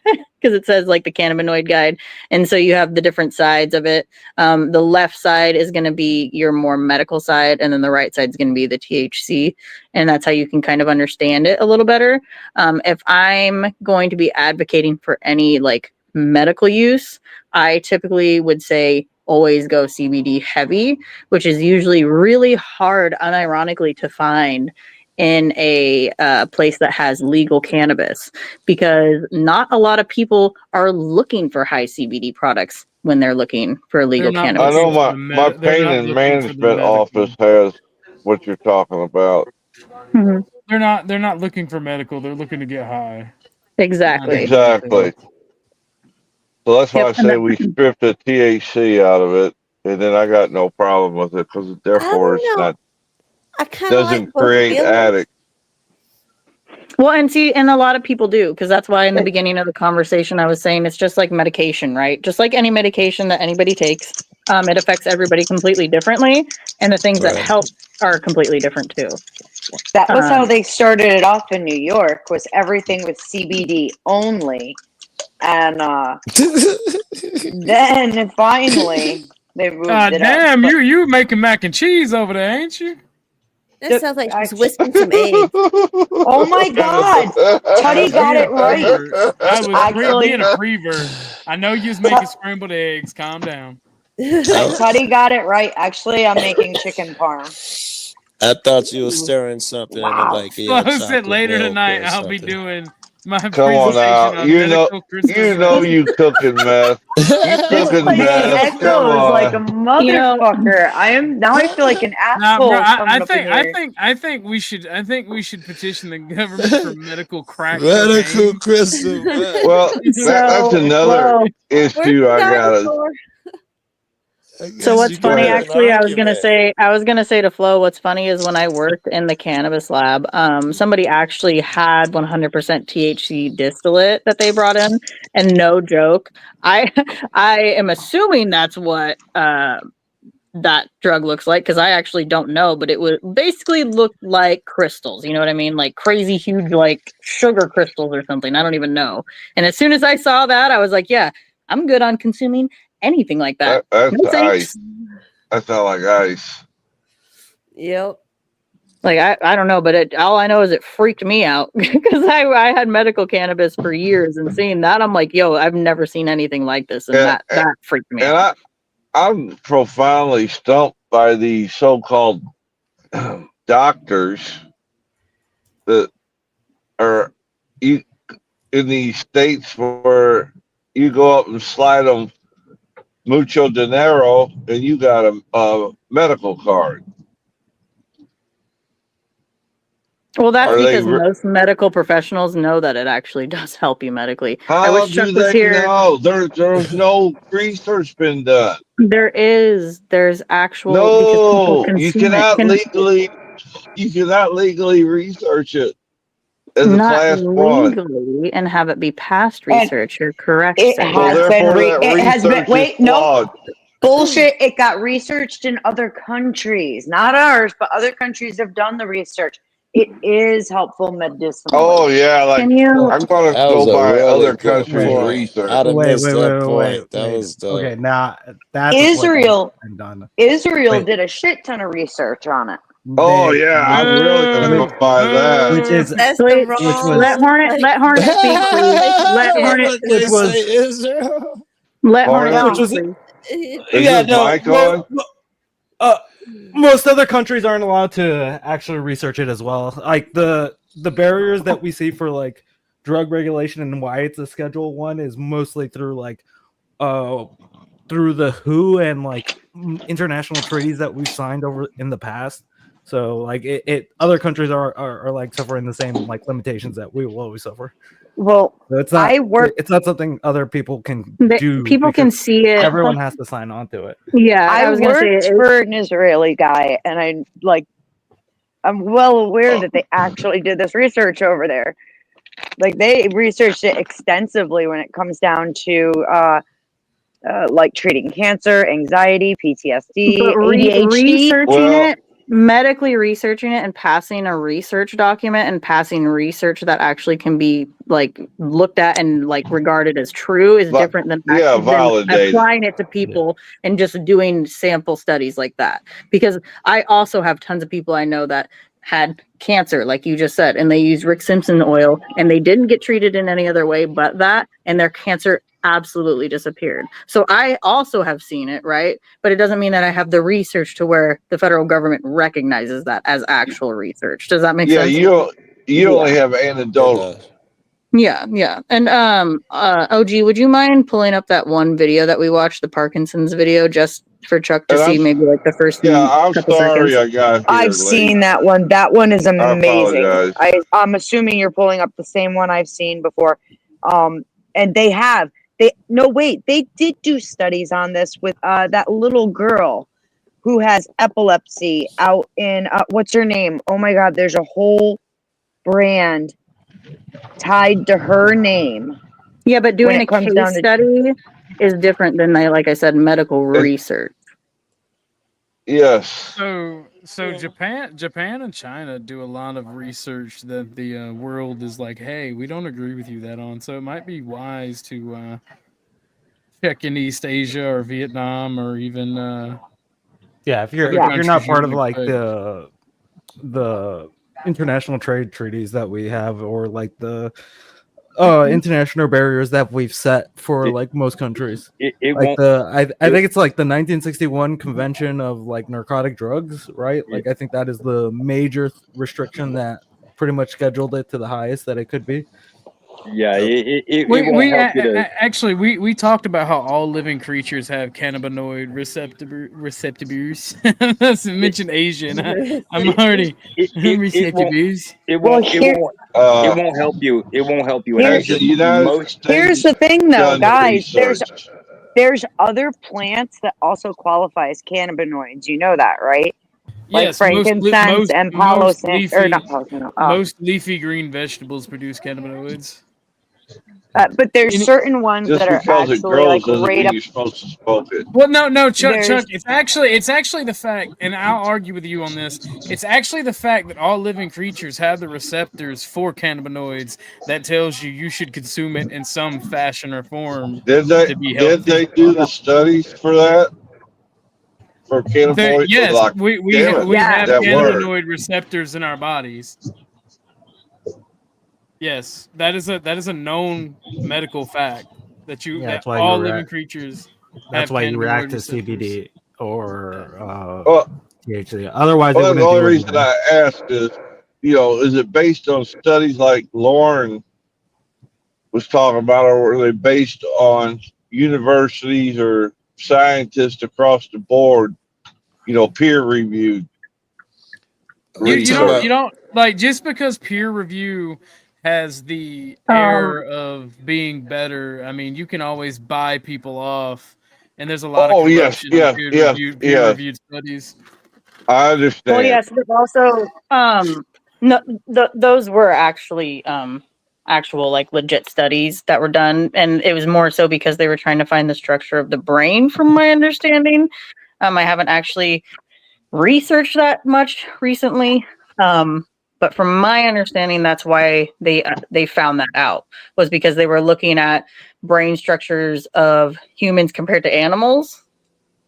Speaker 10: Because it says like the cannabinoid guide, and so you have the different sides of it. The left side is going to be your more medical side, and then the right side is going to be the THC, and that's how you can kind of understand it a little better. If I'm going to be advocating for any like medical use, I typically would say always go CBD heavy, which is usually really hard, unironically, to find in a place that has legal cannabis, because not a lot of people are looking for high CBD products when they're looking for legal cannabis.
Speaker 19: I know my pain and management office has what you're talking about.
Speaker 10: Mhm.
Speaker 2: They're not looking for medical. They're looking to get high.
Speaker 10: Exactly.
Speaker 19: Exactly. So that's why
Speaker 10: Yep,
Speaker 19: I
Speaker 10: and
Speaker 19: say we strip the THC out of it, and then I got no problem with it because therefore it's not
Speaker 3: I kind of like
Speaker 19: doesn't
Speaker 3: both
Speaker 19: create
Speaker 3: feelings.
Speaker 19: addict.
Speaker 10: Well, and see, and a lot of people do, because that's why in the beginning of the conversation I was saying it's just like medication, right? Just like any medication that anybody takes, it affects everybody completely differently, and the things that
Speaker 8: Right.
Speaker 10: help are completely different too.
Speaker 21: That was how
Speaker 10: Um,
Speaker 21: they started it off in New York, was everything with CBD only. And then finally they moved it up.
Speaker 2: Damn, you making mac and cheese over there, ain't you?
Speaker 3: That sounds like she's whisking some eggs.
Speaker 21: Oh my God. Tutty got it right.
Speaker 2: I was being a
Speaker 21: Actually,
Speaker 2: prevert. I know you was making scrambled eggs. Calm down.
Speaker 21: Tutty got it right. Actually, I'm making chicken parm.
Speaker 8: I thought you were stirring something in it, like
Speaker 2: Flo said
Speaker 8: chocolate
Speaker 2: later
Speaker 8: milk
Speaker 2: tonight
Speaker 8: or
Speaker 2: I'll be
Speaker 8: something.
Speaker 2: doing my
Speaker 19: Come on
Speaker 2: presentation
Speaker 19: now,
Speaker 2: on medical crystal meth.
Speaker 19: you cooking meth. You
Speaker 21: This
Speaker 19: cooking
Speaker 21: place
Speaker 19: meth. Come
Speaker 21: echoes like a
Speaker 19: on.
Speaker 21: motherfucker. I feel like an
Speaker 2: Nah, bro,
Speaker 21: asshole coming up in here.
Speaker 2: I think we should petition the government for medical crack
Speaker 8: Medical
Speaker 2: cocaine.
Speaker 8: crystal meth.
Speaker 19: Well, that's another issue I gotta.
Speaker 10: So what's
Speaker 19: Go
Speaker 10: funny,
Speaker 19: ahead.
Speaker 10: actually, I was gonna say to Flo, what's funny is when I worked in the cannabis lab, somebody actually had 100% THC distillate that they brought in, and no joke, I am assuming that's what that drug looks like, because I actually don't know, but it would basically look like crystals. You know what I mean? Like crazy huge, like sugar crystals or something. I don't even know. And as soon as I saw that, I was like, yeah, I'm good on consuming anything like that.
Speaker 19: That's
Speaker 10: No thanks.
Speaker 19: ice. That's not like ice.
Speaker 3: Yep.
Speaker 10: Like I don't know, but all I know is it freaked me out because I had medical cannabis for years, and seeing that, I'm like, yo, I've never seen anything like this, and that freaked me out.
Speaker 19: I'm profoundly stumped by the so-called doctors that are in these states where you go up and slide them mucho dinero and you got a medical card.
Speaker 10: Well, that's
Speaker 19: Are they
Speaker 10: because most medical professionals know that it actually does help you medically. I
Speaker 19: How
Speaker 10: wish
Speaker 19: do
Speaker 10: Chuck was
Speaker 19: they
Speaker 10: here.
Speaker 19: know? There's no research been done.
Speaker 10: There's actual, because people
Speaker 19: No,
Speaker 10: consume it.
Speaker 19: you cannot legally research it as a
Speaker 10: Not
Speaker 19: class one.
Speaker 10: legally and have it be past
Speaker 21: And
Speaker 10: research. You're correct,
Speaker 21: it
Speaker 10: sir.
Speaker 21: has
Speaker 19: therefore
Speaker 21: been.
Speaker 19: that
Speaker 21: It has been.
Speaker 19: research is
Speaker 21: Wait, no
Speaker 19: flawed.
Speaker 21: bullshit. It got researched in other countries, not ours, but other countries have done the research. It is helpful medicinally.
Speaker 19: Oh yeah, like
Speaker 10: Can you?
Speaker 19: I'm gonna
Speaker 8: That
Speaker 19: go
Speaker 8: was a
Speaker 19: by
Speaker 8: really
Speaker 19: other
Speaker 8: good
Speaker 19: countries'
Speaker 8: point.
Speaker 19: research.
Speaker 8: I'd have missed that
Speaker 11: wait.
Speaker 8: point. That was dope.
Speaker 11: Okay, now that's
Speaker 21: Israel
Speaker 11: done.
Speaker 21: Israel
Speaker 11: Wait.
Speaker 21: did a shit ton of research on it.
Speaker 19: Oh yeah, I'm really gonna go by that.
Speaker 11: Which is
Speaker 3: That's the
Speaker 10: Wait,
Speaker 3: wrong.
Speaker 10: let Hornet speak, please. Let Hornet
Speaker 8: What they
Speaker 11: Which was-
Speaker 8: say, Israel?
Speaker 10: let Hornet
Speaker 19: Hornet?
Speaker 10: speak, please.
Speaker 19: Is this mic on?
Speaker 11: Most other countries aren't allowed to actually research it as well. Like the barriers that we see for like drug regulation and why it's a Schedule 1 is mostly through like through the WHO and like international treaties that we've signed over in the past. So like other countries are like suffering the same like limitations that we will always suffer.
Speaker 21: Well,
Speaker 11: So it's not something other people can do.
Speaker 10: People can
Speaker 11: because
Speaker 10: see it.
Speaker 11: Everyone has to sign on to it.
Speaker 10: Yeah,
Speaker 21: I
Speaker 10: was gonna say
Speaker 21: worked for an Israeli guy, and I'm well aware that they actually did this research over there. Like they researched it extensively when it comes down to like treating cancer, anxiety, PTSD,
Speaker 10: But
Speaker 21: ADHD.
Speaker 10: medically researching it and passing a research document and passing research that actually can be like looked at and like regarded as true is different than
Speaker 19: validated.
Speaker 10: applying it to people and just doing sample studies like that. Because I also have tons of people I know that had cancer, like you just said, and they used Rick Simpson oil and they didn't get treated in any other way but that, and their cancer absolutely disappeared. So I also have seen it, right? But it doesn't mean that I have the research to where the federal government recognizes that as actual research. Does that make sense?
Speaker 19: You only have anecdotal.
Speaker 10: Yeah. And OG, would you mind pulling up that one video that we watched, the Parkinson's video, just for Chuck to see maybe like the first
Speaker 19: I'm
Speaker 10: couple
Speaker 19: sorry
Speaker 10: seconds?
Speaker 19: I got here
Speaker 21: I've
Speaker 19: late.
Speaker 21: seen that one. That one is amazing.
Speaker 19: apologize.
Speaker 21: I'm assuming you're pulling up the same one I've seen before. And they did do studies on this with that little girl who has epilepsy out in what's her name? Oh my God, there's a whole brand tied to her name.
Speaker 10: Yeah, but doing
Speaker 21: when
Speaker 10: a
Speaker 21: it comes
Speaker 10: case
Speaker 21: down to
Speaker 10: study is different than like I said, medical research.
Speaker 19: Yes.
Speaker 2: So Japan and China do a lot of research that the world is like, hey, we don't agree with you that on. So it might be wise to check in East Asia or Vietnam or even
Speaker 11: if you're not part of like the international trade treaties that we have, or like the international barriers that we've set for like most countries.
Speaker 17: It
Speaker 11: like
Speaker 17: won't.
Speaker 11: I think it's like the 1961 Convention of like narcotic drugs, right? Like I think that is the major restriction that pretty much scheduled it to the highest that it could be.
Speaker 17: Yeah, it
Speaker 2: we
Speaker 17: won't help you to.
Speaker 2: actually we talked about how all living creatures have cannabinoid receptors. Let's mention Asian. I'm already receptors.
Speaker 17: It won't help you. It won't help you.
Speaker 21: Here's the thing, though, guys. There's other plants that also qualify as cannabinoids. You know that, right? Like
Speaker 2: Yes,
Speaker 21: frankincense and palo santo, or not palo santo.
Speaker 2: Most leafy green vegetables produce cannabinoids.
Speaker 21: But there's certain ones that are actually like right up.
Speaker 19: You're supposed to smoke it.
Speaker 2: Well, no, Chuck. It's actually the fact, and I'll argue with you on this. It's actually the fact that all living creatures have the receptors for cannabinoids that tells you should consume it in some fashion or form to be healthy.
Speaker 19: Did they do the studies for that? For cannabinoids?
Speaker 2: Yes,
Speaker 19: Like,
Speaker 2: we have
Speaker 19: that
Speaker 2: cannabinoid
Speaker 19: word.
Speaker 2: receptors in our bodies. Yes, that is a known medical fact that
Speaker 11: that's why
Speaker 2: all
Speaker 11: you
Speaker 2: living
Speaker 11: react-
Speaker 2: creatures.
Speaker 11: That's
Speaker 2: have
Speaker 11: why you react to
Speaker 2: cannabinoid
Speaker 11: CBD or
Speaker 19: Well,
Speaker 11: THC. Otherwise,
Speaker 19: well,
Speaker 11: it
Speaker 19: the
Speaker 11: wouldn't
Speaker 19: only
Speaker 11: do
Speaker 19: reason
Speaker 11: anything.
Speaker 19: I asked is, is it based on studies like Lauren was talking about, or were they based on universities or scientists across the board, peer reviewed?
Speaker 2: You don't like, just because peer review has the air of being better. I mean, you can always buy people off, and there's a lot of corruption in peer-reviewed studies.
Speaker 19: I understand.
Speaker 10: Well, yes, but also, those were actually actual like legit studies that were done, and it was more so because they were trying to find the structure of the brain, from my understanding. I haven't actually researched that much recently, but from my understanding, that's why they found that out, was because they were looking at brain structures of humans compared to animals,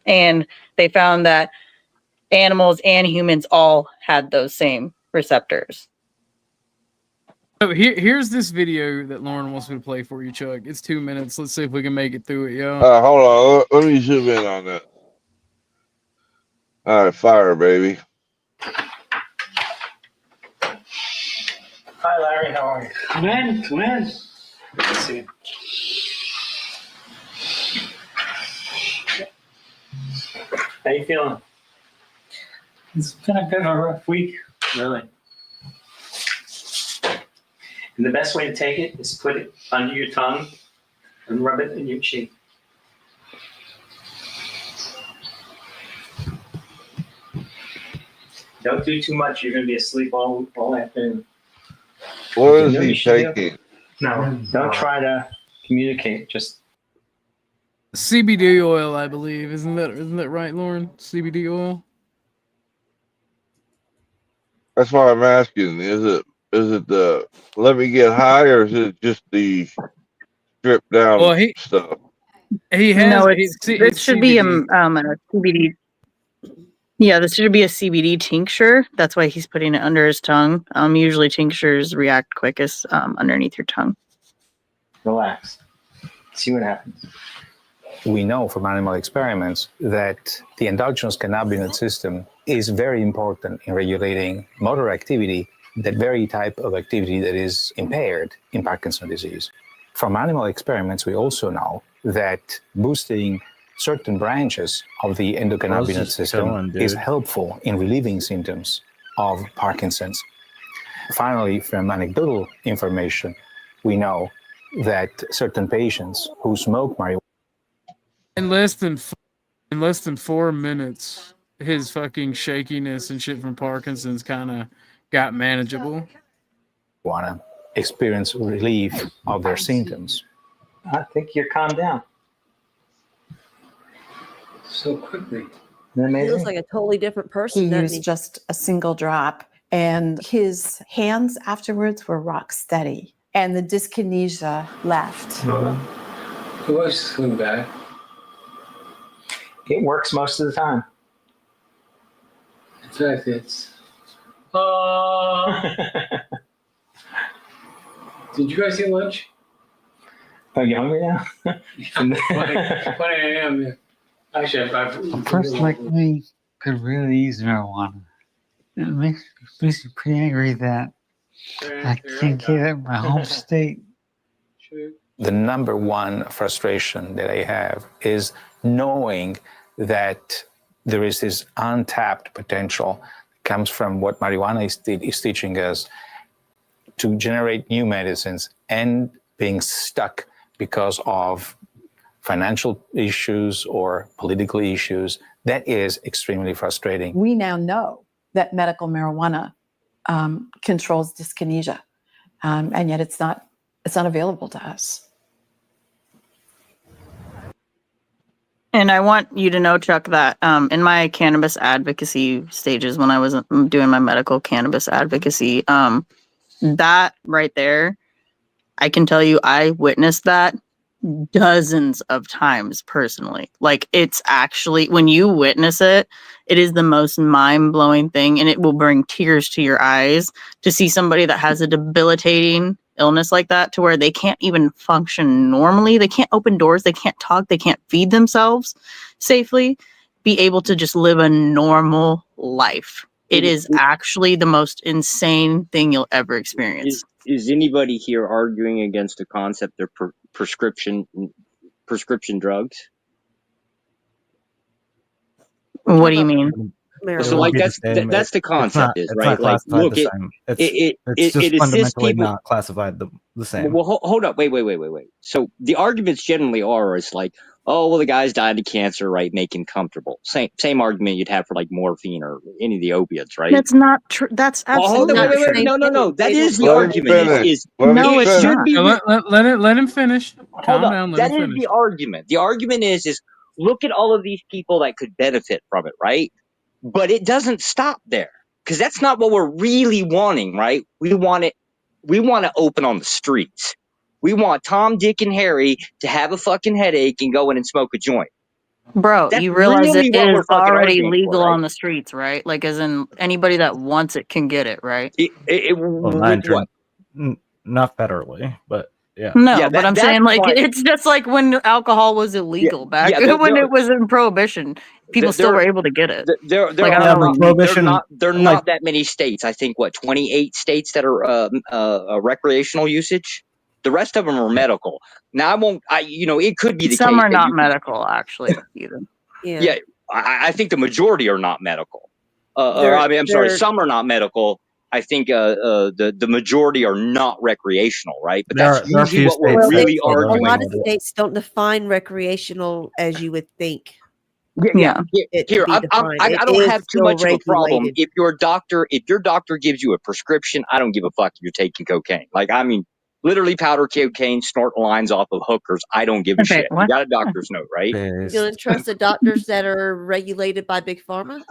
Speaker 10: and they found that animals and humans all had those same receptors.
Speaker 2: So here's this video that Lauren wants me to play for you, Chuck. It's 2 minutes. Let's see if we can make it through it, yo.
Speaker 19: Hold on. Let me zoom in on that. All right, fire, baby.
Speaker 9: Hi, Larry. How are you? Come in. Come in. Good to see you. How you feeling? It's been a bit of a rough week, really. And the best way to take it is put it under your tongue and rub it in your cheek. Don't do too much. You're going to be asleep all afternoon.
Speaker 19: What is he taking?
Speaker 9: No, don't try to communicate. Just
Speaker 2: CBD oil, I believe. Isn't that right, Lauren? CBD oil.
Speaker 19: That's why I'm asking. Is it the let me get high, or is it just the stripped down
Speaker 2: Well,
Speaker 19: stuff?
Speaker 2: he has.
Speaker 10: No,
Speaker 2: This
Speaker 10: this should be a CBD. Yeah, this should be a CBD tincture. That's why he's putting it under his tongue. Usually tinctures react quickest underneath your tongue.
Speaker 9: relax. See what happens.
Speaker 7: We know from animal experiments that the endogenous cannabinoid system is very important in regulating motor activity, that very type of activity that is impaired in Parkinson's disease. From animal experiments, we also know that boosting certain branches of the endocannabinoid system is helpful in relieving symptoms of Parkinson's. Finally, from anecdotal information, we know that certain patients who smoke marijuana
Speaker 2: in less than 4 minutes, his fucking shakiness and shit from Parkinson's kind of got manageable.
Speaker 7: experience relief of their symptoms.
Speaker 9: I think you're calmed down. So quickly.
Speaker 3: Feels like a totally different person.
Speaker 1: He
Speaker 3: doesn't
Speaker 1: used
Speaker 3: he?
Speaker 1: just a single drop, and his hands afterwards were rock steady, and the dyskinesia left.
Speaker 9: Who else is coming back? It works most of the time. In fact, it's. Did you guys eat lunch?
Speaker 15: Are you hungry now?
Speaker 9: 20 a.m. Yeah. Actually,
Speaker 22: A person like me could really use marijuana. It makes me pretty angry that I can't get it in my home state.
Speaker 7: The number one frustration that I have is knowing that there is this untapped potential that comes from what marijuana is teaching us to generate new medicines, and being stuck because of financial issues or political issues. That is extremely frustrating.
Speaker 1: We now know that medical marijuana controls dyskinesia, and yet it's not available to us.
Speaker 10: And I want you to know, Chuck, that in my cannabis advocacy stages, when I was doing my medical cannabis advocacy, that right there, I can tell you, I witnessed that dozens of times personally. Like, it's actually, when you witness it, it is the most mind-blowing thing, and it will bring tears to your eyes to see somebody that has a debilitating illness like that, to where they can't even function normally. They can't open doors, they can't talk, they can't feed themselves safely, be able to just live a normal life. It is actually the most insane thing you'll ever experience.
Speaker 17: Is anybody here arguing against the concept of prescription drugs?
Speaker 10: What do you mean?
Speaker 17: So, like, that's the concept, right? Like, look, it assists
Speaker 11: fundamentally
Speaker 17: people.
Speaker 11: not classified the same.
Speaker 17: Well, hold up, wait. So the arguments generally are, is like, oh, well, the guy's died of cancer, right? Make him comfortable. Same argument you'd have for like morphine or any of the opiates, right?
Speaker 10: That's not true. That's absolutely
Speaker 17: hold on,
Speaker 10: not
Speaker 17: wait.
Speaker 10: true.
Speaker 17: No. That is the
Speaker 19: Let him
Speaker 17: argument.
Speaker 19: finish.
Speaker 10: No, it's
Speaker 17: should
Speaker 10: not.
Speaker 17: be.
Speaker 2: Let him finish. Calm down. Let
Speaker 17: That
Speaker 2: him
Speaker 17: is
Speaker 2: finish.
Speaker 17: the argument. The argument is look at all of these people that could benefit from it, right? But it doesn't stop there, because that's not what we're really wanting, right? We want to open on the streets. We want Tom, Dick, and Harry to have a fucking headache and go in and smoke a joint.
Speaker 10: Bro,
Speaker 17: That's
Speaker 10: you realize
Speaker 17: really
Speaker 10: it
Speaker 17: what
Speaker 10: is
Speaker 17: we're fucking
Speaker 10: already
Speaker 17: arguing
Speaker 10: legal
Speaker 17: for, right?
Speaker 10: on the streets, right? Like, as in, anybody that wants it can get it, right?
Speaker 11: Well, not federally, but Yeah.
Speaker 10: No,
Speaker 17: Yeah,
Speaker 10: but I'm
Speaker 17: that's
Speaker 10: saying like
Speaker 17: why.
Speaker 10: it's just like when alcohol was illegal back
Speaker 17: Yeah, they're,
Speaker 10: when it was in prohibition, people still
Speaker 17: there
Speaker 10: were able to get it.
Speaker 17: there
Speaker 10: Like I
Speaker 17: are
Speaker 10: don't know.
Speaker 17: there are not that many states. I think 28 states that are recreational usage. The rest of them are medical. Now I won't. It could be the
Speaker 10: Some
Speaker 17: case
Speaker 10: are
Speaker 17: that
Speaker 10: not
Speaker 17: you can,
Speaker 10: medical actually either.
Speaker 17: yeah, I think the majority are not medical.
Speaker 3: They're-
Speaker 17: I'm sorry,
Speaker 3: they're-
Speaker 17: some are not medical. I think the majority are not recreational, right? But
Speaker 11: There
Speaker 17: that's
Speaker 11: are a
Speaker 17: usually
Speaker 11: few
Speaker 17: what we're
Speaker 11: states that
Speaker 17: really
Speaker 11: still don't
Speaker 3: a lot
Speaker 17: arguing
Speaker 3: of
Speaker 17: for.
Speaker 3: states don't define recreational as you would think.
Speaker 17: Yeah.
Speaker 3: It to
Speaker 17: Here,
Speaker 3: be defined.
Speaker 17: I
Speaker 3: It
Speaker 17: don't
Speaker 3: is
Speaker 17: have too
Speaker 3: still
Speaker 17: much of a problem
Speaker 3: regulated.
Speaker 17: if your doctor gives you a prescription. I don't give a fuck if you're taking cocaine. Like, I mean, literally powder cocaine, snorting lines off of hookers. I don't give a
Speaker 10: Okay,
Speaker 17: shit. You
Speaker 10: what?
Speaker 17: got a doctor's note, right?
Speaker 3: You gonna trust the doctors that are regulated by big pharma?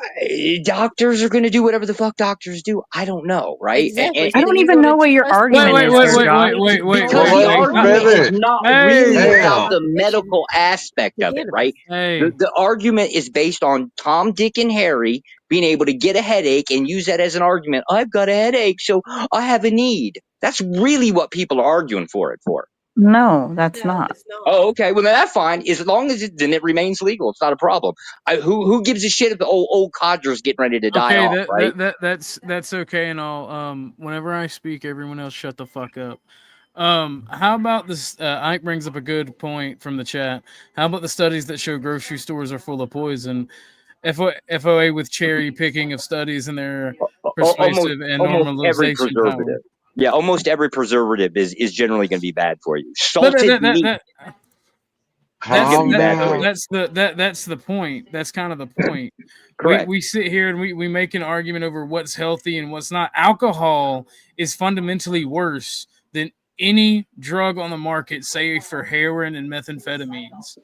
Speaker 17: Doctors are going to do whatever the fuck doctors do. I don't know, right?
Speaker 3: Exactly.
Speaker 10: I don't even know what your argument is here, Josh.
Speaker 17: Because the argument is not really about the medical aspect of it, right? The argument is based on Tom, Dick, and Harry being able to get a headache and use that as an argument. I've got a headache, so I have a need. That's really what people are arguing for it for.
Speaker 10: No, that's not.
Speaker 17: Oh, okay. Well, then that's fine. As long as then it remains legal, it's not a problem. Who gives a shit if the old codger's getting ready to die
Speaker 2: Okay,
Speaker 17: off, right?
Speaker 2: that's okay and all. Whenever I speak, everyone else shut the fuck up. How about this? Ike brings up a good point from the chat. How about the studies that show grocery stores are full of poison? FOA with cherry picking of studies and their persuasive and
Speaker 17: almost every
Speaker 2: normalization power.
Speaker 17: preservative. Yeah, almost every preservative is generally going to be bad for you.
Speaker 2: But
Speaker 17: Salted meat.
Speaker 2: That's the point. That's kind of the point.
Speaker 17: Correct.
Speaker 2: We sit here and we make an argument over what's healthy and what's not. Alcohol is fundamentally worse than any drug on the market, save for heroin and methamphetamines.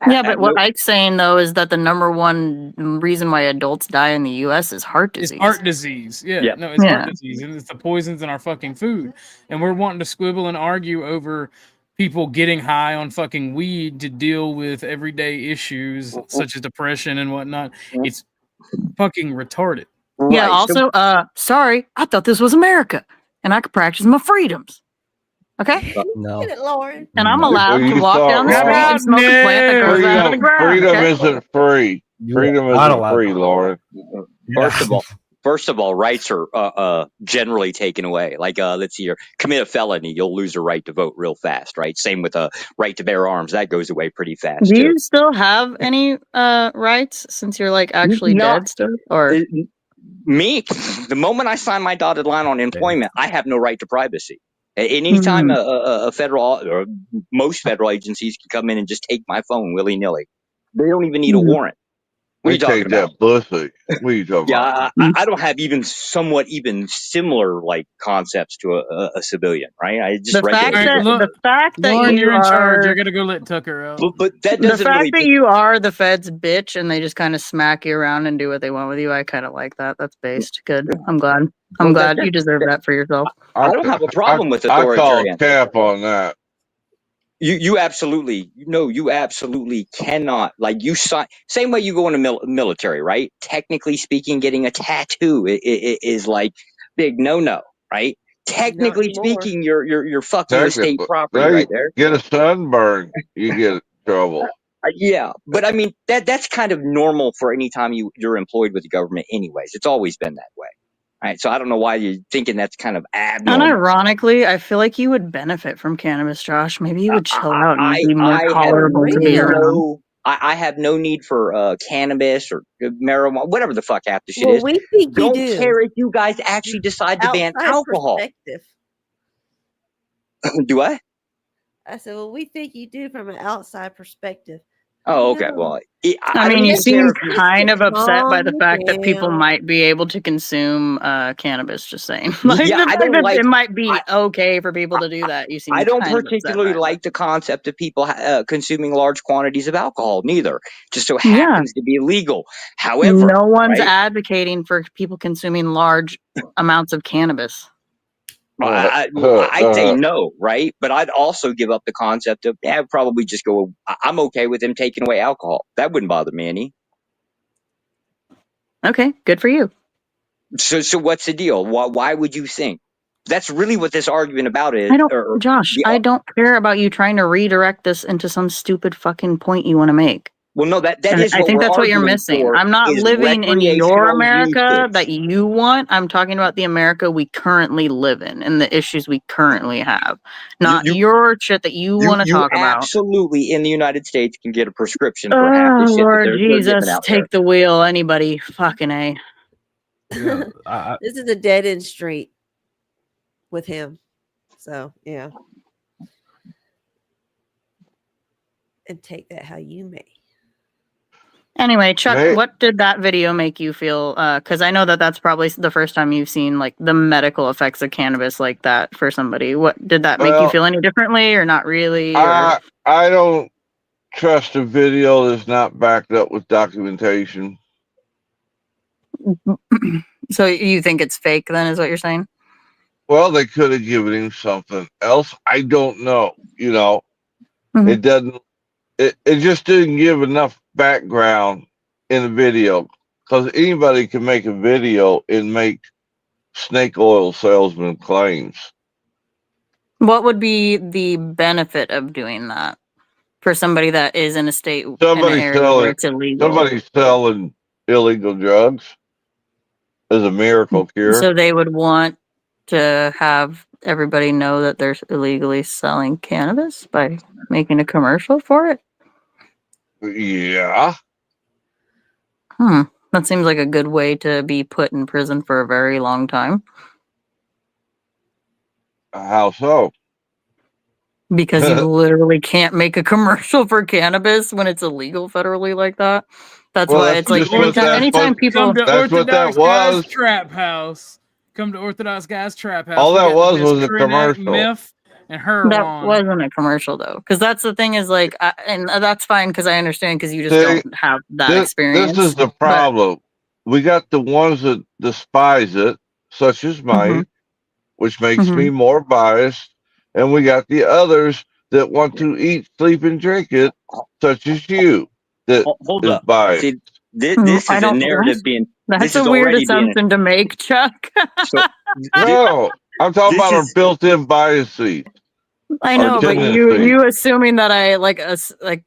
Speaker 10: Yeah, but what Ike's saying though is that the number one reason why adults die in the U.S. is heart disease.
Speaker 2: It's heart disease. Yeah. No, it's heart disease, and it's the poisons in our fucking food. And we're wanting to squibble and argue over people getting high on fucking weed to deal with everyday issues such as depression and whatnot. It's fucking retarded.
Speaker 10: Yeah. Also, sorry, I thought this was America, and I could practice my freedoms. Okay.
Speaker 3: No. Get it, Lauren.
Speaker 10: And I'm allowed to walk down the street and smoke a plant that grows out of the ground.
Speaker 19: Freedom
Speaker 10: okay?
Speaker 19: isn't free. Freedom isn't free, Lauren.
Speaker 17: First of all, rights are generally taken away. Like, let's see here, commit a felony, you'll lose a right to vote real fast, right? Same with a right to bear arms, that goes away pretty fast.
Speaker 10: Do
Speaker 17: too.
Speaker 10: you still have any rights since you're like actually dead still? Or
Speaker 17: Me, the moment I sign my dotted line on employment, I have no right to privacy. At any time, a federal or most federal agencies can come in and just take my phone willy nilly. They don't even need a warrant. What are you talking about?
Speaker 19: That pussy. What are you talking about?
Speaker 17: I don't have even similar like concepts to a civilian, right? I just
Speaker 10: the fact that
Speaker 2: Lauren,
Speaker 10: you
Speaker 2: you're in charge.
Speaker 10: are-
Speaker 2: I gotta go let Tucker out.
Speaker 17: But that
Speaker 10: the
Speaker 17: doesn't
Speaker 10: fact
Speaker 17: really.
Speaker 10: that you are the Fed's bitch and they just kind of smack you around and do what they want with you, I kind of like that. That's based. Good. I'm glad. I'm glad you deserve that for yourself.
Speaker 17: I don't have a problem with
Speaker 19: I call
Speaker 17: authoritarian.
Speaker 19: cap on that.
Speaker 17: You absolutely cannot, like, you sign same way you go in the military, right? Technically speaking, getting a tattoo is like big no, right? Technically speaking, you're fucking with state property right there.
Speaker 19: Get a sunburn, you get in trouble.
Speaker 17: Yeah, but I mean that's kind of normal for any time you're employed with the government anyways. It's always been that way. Right, so I don't know why you're thinking that's kind of abnormal.
Speaker 10: Unironically, I feel like you would benefit from cannabis, Josh. Maybe you would chill out and be more tolerable to be around.
Speaker 17: I have no need for cannabis or marijuana, whatever the fuck half the shit
Speaker 3: Well,
Speaker 17: is.
Speaker 3: we think
Speaker 17: don't
Speaker 3: you do.
Speaker 17: care if you guys actually decide to ban
Speaker 3: Outside
Speaker 17: alcohol.
Speaker 3: perspective.
Speaker 17: Do I?
Speaker 3: I said, well, we think you do from an outside perspective.
Speaker 17: Oh, okay. Well,
Speaker 10: I mean,
Speaker 17: don't
Speaker 10: you
Speaker 17: even
Speaker 10: seem
Speaker 17: care if-
Speaker 10: kind of upset by the
Speaker 3: Calm
Speaker 10: fact that people
Speaker 3: down.
Speaker 10: might be able to consume cannabis. Just saying, like
Speaker 17: Yeah,
Speaker 10: the
Speaker 17: I
Speaker 10: fact
Speaker 17: don't
Speaker 10: that
Speaker 17: like-
Speaker 10: it might be okay for people to do that. You seem
Speaker 17: I don't
Speaker 10: kind of upset
Speaker 17: particularly
Speaker 10: by it.
Speaker 17: like the concept of people consuming large quantities of alcohol, neither. Just so happens to be legal. However,
Speaker 10: no one's
Speaker 17: right?
Speaker 10: advocating for people consuming large amounts of cannabis.
Speaker 17: I'd say no, right? But I'd also give up the concept of, I'd probably just go, I'm okay with them taking away alcohol. That wouldn't bother me any.
Speaker 10: Okay, good for you.
Speaker 17: So what's the deal? Why would you think That's really what this argument about is.
Speaker 10: I don't,
Speaker 17: Or
Speaker 10: Josh,
Speaker 17: the,
Speaker 10: I don't care about you trying to redirect this into some stupid fucking point you want to make.
Speaker 17: well, no, that
Speaker 10: And
Speaker 17: is
Speaker 10: I
Speaker 17: what
Speaker 10: think
Speaker 17: we're
Speaker 10: that's what you're
Speaker 17: arguing
Speaker 10: missing.
Speaker 17: for
Speaker 10: I'm not
Speaker 17: is
Speaker 10: living in your
Speaker 17: recreational
Speaker 10: America
Speaker 17: uses.
Speaker 10: that you want. I'm talking about the America we currently live in and the issues we currently have, not your shit that you want to
Speaker 17: You
Speaker 10: talk about.
Speaker 17: absolutely in the United States can get a prescription for half
Speaker 10: Oh,
Speaker 17: the shit that
Speaker 10: Lord
Speaker 17: they're giving
Speaker 10: Jesus,
Speaker 17: out there.
Speaker 10: take the wheel, anybody. Fucking A.
Speaker 3: This is a dead end street with him. So, yeah. And take that how you may.
Speaker 10: Anyway, Chuck,
Speaker 19: May-
Speaker 10: what did that video make you feel? Because I know that that's probably the first time you've seen like the medical effects of cannabis like that for somebody. What did that make you
Speaker 19: Well,
Speaker 10: feel any differently or not really? Or
Speaker 19: I don't trust a video that's not backed up with documentation.
Speaker 10: so you think it's fake? Then is what you're saying?
Speaker 19: Well, they could have given him something else. I don't know. You know, it doesn't. It just didn't give enough background in the video because anybody can make a video and make snake oil salesman claims.
Speaker 10: What would be the benefit of doing that for somebody that is in a state in an
Speaker 19: Somebody's
Speaker 10: area where
Speaker 19: selling.
Speaker 10: it's illegal?
Speaker 19: Somebody's selling illegal drugs as a miracle cure.
Speaker 10: So they would want to have everybody know that they're illegally selling cannabis by making a commercial for it?
Speaker 19: Yeah.
Speaker 10: That seems like a good way to be put in prison for a very long time.
Speaker 19: How so?
Speaker 10: Because you literally can't make a commercial for cannabis when it's illegal federally like that. That's
Speaker 19: Well,
Speaker 10: why
Speaker 19: that's
Speaker 10: it's like
Speaker 19: just what
Speaker 10: anytime people
Speaker 2: Come to
Speaker 19: That's what that
Speaker 2: Orthodox Guy's
Speaker 19: was.
Speaker 2: Trap House. Come to Orthodox Guy's Trap House.
Speaker 19: All
Speaker 2: We
Speaker 19: that
Speaker 2: got the
Speaker 19: was
Speaker 2: best
Speaker 19: a
Speaker 2: Trinidad
Speaker 19: commercial.
Speaker 2: meth and heroin.
Speaker 10: that wasn't a commercial though, because that's the thing is like, and that's fine because I understand because you just
Speaker 19: See,
Speaker 10: don't have that
Speaker 19: This
Speaker 10: experience.
Speaker 19: is the problem. We got the ones that despise it, such as mine, which makes me more biased, and we got the others that want to eat, sleep, and drink it, such as you, that
Speaker 17: Hold
Speaker 19: is
Speaker 17: up.
Speaker 19: biased.
Speaker 17: See, this is a narrative being.
Speaker 10: That's
Speaker 17: This
Speaker 10: a
Speaker 17: is
Speaker 10: weird
Speaker 17: already being.
Speaker 10: assumption to make, Chuck.
Speaker 19: No, I'm talking about our built-in biases.
Speaker 10: I
Speaker 19: our
Speaker 10: know, but
Speaker 19: tendencies.
Speaker 10: you assuming that I like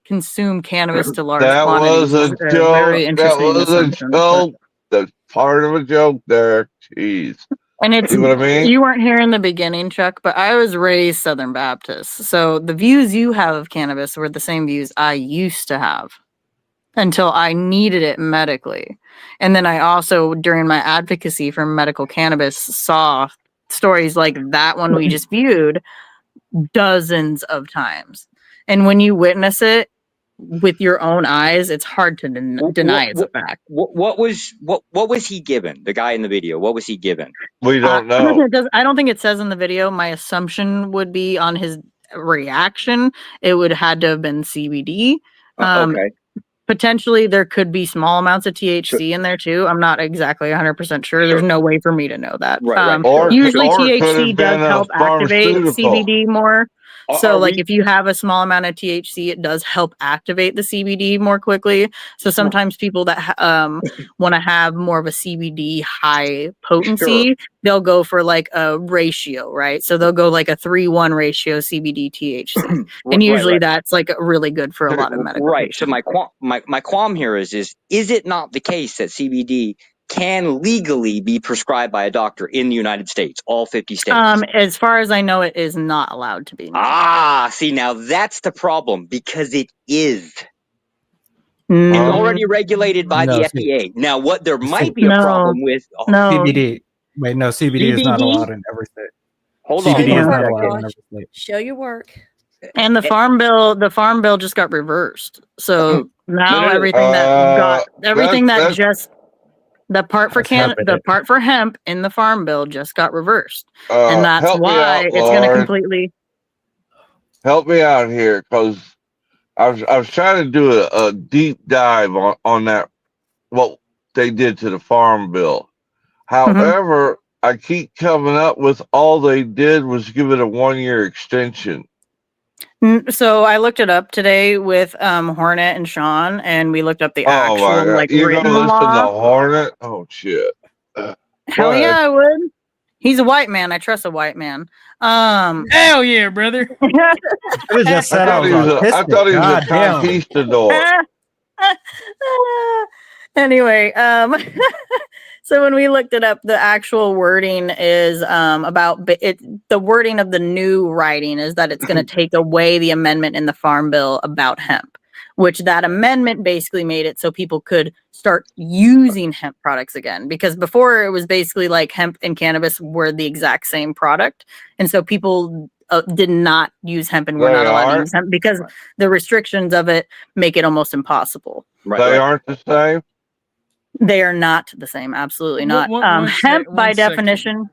Speaker 10: consume cannabis to large
Speaker 19: That
Speaker 10: quantities
Speaker 19: was
Speaker 10: is
Speaker 19: a
Speaker 10: a
Speaker 19: joke.
Speaker 10: very
Speaker 19: That
Speaker 10: interesting
Speaker 19: was a
Speaker 10: assumption.
Speaker 19: joke. That's part of a joke there. Jeez.
Speaker 10: And it's
Speaker 19: See what I mean?
Speaker 10: you weren't here in the beginning, Chuck, but I was raised Southern Baptist. So the views you have of cannabis were the same views I used to have until I needed it medically. And then I also, during my advocacy for medical cannabis, saw stories like that one we just viewed dozens of times. And when you witness it with your own eyes, it's hard to deny it's a fact.
Speaker 17: What was he given? The guy in the video. What was he given?
Speaker 19: We don't know.
Speaker 10: I don't think it says in the video. My assumption would be on his reaction, it would had to have been CBD.
Speaker 17: Okay.
Speaker 10: Potentially, there could be small amounts of THC in there too. I'm not exactly 100% sure. There's no way for me to know that. Usually, THC does help activate CBD more. So, like, if you have a small amount of THC, it does help activate the CBD more quickly. So sometimes people that want to have more of a CBD high potency, they'll go for like a ratio, right? So they'll go like a 3:1 ratio CBD THC, and usually that's like really good for a lot of medical.
Speaker 17: Right. So my qualm here is it not the case that CBD can legally be prescribed by a doctor in the United States, all 50 states?
Speaker 10: As far as I know, it is not allowed to be.
Speaker 17: See, now that's the problem because it is. It's already regulated by the FDA. Now, what there might be a problem with
Speaker 11: CBD. Wait, no, CBD is not
Speaker 17: CBD?
Speaker 11: allowed in every state.
Speaker 17: Hold on.
Speaker 11: CBD is not
Speaker 3: Work,
Speaker 11: allowed in
Speaker 3: Josh.
Speaker 11: every state.
Speaker 3: Show your work.
Speaker 10: And the farm bill just got reversed. So now everything that the part for the part for hemp in the farm bill just got reversed. And that's
Speaker 19: help me
Speaker 10: why
Speaker 19: out,
Speaker 10: it's going to
Speaker 19: Lord.
Speaker 10: completely
Speaker 19: Help me out here, because I was trying to do a deep dive on that, what they did to the farm bill. However, I keep coming up with all they did was give it a 1-year extension.
Speaker 10: So I looked it up today with Hornet and Sean, and we looked up the actual like
Speaker 19: You're
Speaker 10: written
Speaker 19: gonna listen
Speaker 10: law.
Speaker 19: to Hornet? Oh shit.
Speaker 10: Hell yeah, I would. He's a white man. I trust a white man.
Speaker 2: Hell yeah, brother.
Speaker 11: Should've just said I was
Speaker 19: I thought he was a
Speaker 11: God damn.
Speaker 19: conquistador.
Speaker 10: Anyway, so when we looked it up, the actual wording is about it. The wording of the new writing is that it's going to take away the amendment in the Farm Bill about hemp, which that amendment basically made it so people could start using hemp products again. Because before it was basically like hemp and cannabis were the exact same product, and so people did not use hemp and were not allowed to use hemp because the restrictions of it make it almost impossible.
Speaker 19: They aren't the same.
Speaker 10: They are not the same. Absolutely not. Hemp, by definition.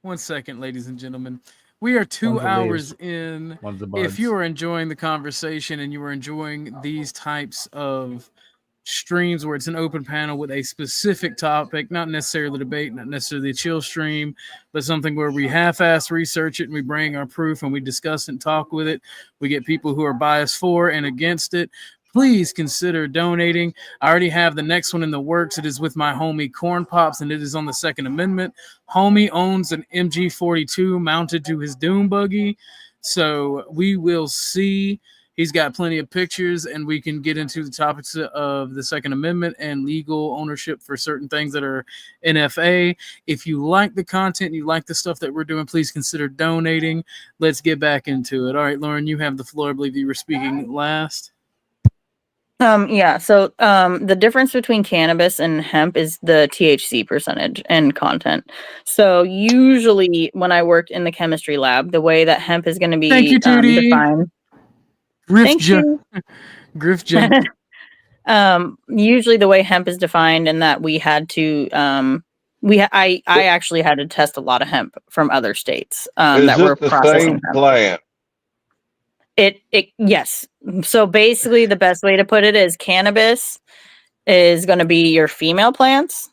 Speaker 2: 1 second, ladies and gentlemen. We are 2 hours in. If you are enjoying the conversation and you are enjoying these types of streams where it's an open panel with a specific topic, not necessarily the debate, not necessarily a chill stream, but something where we half-ass research it and we bring our proof and we discuss and talk with it. We get people who are biased for and against it. Please consider donating. I already have the next one in the works. It is with my homie Corn Pops, and it is on the Second Amendment. Homie owns an MG42 mounted to his Doom buggy, so we will see. He's got plenty of pictures, and we can get into the topics of the Second Amendment and legal ownership for certain things that are NFA. If you like the content, you like the stuff that we're doing, please consider donating. Let's get back into it. All right, Lauren, you have the floor. I believe you were speaking last.
Speaker 10: Yeah, so the difference between cannabis and hemp is the THC percentage and content. So usually when I worked in the chemistry lab, the way that hemp is going to be defined.
Speaker 2: Griff
Speaker 10: usually the way hemp is defined and that we had to I actually had to test a lot of hemp from other states that were processing hemp.
Speaker 19: Plant?
Speaker 10: Yes. So basically the best way to put it is cannabis is going to be your female plants.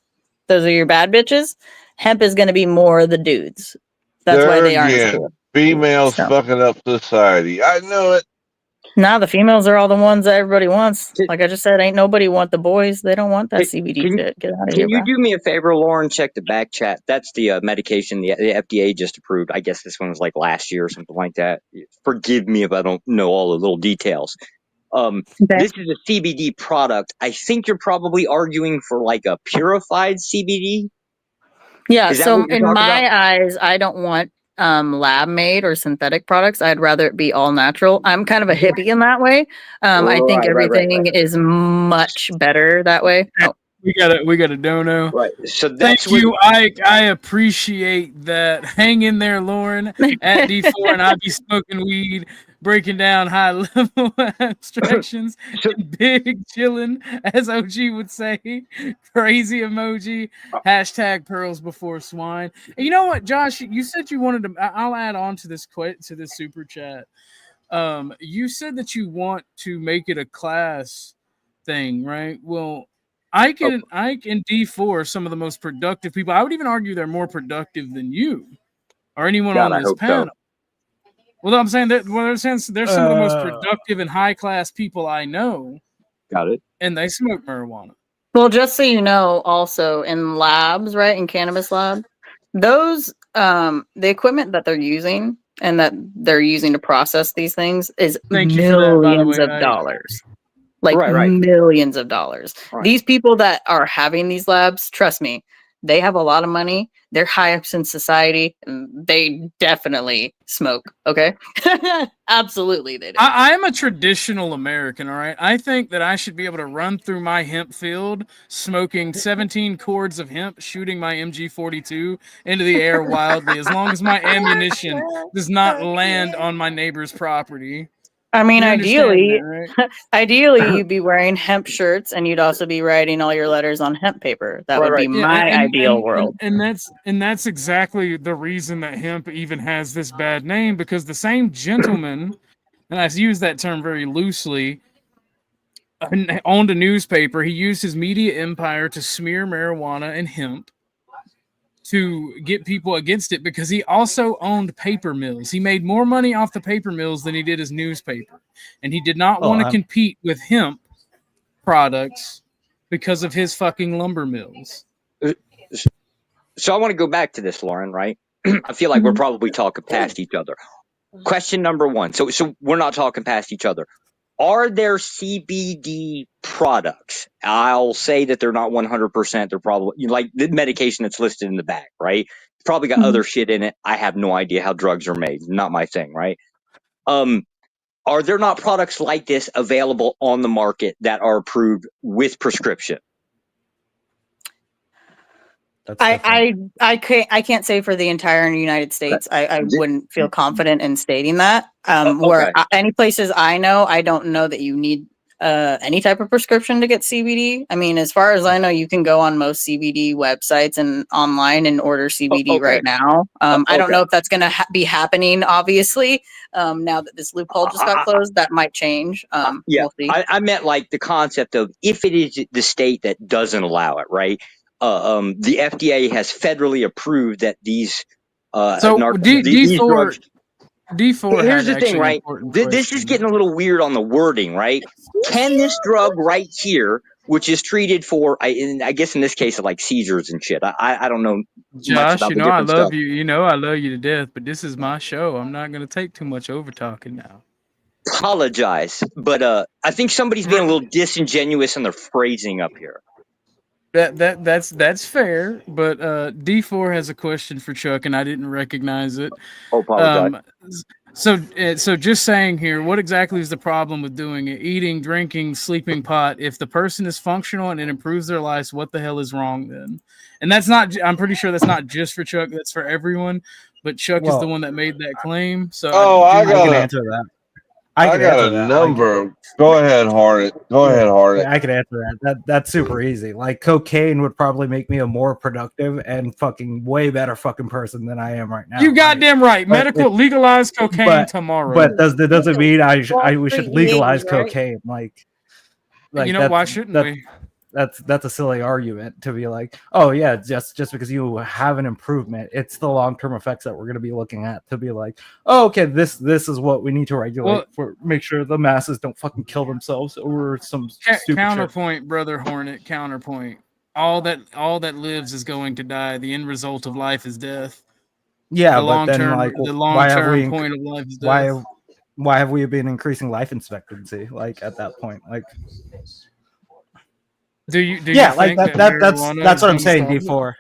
Speaker 10: Those are your bad bitches. Hemp is going to be more the dudes. That's why they aren't.
Speaker 19: Females fucking up society. I know it.
Speaker 10: Nah, the females are all the ones that everybody wants. Like I just said, ain't nobody want the boys. They don't want that CBD shit. Get out of here.
Speaker 17: Can you do me a favor, Lauren? Check the back chat. That's the medication the FDA just approved. I guess this one was like last year or something like that. Forgive me if I don't know all the little details. This is a CBD product. I think you're probably arguing for like a purified CBD.
Speaker 10: Yeah. So in my eyes, I don't want lab made or synthetic products. I'd rather it be all natural. I'm kind of a hippie in that way. I think everything is much better that way. Oh.
Speaker 2: We got a dono.
Speaker 17: Right. So
Speaker 2: thank you. I appreciate that. Hang in there, Lauren, at D4, and I'll be smoking weed, breaking down high level abstractions, big chillin', as OG would say. Crazy emoji. Hashtag pearls before swine. And you know what, Josh? You said you wanted to. I'll add on to this super chat. You said that you want to make it a class thing, right? Well, I can D4 some of the most productive people. I would even argue they're more productive than you or anyone on this panel. So. Well, I'm saying that there's some of the most productive and high class people I know.
Speaker 17: Got it.
Speaker 2: And they smoke marijuana.
Speaker 10: Well, just so you know, also in labs, right, in cannabis lab, those the equipment that they're using and that they're using to process these things is millions of dollars. Like millions of dollars. Right. These people that are having these labs, trust me, they have a lot of money. They're high ups in society. And they definitely smoke. Okay. Absolutely. They do.
Speaker 2: I am a traditional American. All right. I think that I should be able to run through my hemp field, smoking 17 cords of hemp, shooting my MG42 into the air wildly, as long as my ammunition does not land on my neighbor's property.
Speaker 10: I mean, ideally, ideally, you'd be wearing hemp shirts, and you'd also be writing all your letters on hemp paper. That would be my ideal world.
Speaker 2: And that's exactly the reason that hemp even has this bad name, because the same gentleman, and I use that term very loosely, owned a newspaper. He used his media empire to smear marijuana and hemp to get people against it, because he also owned paper mills. He made more money off the paper mills than he did his newspaper. And he did not want to compete with hemp products because of his fucking lumber mills.
Speaker 17: I want to go back to this, Lauren, right? I feel like we're probably talking past each other. Question number one. So we're not talking past each other. Are there CBD products? I'll say that they're not 100%. They're probably like the medication that's listed in the back, right? It's probably got other shit in it. I have no idea how drugs are made. Not my thing, right? Are there not products like this available on the market that are approved with prescription?
Speaker 10: I can't say for the entire United States. I wouldn't feel confident in stating that. Where any places I know, I don't know that you need any type of prescription to get CBD. I mean, as far as I know, you can go on most CBD websites and online and order CBD right now. I don't know if that's going to be happening. Obviously, now that this loophole just got closed, that might change.
Speaker 17: Yeah,
Speaker 10: we'll see.
Speaker 17: I meant like the concept of if it is the state that doesn't allow it, right? The FDA has federally approved that these these drugs.
Speaker 2: D4
Speaker 17: Here's
Speaker 2: had
Speaker 17: the thing,
Speaker 2: actually an
Speaker 17: right?
Speaker 2: important
Speaker 17: This is getting a little weird on the wording, right? Can this drug right here, which is treated for, I guess in this case, like seizures and shit. I don't know much
Speaker 2: Josh,
Speaker 17: about
Speaker 2: you
Speaker 17: the
Speaker 2: know I
Speaker 17: different
Speaker 2: love
Speaker 17: stuff.
Speaker 2: you. You know I love you to death, but this is my show. I'm not going to take too much over talking now.
Speaker 17: Apologize, but I think somebody's being a little disingenuous in their phrasing up here.
Speaker 2: That's fair, but D4 has a question for Chuck, and I didn't recognize it.
Speaker 17: Oh, apologize.
Speaker 2: So just saying here, what exactly is the problem with doing it? Eating, drinking, sleeping pot. If the person is functional and it improves their lives, what the hell is wrong then? And that's not. I'm pretty sure that's not just for Chuck. That's for everyone. But Chuck is the one that made that claim. So
Speaker 14: I can answer that.
Speaker 19: I got a number. Go ahead, Hornet. Go ahead, Hornet.
Speaker 11: I can answer that. That's super easy. Like cocaine would probably make me a more productive and fucking way better fucking person than I am right now.
Speaker 2: You goddamn right. Medical legalize cocaine tomorrow.
Speaker 11: But that doesn't mean we should legalize cocaine. Like
Speaker 2: you know, why shouldn't we?
Speaker 11: That's a silly argument to be like, oh yeah, just because you have an improvement, it's the long-term effects that we're going to be looking at to be like, oh, okay, this is what we need to regulate for make sure the masses don't fucking kill themselves over some stupid
Speaker 2: counterpoint, brother Hornet. Counterpoint. All that lives is going to die. The end result of life is death.
Speaker 11: Yeah,
Speaker 2: the
Speaker 11: but then
Speaker 2: long-term,
Speaker 11: like,
Speaker 2: the long-term point of life is death.
Speaker 11: Why have we been increasing life expectancy? Like at that point, like.
Speaker 2: Do you
Speaker 11: like
Speaker 2: think
Speaker 11: that's what I'm saying D4.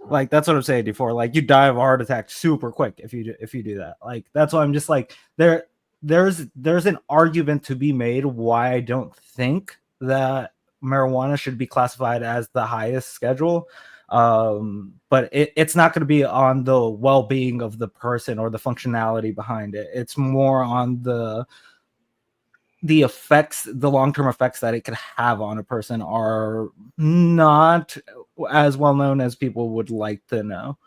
Speaker 11: Like that's what I'm saying D4. Like you die of a heart attack super quick if you do that. Like that's why I'm just like there's an argument to be made why I don't think that marijuana should be classified as the highest schedule. But it's not going to be on the well-being of the person or the functionality behind it. It's more on the effects, the long-term effects that it could have on a person are not as well known as people would like to know.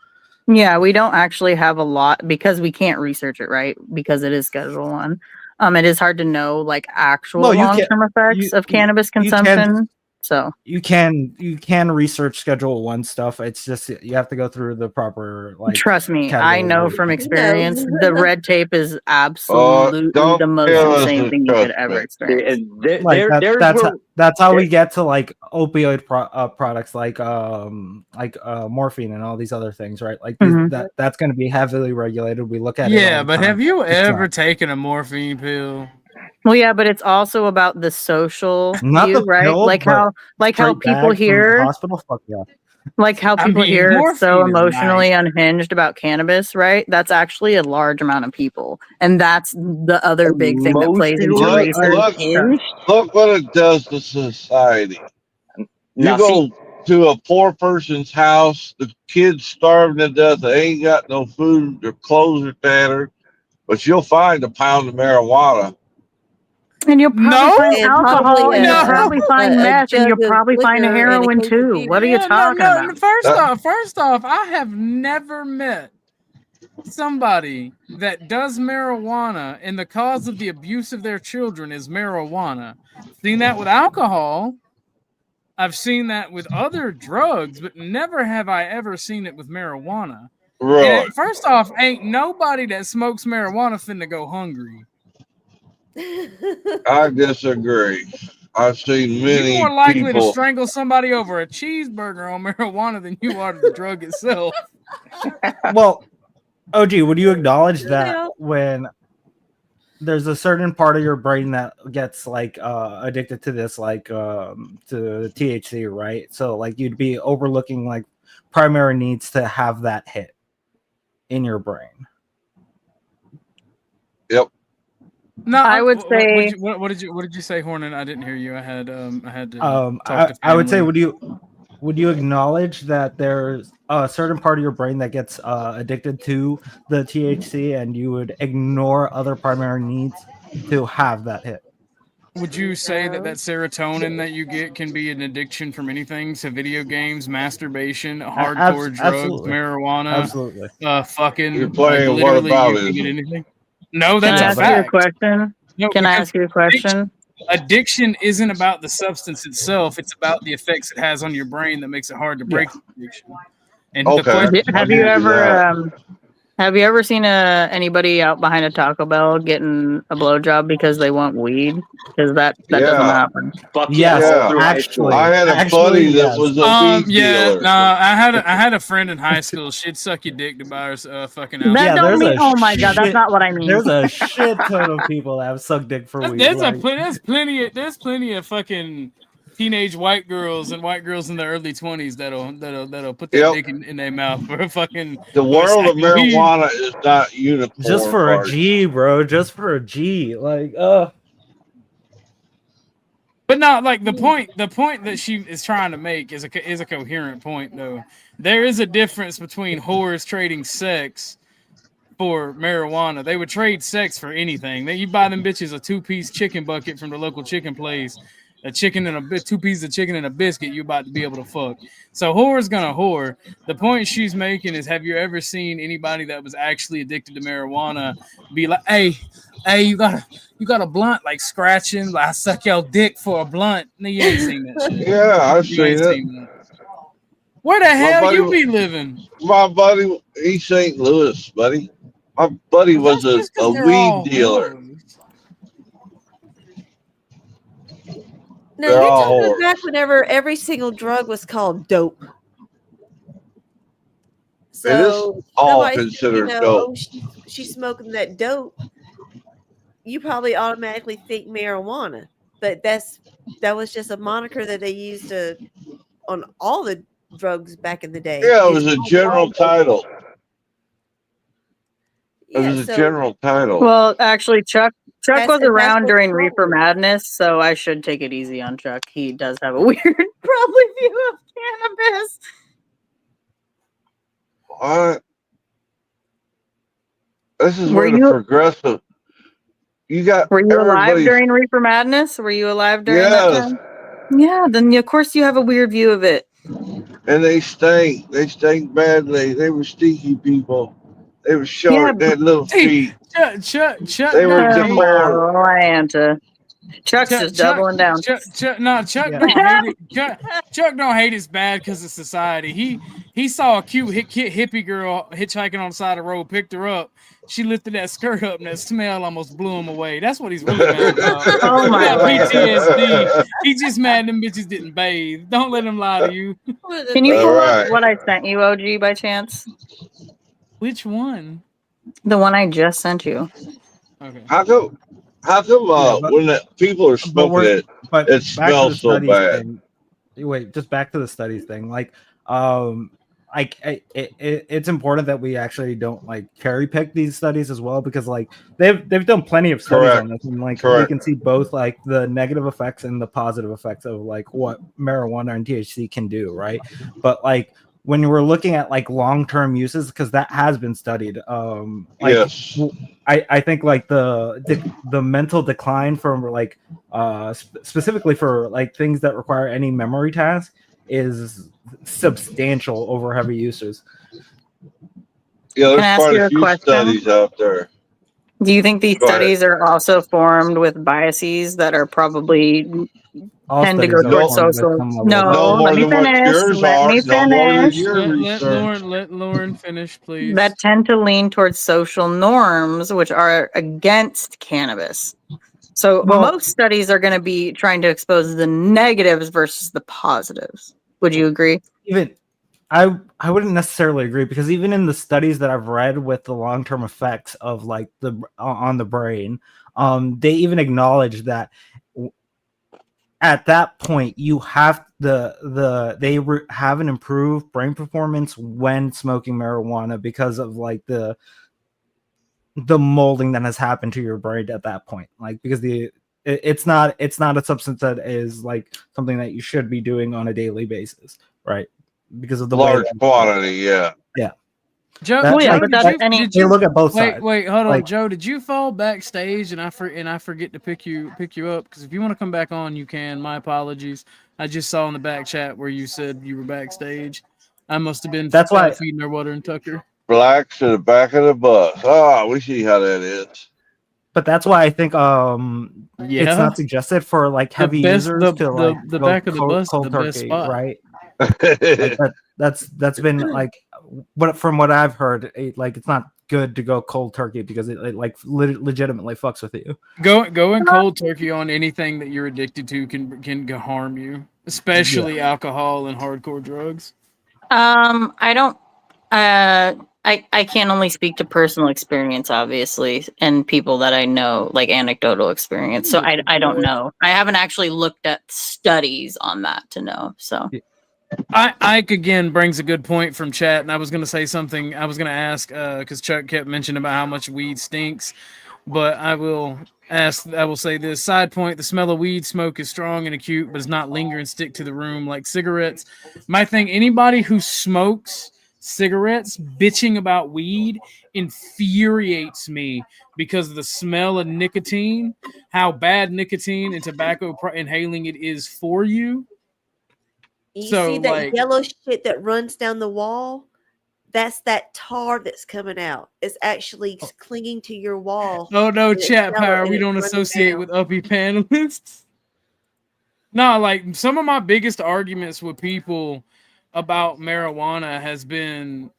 Speaker 10: Yeah, we don't actually have a lot because we can't research it, right? Because it is Schedule 1. It is hard to know like actual long-term effects of cannabis consumption. So
Speaker 11: you can research Schedule 1 stuff. It's just you have to go through the proper like.
Speaker 10: Trust me, I know from experience. The red tape is absolutely the most insane thing you could ever experience.
Speaker 11: That's how we get to like opioid products like morphine and all these other things, right? Like that's going to be heavily regulated. We look at it.
Speaker 2: Yeah, but have you ever taken a morphine pill?
Speaker 10: Well, yeah, but it's also about the social view, right?
Speaker 11: Pill,
Speaker 10: like how people here,
Speaker 11: hospital, fuck yeah.
Speaker 10: Like how people here are so emotionally unhinged about cannabis, right? That's actually a large amount of people, and that's the other big thing that plays into research.
Speaker 19: Look what it does to society. You go to a poor person's house, the kid's starving to death, they ain't got no food, their clothes are tattered, but you'll find a pound of marijuana.
Speaker 10: And you'll probably find alcohol, and you'll probably find meth, and you'll probably find a heroin too. What are you talking about?
Speaker 2: First off, I have never met somebody that does marijuana and the cause of the abuse of their children is marijuana. Seen that with alcohol. I've seen that with other drugs, but never have I ever seen it with marijuana.
Speaker 19: Right.
Speaker 2: And first off, ain't nobody that smokes marijuana finna go hungry.
Speaker 19: I disagree. I've seen
Speaker 2: You're
Speaker 19: many
Speaker 2: more likely to
Speaker 19: people.
Speaker 2: strangle somebody over a cheeseburger on marijuana than you are to the drug itself.
Speaker 11: Well, OG, would you acknowledge that when there's a certain part of your brain that gets like addicted to this, like to THC, right? So like you'd be overlooking like primary needs to have that hit in your brain.
Speaker 19: Yep.
Speaker 2: No,
Speaker 10: I would say.
Speaker 2: What did you say, Hornan? I didn't hear you. I had to talk to family.
Speaker 11: I would say, would you acknowledge that there's a certain part of your brain that gets addicted to the THC, and you would ignore other primary needs to have that hit?
Speaker 2: Would you say that serotonin that you get can be an addiction from anything? So video games, masturbation, hardcore drugs,
Speaker 11: absolutely.
Speaker 2: marijuana,
Speaker 11: Absolutely.
Speaker 2: Fucking.
Speaker 19: You're playing
Speaker 2: like,
Speaker 19: what
Speaker 2: literally,
Speaker 19: about
Speaker 2: you
Speaker 19: it?
Speaker 2: can get anything. No, that's
Speaker 10: Can I
Speaker 2: a
Speaker 10: ask you a
Speaker 2: fact.
Speaker 10: question?
Speaker 2: No,
Speaker 10: Can I
Speaker 2: because
Speaker 10: ask you a question?
Speaker 2: Addiction isn't about the substance itself; it's about the effects it has on your brain that makes it hard to break the addiction. And the question,
Speaker 10: Have you ever seen anybody out behind a Taco Bell getting a blowjob because they want weed? Because that doesn't happen.
Speaker 11: Actually,
Speaker 19: I had a buddy that was a weed dealer.
Speaker 2: I had a friend in high school. She'd suck your dick to buy her fucking alcohol.
Speaker 10: That don't mean. Oh my god, that's not what I mean.
Speaker 11: There's a shit ton of people that have sucked dick for weed.
Speaker 2: There's plenty of fucking teenage white girls and white girls in their early 20s that'll put their dick in their mouth for a fucking.
Speaker 19: The world of marijuana is not uniform.
Speaker 11: Just for a G, bro. Just for a G. Like,
Speaker 2: But no, like the point that she is trying to make is a coherent point, though. There is a difference between whores trading sex for marijuana. They would trade sex for anything. You buy them bitches a 2-piece chicken bucket from the local chicken place, a chicken and 2 pieces of chicken and a biscuit. You're about to be able to fuck. So whore's gonna whore. The point she's making is, have you ever seen anybody that was actually addicted to marijuana be like, hey, you got a blunt, like scratching, like I suck your dick for a blunt? No, you ain't seen that shit.
Speaker 19: Yeah, I've seen it.
Speaker 2: Where the hell you be living?
Speaker 19: My buddy, he's St. Louis, buddy. My buddy was a weed dealer.
Speaker 3: No, you're talking back whenever every single drug was called dope. So
Speaker 19: it is all considered dope.
Speaker 3: Oh, she's smoking that dope. You probably automatically think marijuana, but that was just a moniker that they used on all the drugs back in the day.
Speaker 19: Yeah, it was a general title. It was a general title.
Speaker 10: Well, actually, Chuck was around during
Speaker 3: what-
Speaker 10: Reefer Madness, so I should take it easy on Chuck. He does have a weird, probably view of cannabis.
Speaker 19: What? This is where the progressive.
Speaker 10: Were you alive during Reefer Madness? Were you alive during that time? Yeah, then of course you have a weird view of it.
Speaker 19: And they stank. They stank badly. They were stinky people. They were short. They had little feet.
Speaker 2: Chuck.
Speaker 19: They were deformed.
Speaker 10: Atlanta. Chuck's just doubling down.
Speaker 2: Chuck don't hate it. Chuck don't hate it's bad because of society. He saw a cute hippie girl hitchhiking on the side of the road, picked her up. She lifted that skirt up, and that smell almost blew him away. That's what he's really mad about.
Speaker 10: Oh my God.
Speaker 2: PTSD. He's just mad them bitches didn't bathe. Don't let him lie to you.
Speaker 10: Can you pull up what I sent you, OG, by chance?
Speaker 2: Which one?
Speaker 10: The one I just sent you.
Speaker 2: Okay.
Speaker 19: How come when people are smoking it smells so bad?
Speaker 11: Wait, just back to the studies thing. Like, it's important that we actually don't like cherry pick these studies as well, because like they've done plenty of studies on this, and like we can see both like the negative effects and the positive effects of like what marijuana and THC can do, right? But like when we're looking at like long-term uses, because that has been studied, I think like the mental decline from like specifically for like things that require any memory task is substantial over heavy users.
Speaker 19: Yeah, there's quite a few studies out there.
Speaker 10: Do you think these studies are also formed with biases that are probably tend to go towards social? No, let me finish.
Speaker 2: Let Lauren finish, please.
Speaker 10: That tend to lean towards social norms, which are against cannabis. So most studies are going to be trying to expose the negatives versus the positives. Would you agree?
Speaker 11: Even I wouldn't necessarily agree, because even in the studies that I've read with the long-term effects of like on the brain, they even acknowledge that at that point you have have an improved brain performance when smoking marijuana, because of like the molding that has happened to your brain at that point. Like, because it's not a substance that is like something that you should be doing on a daily basis, right? Because of the
Speaker 19: large quantity, yeah.
Speaker 2: Joe,
Speaker 11: That,
Speaker 2: Joe,
Speaker 11: like,
Speaker 2: did you
Speaker 11: look at both sides.
Speaker 2: Wait, hold on,
Speaker 11: Like,
Speaker 2: Joe. Did you fall backstage and I forget to pick you up? Because if you want to come back on, you can. My apologies. I just saw in the back chat where you said you were backstage. I must have been
Speaker 11: That's why
Speaker 2: feeding their water and Tucker.
Speaker 19: Blacks to the back of the bus. Oh, we see how that is.
Speaker 11: but that's why I think it's not suggested for like heavy users to like
Speaker 2: the
Speaker 11: go
Speaker 2: back of the bus is
Speaker 11: cold
Speaker 2: the best
Speaker 11: turkey,
Speaker 2: spot.
Speaker 11: right? Like that's been like, from what I've heard, like it's not good to go cold turkey, because it like legitimately fucks with you.
Speaker 2: Going cold turkey on anything that you're addicted to can harm you, especially alcohol and hardcore drugs.
Speaker 10: I don't. I can only speak to personal experience, obviously, and people that I know, like anecdotal experience. So I don't know. I haven't actually looked at studies on that to know. So
Speaker 2: Ike again brings a good point from chat, and I was going to say something. I was going to ask because Chuck kept mentioning about how much weed stinks, but I will say this side point: the smell of weed smoke is strong and acute, but does not linger and stick to the room like cigarettes. My thing: anybody who smokes cigarettes bitching about weed infuriates me, because of the smell of nicotine, how bad nicotine and tobacco inhaling it is for you.
Speaker 3: You
Speaker 2: So,
Speaker 3: see that
Speaker 2: like,
Speaker 3: yellow shit that runs down the wall? That's that tar that's coming out. It's actually clinging to your wall.
Speaker 2: oh no,
Speaker 3: and it's
Speaker 2: chat
Speaker 3: yellow
Speaker 2: power.
Speaker 3: and
Speaker 2: We
Speaker 3: it's
Speaker 2: don't
Speaker 3: running
Speaker 2: associate
Speaker 3: down.
Speaker 2: with uppy panelists. No, like some of my biggest arguments with people about marijuana has been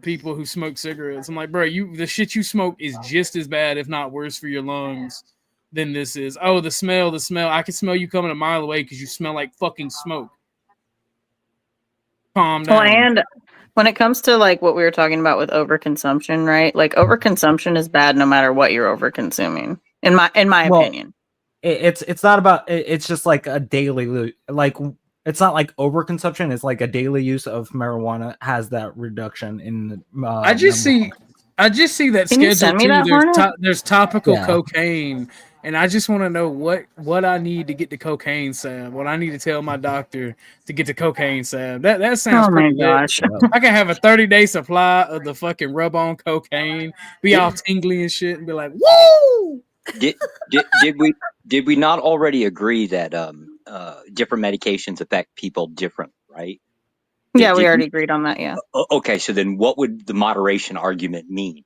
Speaker 2: people who smoke cigarettes. I'm like, bro, the shit you smoke is just as bad, if not worse, for your lungs than this is. Oh, the smell. I can smell you coming a mile away because you smell like fucking smoke. Calm down.
Speaker 10: well, and when it comes to like what we were talking about with overconsumption, right? Like overconsumption is bad no matter what you're overconsuming. In my opinion.
Speaker 11: It's not about it's just like a daily, like it's not like overconsumption. It's like a daily use of marijuana has that reduction in
Speaker 2: I just see that
Speaker 10: Can you
Speaker 2: schedule
Speaker 10: send me
Speaker 2: 2.
Speaker 10: that, Hornet?
Speaker 2: There's topical
Speaker 11: Yeah.
Speaker 2: cocaine, and I just want to know what I need to get the cocaine salve. What I need to tell my doctor to get the cocaine salve. That sounds
Speaker 10: Oh my
Speaker 2: pretty lit.
Speaker 10: gosh.
Speaker 2: I can have a 30-day supply of the fucking rub-on cocaine, be all tingly and shit, and be like, woo!
Speaker 17: Did we not already agree that different medications affect people different, right?
Speaker 10: Yeah, we already agreed on that. Yeah.
Speaker 17: Okay, so then what would the moderation argument mean?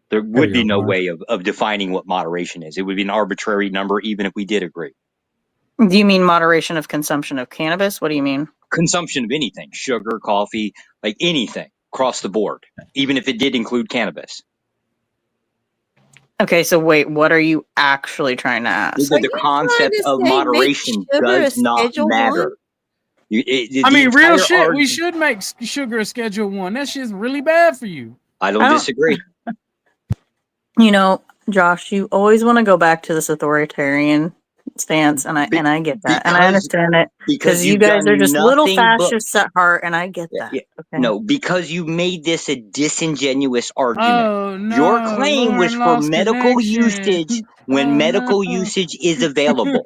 Speaker 17: There would be no way of defining what moderation is. It would be an arbitrary number, even if we did agree.
Speaker 10: Do you mean moderation of consumption of cannabis? What do you mean?
Speaker 17: Consumption of anything, sugar, coffee, like anything across the board, even if it did include cannabis.
Speaker 10: Okay, so wait, what are you actually trying to ask?
Speaker 17: The concept of moderation does not matter.
Speaker 2: I mean, real shit. We should make sugar a Schedule 1. That shit's really bad for you.
Speaker 17: I don't disagree.
Speaker 10: You know, Josh, you always want to go back to this authoritarian stance, and I get that, and I understand it because you guys are just little fascists at heart, and I get that.
Speaker 17: Yeah.
Speaker 10: Okay.
Speaker 17: No, because you made this a disingenuous argument.
Speaker 2: Oh, no,
Speaker 17: your claim was for
Speaker 2: lost
Speaker 17: medical
Speaker 2: connection.
Speaker 17: usage when medical usage is available.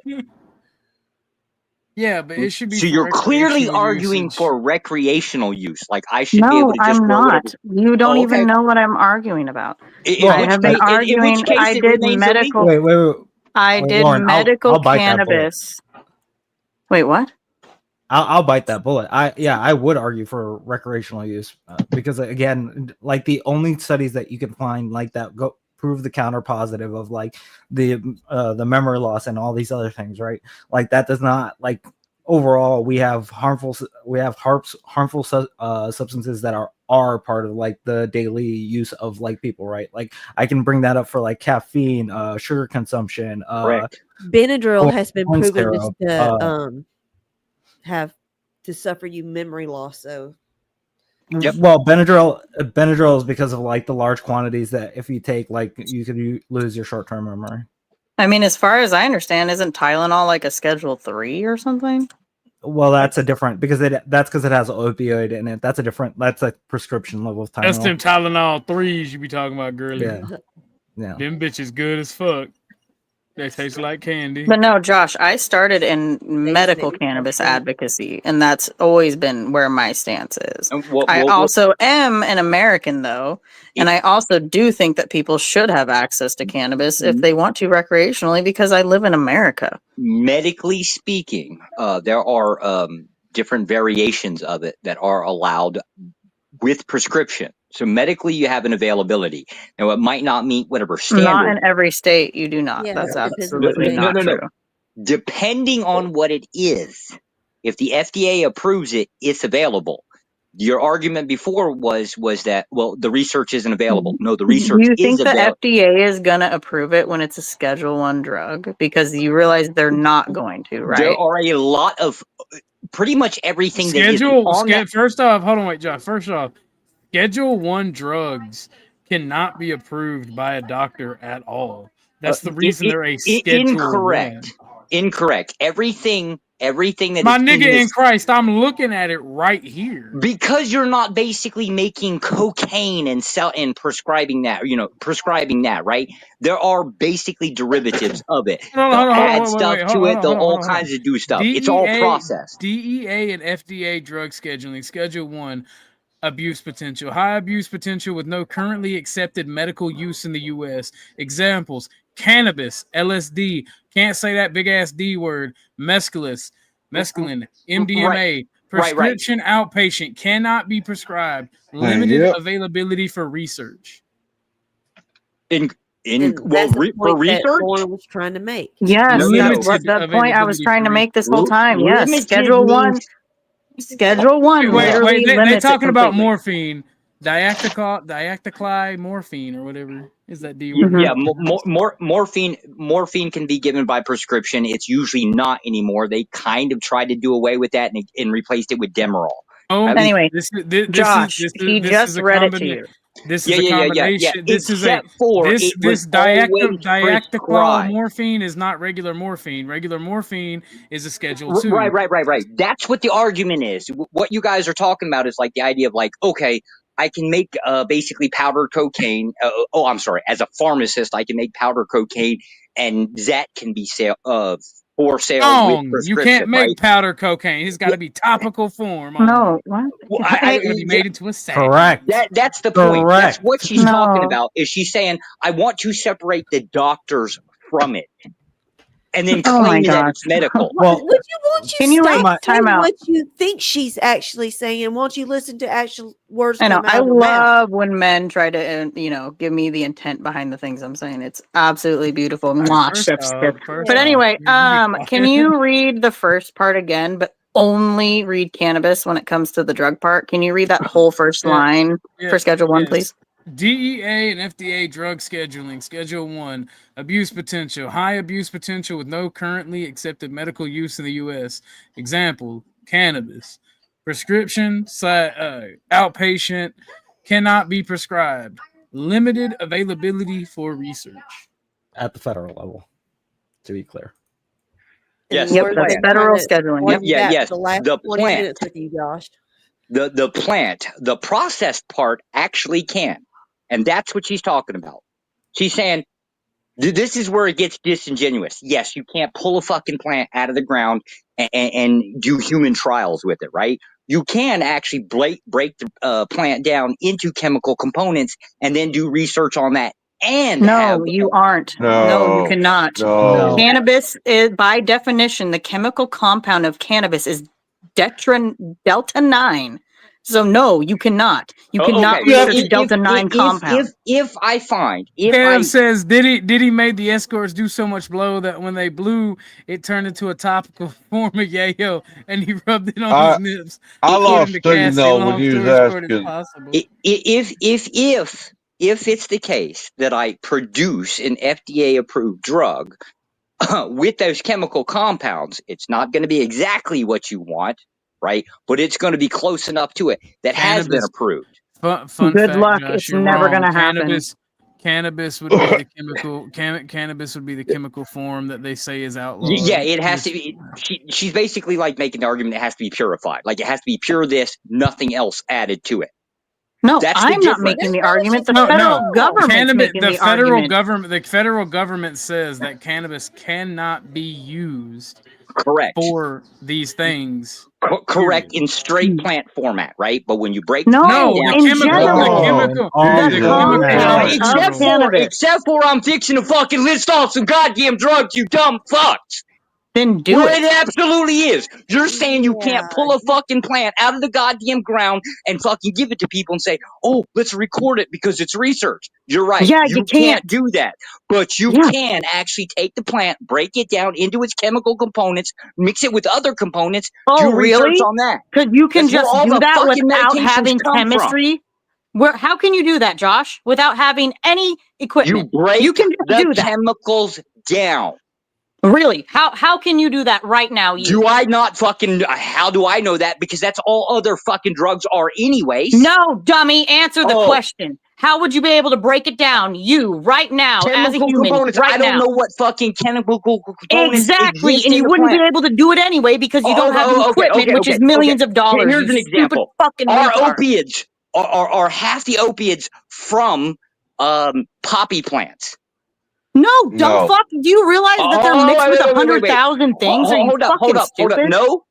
Speaker 2: Yeah, but it should be.
Speaker 17: So
Speaker 2: for
Speaker 17: you're clearly
Speaker 2: recreational
Speaker 17: arguing
Speaker 2: usage.
Speaker 17: for recreational use. Like I should be able
Speaker 10: No,
Speaker 17: to just
Speaker 10: I'm
Speaker 17: grow
Speaker 10: not.
Speaker 17: whatever.
Speaker 10: You don't
Speaker 17: Oh,
Speaker 10: even
Speaker 17: okay.
Speaker 10: know what I'm arguing about.
Speaker 17: In
Speaker 10: I
Speaker 17: which
Speaker 10: have been
Speaker 17: case-
Speaker 10: arguing.
Speaker 17: in which case
Speaker 10: I
Speaker 17: it
Speaker 10: did
Speaker 17: remains
Speaker 10: medical.
Speaker 17: illegal.
Speaker 11: Wait.
Speaker 10: I did
Speaker 11: Lauren,
Speaker 10: medical
Speaker 11: I'll bite that bullet.
Speaker 10: cannabis. Wait, what?
Speaker 11: I'll bite that bullet. I would argue for recreational use because again, like the only studies that you can find like that go prove the counter positive of like the memory loss and all these other things, right? Like that does not like overall we have harmful substances that are part of like the daily use of like people, right? Like I can bring that up for like caffeine, sugar consumption,
Speaker 17: Correct.
Speaker 3: Benadryl has been
Speaker 11: corn
Speaker 3: proven
Speaker 11: syrup,
Speaker 3: to have to suffer you memory loss. So
Speaker 11: well, Benadryl is because of like the large quantities that if you take, like you could lose your short-term memory.
Speaker 10: I mean, as far as I understand, isn't Tylenol like a Schedule 3 or something?
Speaker 11: Well, that's a different because that's because it has opioid in it. That's a prescription level of Tylenol.
Speaker 2: That's them Tylenol 3s you be talking about, girly.
Speaker 11: Yeah. Yeah.
Speaker 2: Them bitches good as fuck. They taste like candy.
Speaker 10: But no, Josh, I started in medical cannabis advocacy, and that's always been where my stance is. I also am an American, though, and I also do think that people should have access to cannabis if they want to recreationally, because I live in America.
Speaker 17: Medically speaking, there are different variations of it that are allowed with prescription. So medically, you have an availability. Now, it might not meet whatever standard.
Speaker 10: Not in every state, you do not.
Speaker 3: Yeah,
Speaker 10: That's
Speaker 3: it depends on
Speaker 10: absolutely
Speaker 3: the
Speaker 10: not
Speaker 3: state.
Speaker 10: true.
Speaker 17: Depending on what it is, if the FDA approves it, it's available. Your argument before was that, well, the research isn't available. No, the research
Speaker 10: Do you
Speaker 17: is
Speaker 10: think the
Speaker 17: available.
Speaker 10: FDA is going to approve it when it's a Schedule 1 drug? Because you realize they're not going to, right?
Speaker 17: There are a lot of pretty much everything that is on that.
Speaker 2: First off, hold on, wait, Josh. First off, Schedule 1 drugs cannot be approved by a doctor at all. That's the reason they're a Schedule 1.
Speaker 17: Incorrect. Everything that
Speaker 2: my
Speaker 17: is
Speaker 2: nigga
Speaker 17: in,
Speaker 2: in Christ, I'm looking at it right here.
Speaker 17: Because you're not basically making cocaine and prescribing that, right? There are basically derivatives of it. They'll add stuff to it. They'll all kinds of do stuff. It's all processed.
Speaker 2: DEA and FDA drug scheduling, Schedule 1, abuse potential. High abuse potential with no currently accepted medical use in the U.S. Examples: cannabis, LSD, can't say that big ass D word, mescaline, MDMA, prescription outpatient, cannot be prescribed, limited availability for research.
Speaker 3: For research, Lauren was trying to make.
Speaker 10: Yes, that's the point I was trying to make this whole time. Yes, Schedule 1. Schedule 1.
Speaker 2: Wait, they're
Speaker 10: limits it
Speaker 2: talking about
Speaker 10: completely.
Speaker 2: morphine, diactycly morphine or whatever is that D word?
Speaker 17: Yeah, morphine can be given by prescription. It's usually not anymore. They kind of tried to do away with that and replaced it with Demerol.
Speaker 10: Anyway, Josh, he just read it to you.
Speaker 2: This is a combination. This diactyl morphine is not regular morphine. Regular morphine is a Schedule 2.
Speaker 17: Right. That's what the argument is. What you guys are talking about is like the idea of like, okay, I can make basically powdered cocaine. I'm sorry. As a pharmacist, I can make powdered cocaine, and that can be for sale with prescription.
Speaker 2: You can't make
Speaker 17: right?
Speaker 2: powder cocaine. It's got to be topical form.
Speaker 10: No, what?
Speaker 17: Well,
Speaker 2: it's going to be made into a sack.
Speaker 11: Correct.
Speaker 17: That's the point.
Speaker 11: Correct.
Speaker 17: That's what she's talking about. Is she's saying, I want to separate the doctors from it, and then claim that it's medical.
Speaker 3: Well, won't
Speaker 10: Can
Speaker 3: you
Speaker 10: you
Speaker 3: stop
Speaker 10: time
Speaker 3: saying
Speaker 10: out?
Speaker 3: what you think she's actually saying? Won't you listen to actual words?
Speaker 10: I know.
Speaker 3: come out
Speaker 10: I
Speaker 3: of her mouth?
Speaker 10: love when men try to, give me the intent behind the things I'm saying. It's absolutely beautiful. Mwah, chef's tip. But anyway, can you read the first part again, but only read cannabis when it comes to the drug part? Can you read that whole first line for Schedule 1, please?
Speaker 2: DEA and FDA drug scheduling, Schedule 1, abuse potential, high abuse potential with no currently accepted medical use in the U.S. Example, cannabis. Prescription, outpatient, cannot be prescribed. Limited availability for research.
Speaker 11: At the federal level, to be clear.
Speaker 17: Yes,
Speaker 10: Yep, that's federal scheduling. Yep.
Speaker 17: Yes.
Speaker 3: The last
Speaker 17: The
Speaker 3: 20
Speaker 17: plant.
Speaker 3: minutes with you, Josh.
Speaker 17: The plant, the processed part actually can. And that's what she's talking about. She's saying, this is where it gets disingenuous. Yes, you can't pull a fucking plant out of the ground and do human trials with it, right? You can actually break the plant down into chemical components and then do research on that. And
Speaker 10: you aren't. No, you cannot.
Speaker 19: No.
Speaker 10: Cannabis is, by definition, the chemical compound of cannabis is delta 9. So no, you cannot. You cannot
Speaker 17: Okay,
Speaker 10: research a Delta 9 compound.
Speaker 17: If I find
Speaker 2: Kev says, did he made the escorts do so much blow that when they blew, it turned into a topical form of yayo, and he rubbed it on his nips.
Speaker 19: I
Speaker 2: Put
Speaker 19: lost
Speaker 2: him to Cassie.
Speaker 19: signal when
Speaker 2: Long
Speaker 19: you was
Speaker 2: story short, it's
Speaker 19: asking.
Speaker 2: possible.
Speaker 17: If it's the case that I produce an FDA approved drug with those chemical compounds, it's not going to be exactly what you want, right? But it's going to be close enough to it that has been approved.
Speaker 2: Fun
Speaker 10: Good
Speaker 2: fact,
Speaker 10: luck.
Speaker 2: Josh,
Speaker 10: It's
Speaker 2: you're
Speaker 10: never
Speaker 2: wrong.
Speaker 10: gonna happen.
Speaker 2: Cannabis would be the chemical. Cannabis would be the chemical form that they say is outlawed.
Speaker 17: Yeah, it has to be. She's basically like making the argument it has to be purified. Like it has to be pure this, nothing else added to it.
Speaker 10: No,
Speaker 17: That's the
Speaker 10: I'm not
Speaker 17: difference.
Speaker 10: making the argument. The
Speaker 2: No,
Speaker 10: federal government's
Speaker 2: Cannabis,
Speaker 10: making the
Speaker 2: federal
Speaker 10: argument.
Speaker 2: government. The federal government says that cannabis cannot be used
Speaker 17: Correct
Speaker 2: for these things.
Speaker 17: Correct in straight plant format, right? But when you break
Speaker 10: No,
Speaker 17: the
Speaker 10: in general,
Speaker 2: the
Speaker 10: chemical,
Speaker 17: except for I'm fixing to fucking list off some goddamn drugs, you dumb fucks.
Speaker 10: Then do
Speaker 17: Well,
Speaker 10: it.
Speaker 17: it absolutely is. You're saying you can't pull a fucking plant out of the goddamn ground and fucking give it to people and say, oh, let's record it because it's research. You're right.
Speaker 10: Yeah,
Speaker 17: you
Speaker 10: you
Speaker 17: can't
Speaker 10: can't.
Speaker 17: do that. But you can actually take the plant, break it down into its chemical components, mix it with other components,
Speaker 10: Oh,
Speaker 17: do research
Speaker 10: really?
Speaker 17: on that.
Speaker 10: Because you can
Speaker 17: That's where
Speaker 10: just
Speaker 17: all
Speaker 10: do
Speaker 17: the
Speaker 10: that
Speaker 17: fucking
Speaker 10: without
Speaker 17: medications
Speaker 10: having
Speaker 17: come from.
Speaker 10: chemistry. How can you do that, Josh? Without having any equipment?
Speaker 17: You break
Speaker 10: can just
Speaker 17: the
Speaker 10: do that.
Speaker 17: chemicals down.
Speaker 10: Really? How can you do that right now?
Speaker 17: Do I not fucking? How do I know that? Because that's all other fucking drugs are, anyways.
Speaker 10: No, dummy. Answer the question. How would you be able to break it down? You right now, as a
Speaker 17: Chemical
Speaker 10: human,
Speaker 17: components.
Speaker 10: right
Speaker 17: I don't
Speaker 10: now.
Speaker 17: know what fucking chemical components
Speaker 10: Exactly,
Speaker 17: exist
Speaker 10: and
Speaker 17: in
Speaker 10: you
Speaker 17: the
Speaker 10: wouldn't
Speaker 17: plant.
Speaker 10: be able to do it anyway because you don't have the equipment, which is millions of dollars.
Speaker 17: Here's
Speaker 10: you
Speaker 17: an example.
Speaker 10: Stupid fucking
Speaker 17: Our
Speaker 10: retard.
Speaker 17: opiates are half the opiates from poppy plants.
Speaker 10: No, dumb fuck. Do you realize that they're mixed with 100,000 things? Are you
Speaker 17: Hold up,
Speaker 10: fucking stupid?
Speaker 17: No.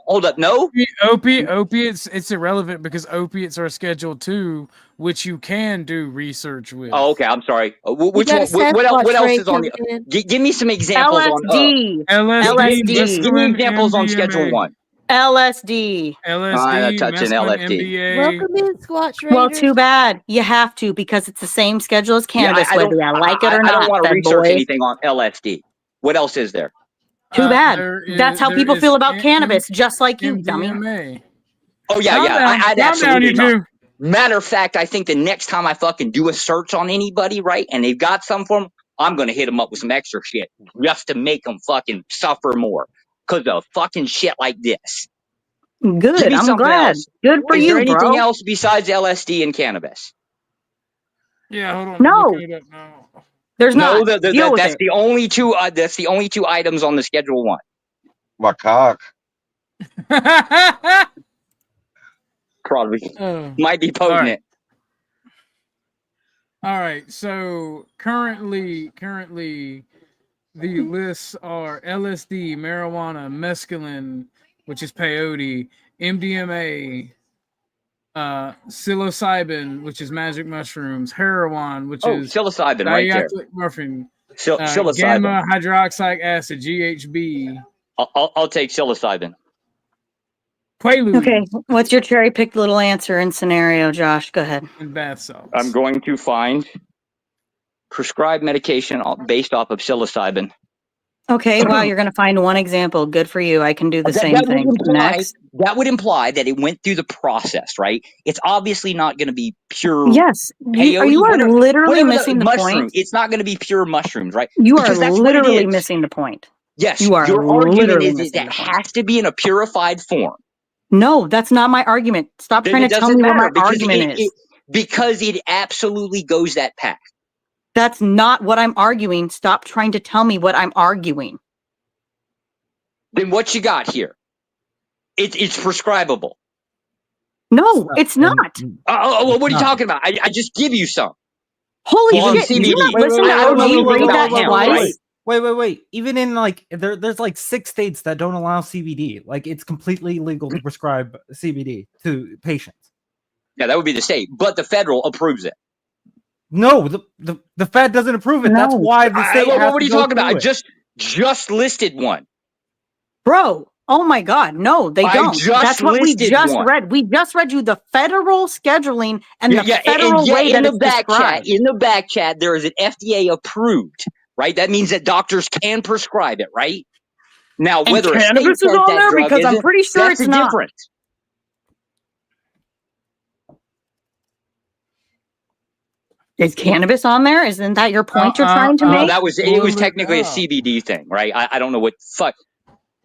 Speaker 17: Hold up, no.
Speaker 2: Opiates, it's irrelevant because opiates are Schedule 2, which you can do research with.
Speaker 17: Oh, okay. I'm sorry. Which
Speaker 3: got
Speaker 17: one?
Speaker 3: a
Speaker 17: What else
Speaker 3: Sasquatch
Speaker 17: is on
Speaker 3: ray
Speaker 17: the?
Speaker 3: coming
Speaker 17: Give me some examples
Speaker 10: LSD.
Speaker 17: on
Speaker 10: LSD.
Speaker 17: Give me examples on Schedule 1.
Speaker 10: LSD.
Speaker 17: I'm not touching LSD.
Speaker 2: MDA.
Speaker 3: Welcome in, Squatch Raiders.
Speaker 10: Well, too bad. You have to because it's the same schedule as cannabis,
Speaker 17: I
Speaker 10: whether
Speaker 17: don't,
Speaker 10: you like it or
Speaker 17: I
Speaker 10: not.
Speaker 17: don't want to
Speaker 10: fed
Speaker 17: research
Speaker 10: boy.
Speaker 17: anything on LSD. What else is there?
Speaker 10: Too bad. That's how
Speaker 2: there
Speaker 10: people
Speaker 2: is
Speaker 10: feel about cannabis, just like you, dummy.
Speaker 2: MDMA.
Speaker 17: Oh yeah,
Speaker 2: Calm
Speaker 17: yeah.
Speaker 2: down.
Speaker 17: I'd
Speaker 2: Calm
Speaker 17: absolutely
Speaker 2: down, you
Speaker 17: not. Matter of fact, I think the next time I fucking do a search on anybody, right, and they've got some for them, I'm gonna hit them up with some extra shit just to make them fucking suffer more because of fucking shit like this. Give
Speaker 10: Good.
Speaker 17: me
Speaker 10: I'm
Speaker 17: something
Speaker 10: glad.
Speaker 17: else.
Speaker 10: Good for
Speaker 17: Is there
Speaker 10: you,
Speaker 17: anything
Speaker 10: bro.
Speaker 17: else besides LSD and cannabis?
Speaker 2: Yeah, hold on.
Speaker 10: No.
Speaker 2: Looking it up now.
Speaker 10: There's
Speaker 17: No,
Speaker 10: not. Deal with
Speaker 17: that's
Speaker 10: it.
Speaker 17: the only two. That's the only two items on the Schedule 1.
Speaker 19: My cock.
Speaker 17: Probably might be potent.
Speaker 2: All right. So currently, the lists are LSD, marijuana, mescaline, which is peyote, MDMA, psilocybin, which is magic mushrooms, heroin, which is
Speaker 17: psilocybin right there.
Speaker 2: morphine,
Speaker 17: Psilocybin.
Speaker 2: gamma hydroxide acid, GHB.
Speaker 17: I'll take psilocybin.
Speaker 2: Quaaludes.
Speaker 10: Okay. What's your cherry picked little answer and scenario, Josh? Go ahead.
Speaker 2: And bath salts.
Speaker 17: I'm going to find prescribed medication based off of psilocybin.
Speaker 10: Okay. Wow. You're going to find one example. Good for you. I can do the same thing. Next.
Speaker 17: That would imply that it went through the process, right? It's obviously not going to be pure.
Speaker 10: Yes.
Speaker 17: Peyote,
Speaker 10: You are literally
Speaker 17: whatever
Speaker 10: missing the
Speaker 17: mushroom.
Speaker 10: point.
Speaker 17: It's not going to be pure mushrooms, right?
Speaker 10: You are
Speaker 17: Because that's what it
Speaker 10: literally
Speaker 17: is.
Speaker 10: missing the point.
Speaker 17: Yes.
Speaker 10: You are
Speaker 17: Your argument
Speaker 10: literally
Speaker 17: is
Speaker 10: missing
Speaker 17: that
Speaker 10: the point.
Speaker 17: has to be in a purified form.
Speaker 10: No, that's not my argument. Stop
Speaker 17: Then
Speaker 10: trying
Speaker 17: it
Speaker 10: to tell
Speaker 17: doesn't
Speaker 10: me what my
Speaker 17: matter because
Speaker 10: argument is.
Speaker 17: because it absolutely goes that path.
Speaker 10: That's not what I'm arguing. Stop trying to tell me what I'm arguing.
Speaker 17: Then what you got here? It's prescribable.
Speaker 10: No, it's not.
Speaker 17: What are you talking about? I just give you some.
Speaker 10: Holy
Speaker 17: On
Speaker 10: shit! Did you not
Speaker 17: CBD.
Speaker 10: listen to
Speaker 17: I don't know
Speaker 10: OG
Speaker 17: anything
Speaker 10: read
Speaker 17: about
Speaker 10: that
Speaker 17: hemp,
Speaker 10: twice?
Speaker 17: right?
Speaker 11: Wait. Even in like there's like 6 states that don't allow CBD. Like it's completely illegal to prescribe CBD to patients.
Speaker 17: Yeah, that would be the state, but the federal approves it.
Speaker 11: No, the Fed doesn't approve it. That's why the state has
Speaker 17: what are
Speaker 11: to
Speaker 17: you
Speaker 11: go
Speaker 17: talking about?
Speaker 11: through
Speaker 17: I
Speaker 11: it.
Speaker 17: just listed one.
Speaker 10: Bro, Oh my God, no, they
Speaker 17: I
Speaker 10: don't.
Speaker 17: just
Speaker 10: That's what we
Speaker 17: listed
Speaker 10: just
Speaker 17: one.
Speaker 10: read. We just read you the federal scheduling and
Speaker 17: Yeah,
Speaker 10: the
Speaker 17: yeah,
Speaker 10: federal way
Speaker 17: in
Speaker 10: that
Speaker 17: the
Speaker 10: it's
Speaker 17: back chat,
Speaker 10: described.
Speaker 17: in the back chat, there is an FDA approved, right? That means that doctors can prescribe it, right? Now,
Speaker 10: And
Speaker 17: whether a state
Speaker 10: cannabis is
Speaker 17: says
Speaker 10: on
Speaker 17: that
Speaker 10: there
Speaker 17: drug
Speaker 10: because I'm
Speaker 17: isn't,
Speaker 10: pretty sure
Speaker 17: that's
Speaker 10: it's
Speaker 17: the
Speaker 10: not.
Speaker 17: difference.
Speaker 10: Is cannabis on there? Isn't that your point you're trying to make?
Speaker 17: It was technically a CBD thing, right? I don't know what fuck.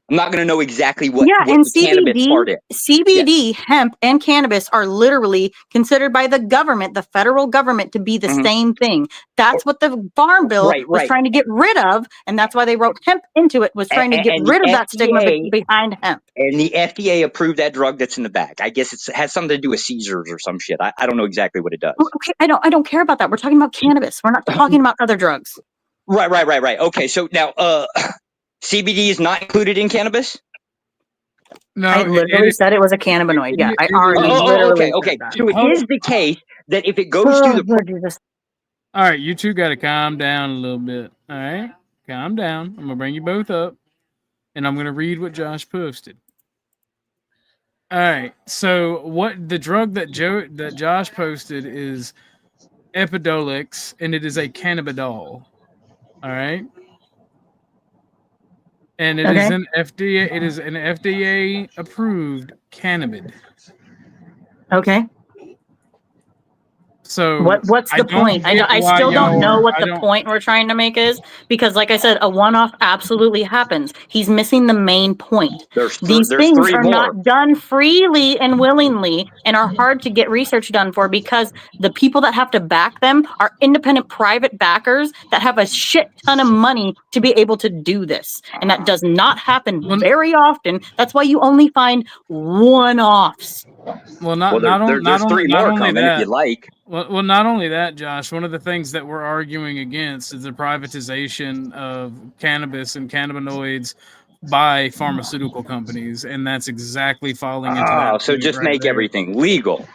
Speaker 17: I'm not going to know exactly what
Speaker 10: Yeah,
Speaker 17: the
Speaker 10: and
Speaker 17: cannabis part is.
Speaker 10: CBD, hemp, and cannabis are literally considered by the government, the federal government, to be the same thing. That's what the Farm Bill was trying to get rid of, and that's why they wrote hemp into it, was trying to get
Speaker 17: And
Speaker 10: rid
Speaker 17: the
Speaker 10: of that stigma
Speaker 17: FDA
Speaker 10: behind hemp.
Speaker 17: And the FDA approved that drug that's in the back. I guess it has something to do with seizures or some shit. I don't know exactly what it does.
Speaker 10: Okay, I don't care about that. We're talking about cannabis. We're not talking about other drugs.
Speaker 17: Right. Okay, so now CBD is not included in cannabis?
Speaker 2: No,
Speaker 10: I literally said it was a cannabinoid. Yeah, I already literally
Speaker 17: Okay.
Speaker 10: said that.
Speaker 17: So it is the case that if it goes through the
Speaker 2: All right, you two got to calm down a little bit. All right, calm down. I'm gonna bring you both up, and I'm gonna read what Josh posted. All right, so what the drug that Josh posted is Epidiolex, and it is a cannabidol. All right, and it is an FDA. It is an FDA approved cannabis.
Speaker 10: Okay.
Speaker 2: So
Speaker 10: what's the point? I still don't know what the point we're trying to make is, because like I said, a one-off absolutely happens. He's missing the main point. These things are not done freely and willingly and are hard to get research done for, because the people that have to back them are independent private backers that have a shit ton of money to be able to do this. And that does not happen very often. That's why you only find one-offs.
Speaker 2: Well,
Speaker 17: there's three more coming if you like.
Speaker 2: Well, not only that, Josh. One of the things that we're arguing against is the privatization of cannabis and cannabinoids by pharmaceutical companies, and that's exactly falling into that.
Speaker 17: So just make everything legal.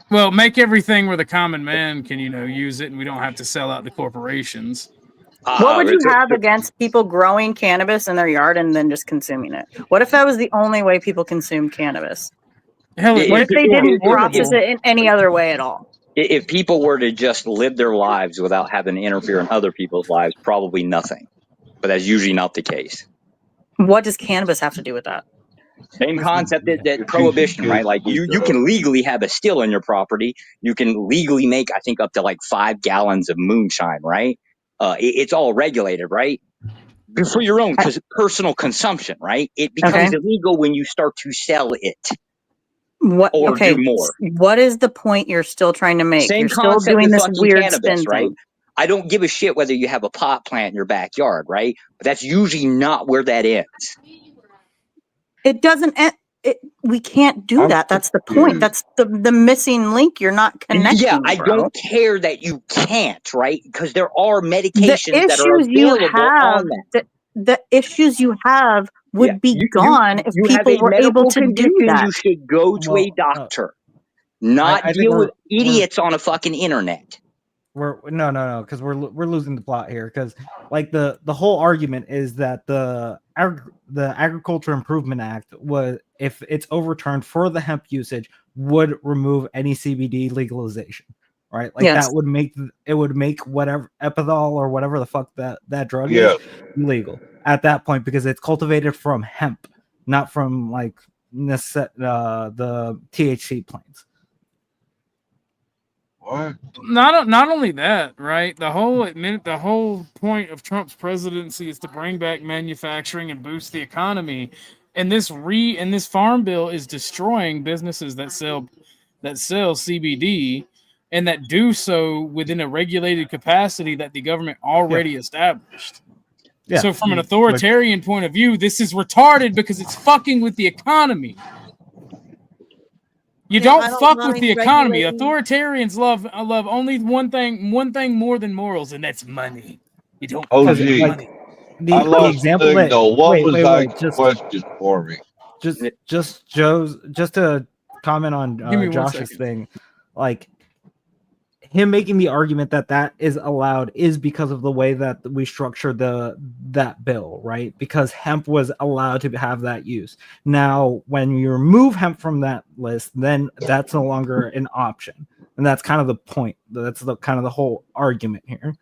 Speaker 2: Well, make everything where the common man can, use it, and we don't have to sell out to corporations.
Speaker 10: What would you have against people growing cannabis in their yard and then just consuming it? What if that was the only way people consumed cannabis? What if they didn't process it in any other way at all?
Speaker 17: If people were to just live their lives without having to interfere in other people's lives, probably nothing. But that's usually not the case.
Speaker 10: What does cannabis have to do with that?
Speaker 17: Same concept that prohibition, right? Like you can legally have a still in your property. You can legally make, I think, up to like 5 gallons of moonshine, right? It's all regulated, right? For your own personal consumption, right? It becomes illegal when you start to sell it. Do more.
Speaker 10: What is the point you're still trying to make?
Speaker 17: Same
Speaker 10: you're still
Speaker 17: concept
Speaker 10: doing
Speaker 17: with
Speaker 10: this
Speaker 17: fucking
Speaker 10: weird
Speaker 17: cannabis,
Speaker 10: spin
Speaker 17: right?
Speaker 10: thing.
Speaker 17: I don't give a shit whether you have a pot plant in your backyard, right? But that's usually not where that ends.
Speaker 10: It doesn't end. We can't do that. That's the point. That's the missing link. You're not connecting.
Speaker 17: Yeah, I don't care that you can't, right? Because there are medications that are available on that.
Speaker 10: The issues you have would be gone if people were able to do that.
Speaker 17: You should go to a doctor, not deal with idiots on a fucking internet.
Speaker 11: No, because we're losing the plot here. Because like the whole argument is that the Agriculture Improvement Act was, if it's overturned for the hemp usage, would remove any CBD legalization, right? Like that would make whatever Epidol or whatever the fuck that drug is legal at that point, because it's cultivated from hemp, not from like the THC plants.
Speaker 19: What?
Speaker 2: Not only that, right? The whole point of Trump's presidency is to bring back manufacturing and boost the economy. And this farm bill is destroying businesses that sell CBD and that do so within a regulated capacity that the government already established.
Speaker 11: Yeah.
Speaker 2: So from an authoritarian point of view, this is retarded because it's fucking with the economy. You don't fuck with the economy. Authoritarians love only one thing more than morals, and that's money. You don't fuck with money.
Speaker 19: I lost example signal. What was that question for me?
Speaker 11: Just to comment on Josh's thing, like him making the argument that that is allowed is because of the way that we structure that bill, right? Because hemp was allowed to have that use. Now, when you remove hemp from that list, then that's no longer an option, and that's kind of the point. That's the kind of the whole argument here.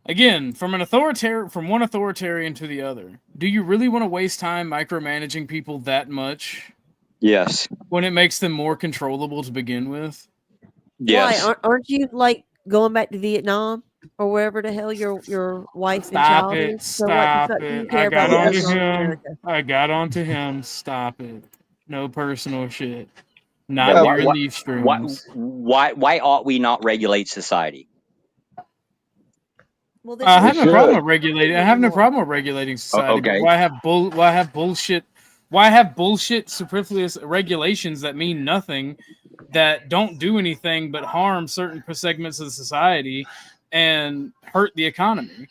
Speaker 2: Again, from one authoritarian to the other, do you really want to waste time micromanaging people that much?
Speaker 17: Yes.
Speaker 2: When it makes them more controllable to begin with?
Speaker 17: Yes.
Speaker 3: Why aren't you like going back to Vietnam or wherever the hell your wife and
Speaker 2: Stop
Speaker 3: child
Speaker 2: it.
Speaker 3: is? So what the
Speaker 2: Stop
Speaker 3: fuck do you
Speaker 2: it.
Speaker 3: care
Speaker 2: I got
Speaker 3: about what's
Speaker 2: onto
Speaker 3: going on in
Speaker 2: him.
Speaker 3: America?
Speaker 2: I got onto him. Stop it. No personal shit. Not
Speaker 17: Why,
Speaker 2: during
Speaker 17: why,
Speaker 2: these
Speaker 17: why,
Speaker 2: streams.
Speaker 17: why ought we not regulate society?
Speaker 3: Well,
Speaker 2: I have
Speaker 19: We
Speaker 2: no problem
Speaker 19: should.
Speaker 2: with regulating. I have no problem with regulating society.
Speaker 17: Okay.
Speaker 2: But why have bullshit? Why have bullshit superfluous regulations that mean nothing, that don't do anything but harm certain segments of the society and hurt the economy?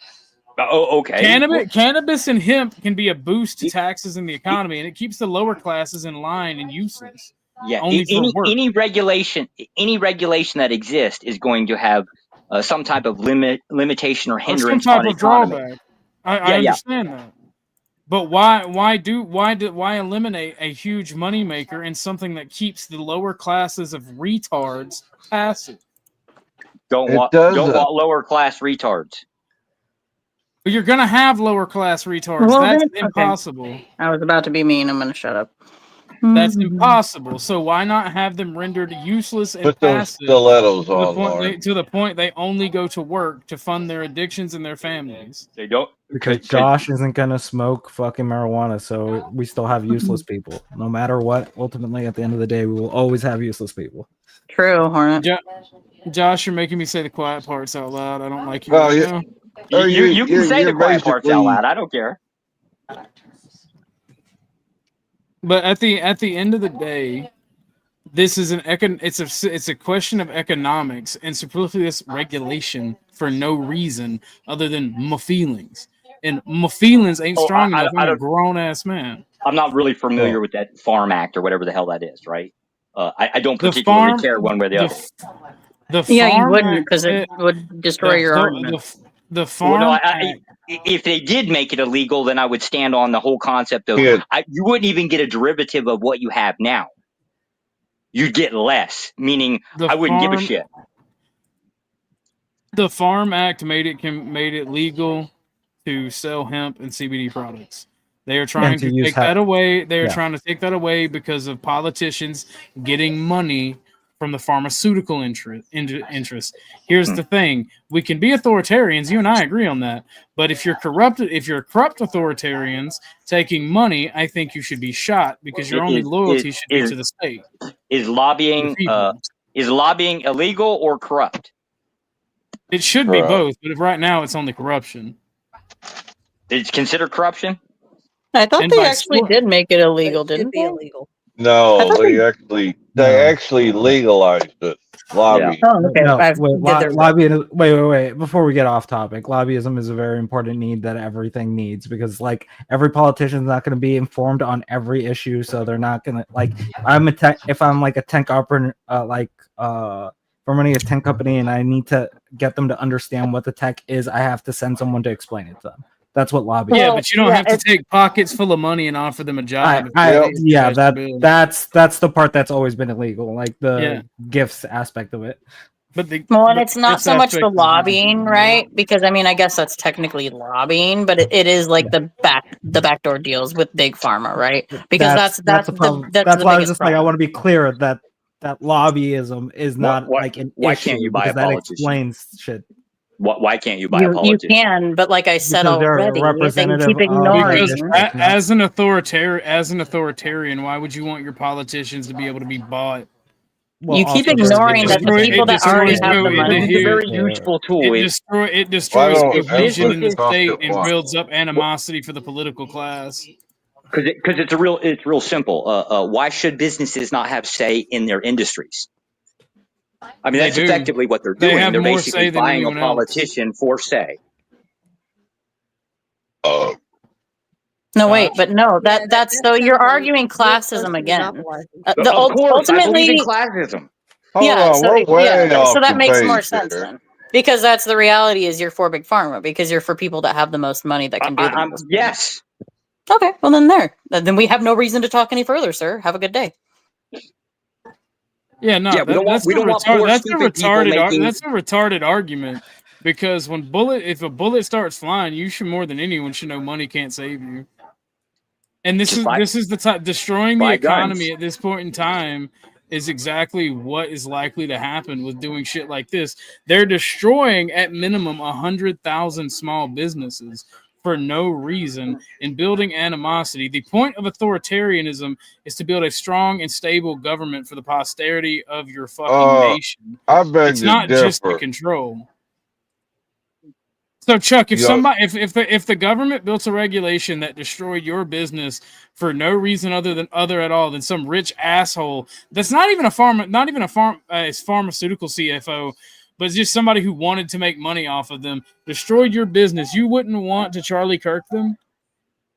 Speaker 17: Okay.
Speaker 2: Cannabis and hemp can be a boost to taxes in the economy, and it keeps the lower classes in line and useless.
Speaker 17: Yeah.
Speaker 2: Only for work.
Speaker 17: Any regulation that exists is going to have some type of limitation or
Speaker 2: Or
Speaker 17: hindrance
Speaker 2: some type
Speaker 17: on
Speaker 2: of
Speaker 17: economy.
Speaker 2: drawback. I understand that. But why eliminate a huge moneymaker in something that keeps the lower classes of retards passive?
Speaker 17: Don't
Speaker 19: It
Speaker 17: want
Speaker 19: doesn't.
Speaker 17: lower class retards.
Speaker 2: But you're gonna have lower class retards.
Speaker 10: Well,
Speaker 2: That's
Speaker 10: then, okay.
Speaker 2: impossible.
Speaker 10: I was about to be mean. I'm going to shut up.
Speaker 2: That's impossible. So why not have them rendered useless and
Speaker 19: Put those
Speaker 2: passive
Speaker 19: stilettos
Speaker 2: to
Speaker 19: on, Lauren.
Speaker 2: the point they only go to work to fund their addictions and their families?
Speaker 17: They don't.
Speaker 11: Because Josh isn't gonna smoke fucking marijuana, so we still have useless people. No matter what, ultimately, at the end of the day, we will always have useless people.
Speaker 10: True, Hornet.
Speaker 2: Josh, you're making me say the quiet parts out loud. I don't like you
Speaker 19: Well,
Speaker 2: right
Speaker 19: yeah.
Speaker 2: now.
Speaker 17: You can say the quiet parts out loud. I don't care.
Speaker 2: But at the end of the day, this is it's a question of economics and superfluous regulation for no reason other than my feelings. And my feelings ain't strong enough. I'm a grown ass man.
Speaker 17: I'm not really familiar with that Farm Act or whatever the hell that is, right? I don't particularly care one way or the other.
Speaker 10: Yeah, you
Speaker 2: Farm
Speaker 10: wouldn't,
Speaker 2: Act,
Speaker 10: because it would destroy your argument.
Speaker 2: The Farm Act.
Speaker 17: If they did make it illegal, then I would stand on the whole concept of you wouldn't even get a derivative of what you have now. You'd get less, meaning I wouldn't give a shit.
Speaker 2: The Farm Act made it legal to sell hemp and CBD products. They are trying to take that away. They are trying to take that away because of politicians getting money from the pharmaceutical interest. Here's the thing: we can be authoritarians. You and I agree on that. But if you're corrupt authoritarians taking money, I think you should be shot because your only loyalty should be to the state.
Speaker 17: Is lobbying illegal or corrupt?
Speaker 2: It should be both, but right now it's only corruption.
Speaker 17: It's considered corruption?
Speaker 10: I thought they actually did make it illegal, didn't they?
Speaker 3: Illegal.
Speaker 19: No, they actually legalized it. Lobby.
Speaker 10: Yeah. Oh, okay.
Speaker 11: No,
Speaker 10: I've
Speaker 11: wait. Before we get off topic, lobbyism is a very important need that everything needs, because like every politician is not going to be informed on every issue, so they're not going to like. If I'm like a tech operator, if I'm running a tech company and I need to get them to understand what the tech is, I have to send someone to explain it to them. That's what lobbying.
Speaker 2: Yeah, but you don't have to take pockets full of money and offer them a job.
Speaker 11: That's the part that's always been illegal, like the gifts aspect of it.
Speaker 2: But
Speaker 10: and it's not so much the lobbying, right? Because I mean, I guess that's technically lobbying, but it is like the backdoor deals with big pharma, right? Because that's the problem. That's
Speaker 11: why I was just like, I want to be clear that lobbyism is not like an issue.
Speaker 17: Why can't you buy a
Speaker 11: that
Speaker 17: politician?
Speaker 11: explains shit.
Speaker 17: Why can't you buy a politician?
Speaker 10: You can, but like I said already, they keep ignoring.
Speaker 2: Because as an authoritarian, why would you want your politicians to be able to be bought?
Speaker 10: Well, you keep ignoring that the people that already have the money.
Speaker 17: It's a very useful tool.
Speaker 2: It destroys cohesion in the state and builds up animosity for the political class.
Speaker 17: Because it's real simple. Why should businesses not have say in their industries? I mean, that's effectively what they're doing. They're basically buying a politician for say.
Speaker 10: No, wait, but no, that's so you're arguing classism again.
Speaker 17: Of course,
Speaker 10: Ultimately,
Speaker 17: I believe in classism.
Speaker 19: Hold on, we're way off
Speaker 10: so that
Speaker 19: the
Speaker 10: makes more
Speaker 19: page
Speaker 10: sense
Speaker 19: here.
Speaker 10: then. Because that's the reality is you're for big pharma because you're for people that have the most money that can do the most.
Speaker 17: Yes.
Speaker 10: Okay, well then we have no reason to talk any further, sir. Have a good day.
Speaker 2: Yeah, no,
Speaker 17: Yeah, we don't want poor stupid people making.
Speaker 2: That's a retarded argument because if a bullet starts flying, you should more than anyone should know money can't save you. And this is the time destroying the economy
Speaker 17: guns.
Speaker 2: at this point in time is exactly what is likely to happen with doing shit like this. They're destroying at minimum 100,000 small businesses for no reason and building animosity. The point of authoritarianism is to build a strong and stable government for the posterity of your fucking nation.
Speaker 19: I beg
Speaker 2: It's
Speaker 19: to
Speaker 2: not just to
Speaker 19: differ.
Speaker 2: control. So Chuck, if
Speaker 19: Yo.
Speaker 2: if the government built a regulation that destroyed your business for no reason other than some rich asshole that's not even a pharmaceutical CFO, but it's just somebody who wanted to make money off of them, destroyed your business, you wouldn't want to Charlie Kirk them?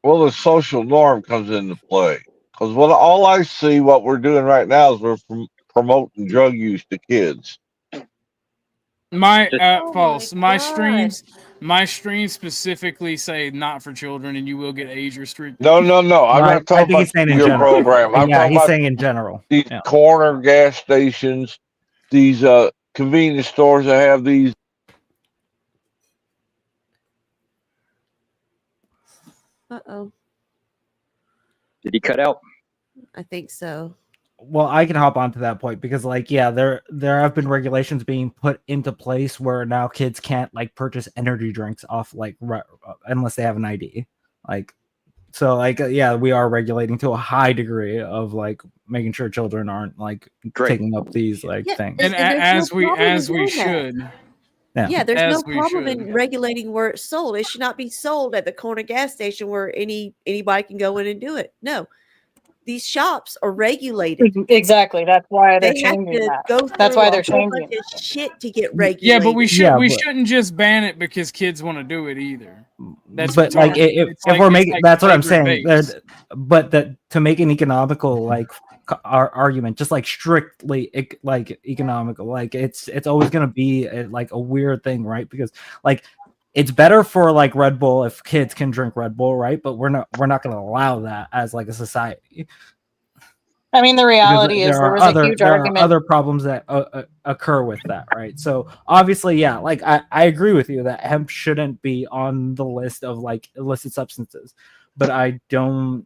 Speaker 19: Well, the social norm comes into play because all I see what we're doing right now is we're promoting drug use to kids.
Speaker 2: False. My streams specifically say not for children, and you will get age restricted.
Speaker 19: No. I'm not talking about your program. I'm talking about
Speaker 11: saying in general.
Speaker 19: These corner gas stations, these convenience stores that have these.
Speaker 3: Uh-oh.
Speaker 17: Did he cut out?
Speaker 3: I think so.
Speaker 11: Well, I can hop onto that point because, there have been regulations being put into place where now kids can't purchase energy drinks off unless they have an ID. We are regulating to a high degree of making sure children aren't taking up these things.
Speaker 2: And as we should.
Speaker 11: Yeah,
Speaker 3: there's no problem in regulating where it's sold. It should not be sold at the corner gas station where anybody can go in and do it. No. These shops are regulated.
Speaker 10: Exactly. That's why they're
Speaker 3: They have
Speaker 10: changing
Speaker 3: to
Speaker 10: that.
Speaker 3: go
Speaker 10: That's
Speaker 3: through
Speaker 10: why
Speaker 3: a
Speaker 10: they're
Speaker 3: whole
Speaker 10: changing
Speaker 3: bunch of shit to get regulated.
Speaker 2: Yeah, but we shouldn't just ban it because kids want to do it either. That's
Speaker 11: But
Speaker 2: retarded.
Speaker 11: if we're making, that's what I'm saying.
Speaker 2: based.
Speaker 11: But to make an economical argument, just strictly economical, it's always going to be a weird thing, right? Because it's better for Red Bull if kids can drink Red Bull, right? But we're not going to allow that as a society.
Speaker 10: I mean, the reality is there was a huge argument.
Speaker 11: Are other problems that occur with that, right? So obviously, yeah, I agree with you that hemp shouldn't be on the list of illicit substances, but I won't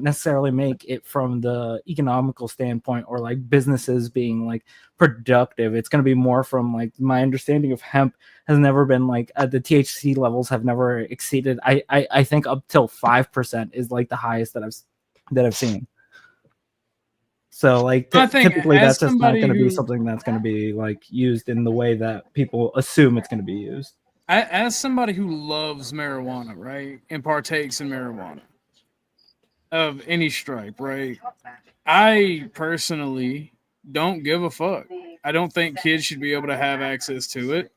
Speaker 11: necessarily make it from the economical standpoint or businesses being productive. It's going to be more from my understanding of hemp has never been the THC levels have never exceeded. I think up till 5% is the highest that I've seen. So typically that's just not going to be something that's going to be used in the way that people assume it's going to be used.
Speaker 2: As somebody who loves marijuana, right, and partakes in marijuana of any stripe, right, I personally don't give a fuck. I don't think kids should be able to have access to it.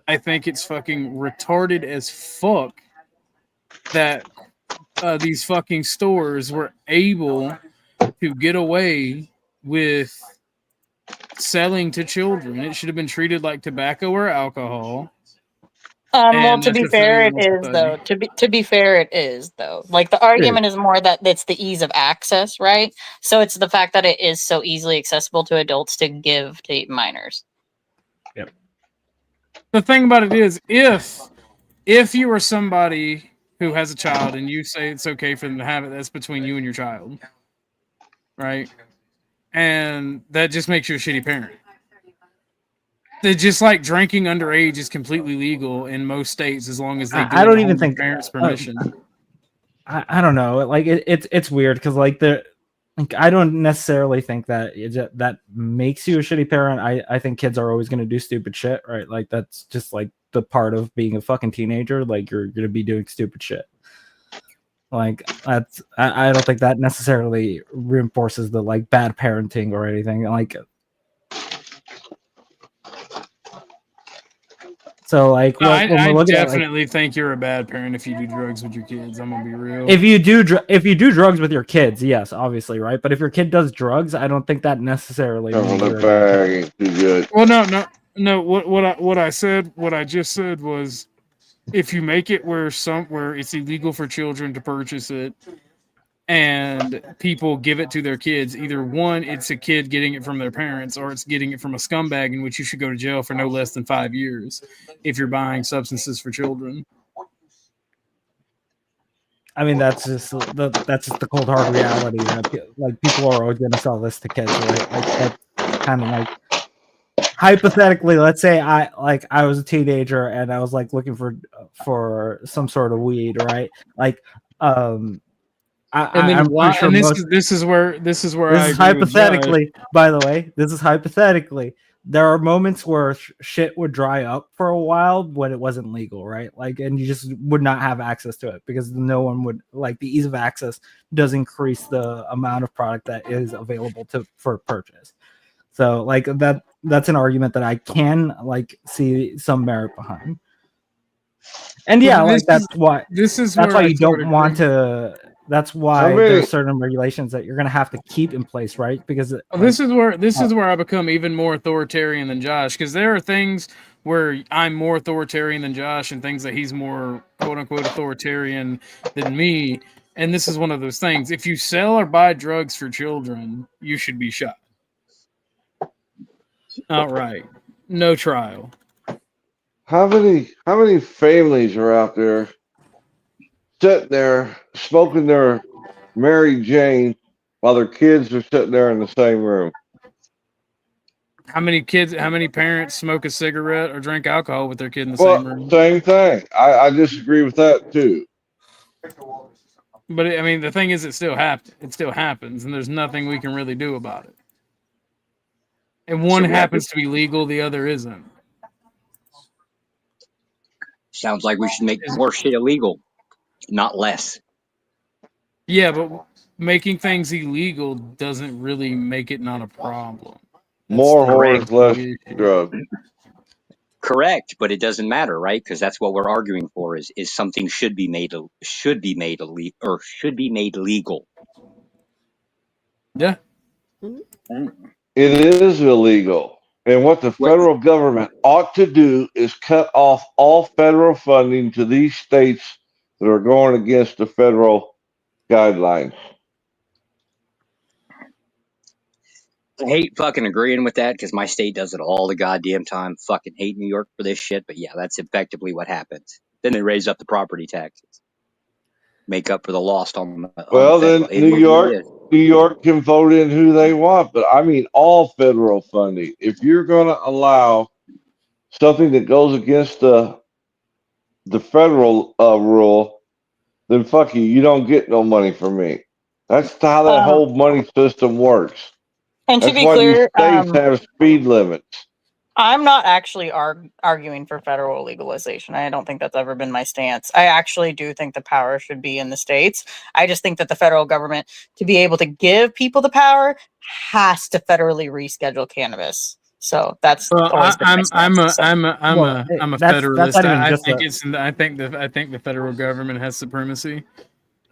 Speaker 2: I think it's fucking retarded as fuck that these fucking stores were able to get away with selling to children. It should have been treated like tobacco or alcohol.
Speaker 10: Well, to be fair, it is though. To be fair, it is though. The argument is more that it's the ease of access, right? So it's the fact that it is so easily accessible to adults to give to minors.
Speaker 11: Yep.
Speaker 2: The thing about it is, if you are somebody who has a child and you say it's okay for them to have it, that's between you and your child, right? And that just makes you a shitty parent. They just drinking underage is completely legal in most states as long as they do
Speaker 11: I don't even think
Speaker 2: parents' permission.
Speaker 11: I don't know. It's weird because I don't necessarily think that that makes you a shitty parent. I think kids are always going to do stupid shit, right? That's just the part of being a fucking teenager. You're going to be doing stupid shit. I don't think that necessarily reinforces the bad parenting or anything. So like when
Speaker 2: I
Speaker 11: we're looking at like,
Speaker 2: definitely think you're a bad parent if you do drugs with your kids. I'm gonna be real.
Speaker 11: if you do drugs with your kids, yes, obviously, right? But if your kid does drugs, I don't think that necessarily means you're a bad parent.
Speaker 19: Too good.
Speaker 2: Well, no. What I just said was, if you make it where it's illegal for children to purchase it, and people give it to their kids, either one, it's a kid getting it from their parents, or it's getting it from a scumbag, in which you should go to jail for no less than 5 years if you're buying substances for children.
Speaker 11: I mean, that's just the cold hard reality that like people are always going to sell this to kids, right? Like that's kind of like, hypothetically, let's say I was a teenager and I was like looking for some sort of weed, right? Like I'm pretty sure
Speaker 2: this is where
Speaker 11: this is
Speaker 2: I
Speaker 11: hypothetically, by the way, this is hypothetically. There are moments where shit would dry up for a while when it wasn't legal, right? Like, and you just would not have access to it because no one would, like, the ease of access does increase the amount of product that is available for purchase. So like that's an argument that I can like see some merit behind. And yeah, like that's why you don't want to. That's why there's certain regulations that you're going to have to keep in place, right? Because
Speaker 2: this is where I become even more authoritarian than Josh, because there are things where I'm more authoritarian than Josh and things that he's more quote unquote authoritarian than me. And this is one of those things. If you sell or buy drugs for children, you should be shot outright, no trial.
Speaker 19: How many families are out there sitting there smoking their Mary Jane while their kids are sitting there in the same room?
Speaker 2: How many parents smoke a cigarette or drink alcohol with their kid in the same room?
Speaker 19: Same thing. I disagree with that too.
Speaker 2: But I mean, the thing is, it still happens, and there's nothing we can really do about it. And one happens to be legal, the other isn't.
Speaker 17: Sounds like we should make more shit illegal, not less.
Speaker 2: Yeah, but making things illegal doesn't really make it not a problem.
Speaker 19: More whores, less drugs.
Speaker 17: Correct, but it doesn't matter, right? Because that's what we're arguing for: is something should be made legal.
Speaker 2: Yeah,
Speaker 19: it is illegal. And what the federal government ought to do is cut off all federal funding to these states that are going against the federal guidelines.
Speaker 17: I hate fucking agreeing with that because my state does it all the goddamn time. Fucking hate New York for this shit, but yeah, that's effectively what happens. Then they raise up the property taxes, make up for the lost on
Speaker 19: then New York can vote in who they want, but I mean all federal funding. If you're going to allow something that goes against the federal rule, then fuck you. You don't get no money from me. That's how that whole money system works.
Speaker 10: And to
Speaker 19: That's
Speaker 10: be
Speaker 19: why
Speaker 10: clear,
Speaker 19: these states have speed limits.
Speaker 10: I'm not actually arguing for federal legalization. I don't think that's ever been my stance. I actually do think the power should be in the states. I just think that the federal government, to be able to give people the power, has to federally reschedule cannabis. So that's always been my stance.
Speaker 2: I'm a federalist. I think the federal government has supremacy.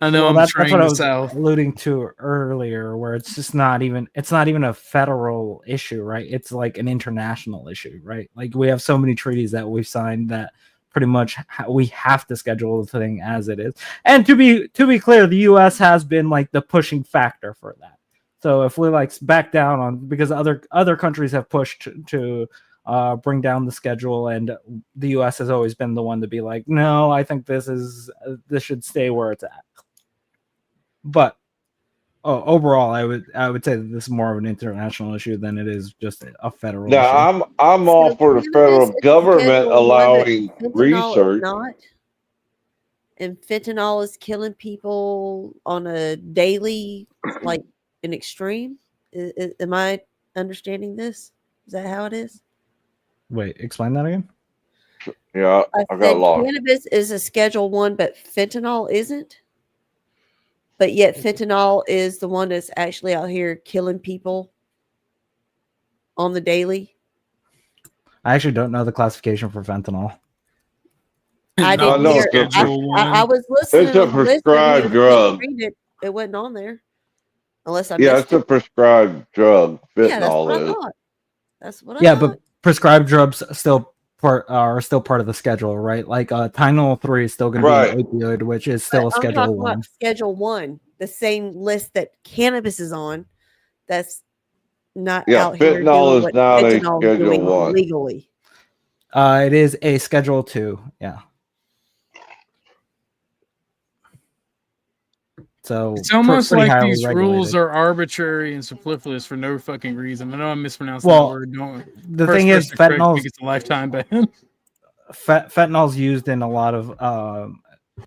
Speaker 2: I know
Speaker 11: that's what I was alluding to earlier, where it's just not even a federal issue, right? It's like an international issue, right? Like we have so many treaties that we've signed that pretty much we have to schedule the thing as it is. And to be clear, the U.S. has been like the pushing factor for that. So if we like back down on, because other countries have pushed to bring down the schedule, and the U.S. has always been the one to be like, no, I think this should stay where it's at. But overall, I would say that this is more of an international issue than it is just a federal issue.
Speaker 19: Now, I'm all for the federal government allowing research.
Speaker 3: And fentanyl is killing people on a daily, like an extreme. Am I understanding this? Is that how it is?
Speaker 11: Wait, explain that again.
Speaker 19: Yeah, I got lost.
Speaker 3: Cannabis is a Schedule 1, but fentanyl isn't. But yet fentanyl is the one that's actually out here killing people on the daily.
Speaker 11: I actually don't know the classification for fentanyl.
Speaker 3: I
Speaker 2: Not
Speaker 3: didn't
Speaker 19: no,
Speaker 3: hear.
Speaker 19: it's a
Speaker 3: I was listening
Speaker 19: it's a
Speaker 3: on the list. And when
Speaker 19: prescribed
Speaker 3: you
Speaker 19: drug.
Speaker 3: read it, it wasn't on there, unless I
Speaker 19: Yeah,
Speaker 3: missed
Speaker 19: it's a
Speaker 3: it.
Speaker 19: prescribed drug.
Speaker 3: Yeah, that's what I
Speaker 19: Fentanyl is.
Speaker 3: thought. That's what I
Speaker 11: Yeah,
Speaker 3: thought.
Speaker 11: but prescribed drugs are still part of the schedule, right? Like Tylenol 3 is still going to be
Speaker 19: Right.
Speaker 11: an opioid, which is
Speaker 3: But
Speaker 11: still a
Speaker 3: I'm
Speaker 11: Schedule
Speaker 3: talking
Speaker 11: 1.
Speaker 3: about Schedule 1, the same list that cannabis is on. That's not
Speaker 19: Yeah,
Speaker 3: out here
Speaker 19: fentanyl
Speaker 3: doing
Speaker 19: is
Speaker 3: what
Speaker 19: not a
Speaker 3: fentanyl is
Speaker 19: Schedule
Speaker 3: doing
Speaker 19: 1.
Speaker 3: legally.
Speaker 11: It is a Schedule 2. Yeah. So
Speaker 2: It's almost
Speaker 11: pretty
Speaker 2: like
Speaker 11: highly
Speaker 2: these
Speaker 11: regulated.
Speaker 2: rules are arbitrary and superfluous for no fucking reason. I know I'm mispronouncing
Speaker 11: Well,
Speaker 2: that word. Don't
Speaker 11: the
Speaker 2: first
Speaker 11: thing is,
Speaker 2: person correct me,
Speaker 11: fentanyl's
Speaker 2: it's a lifetime ban.
Speaker 11: fentanyl's used in a lot of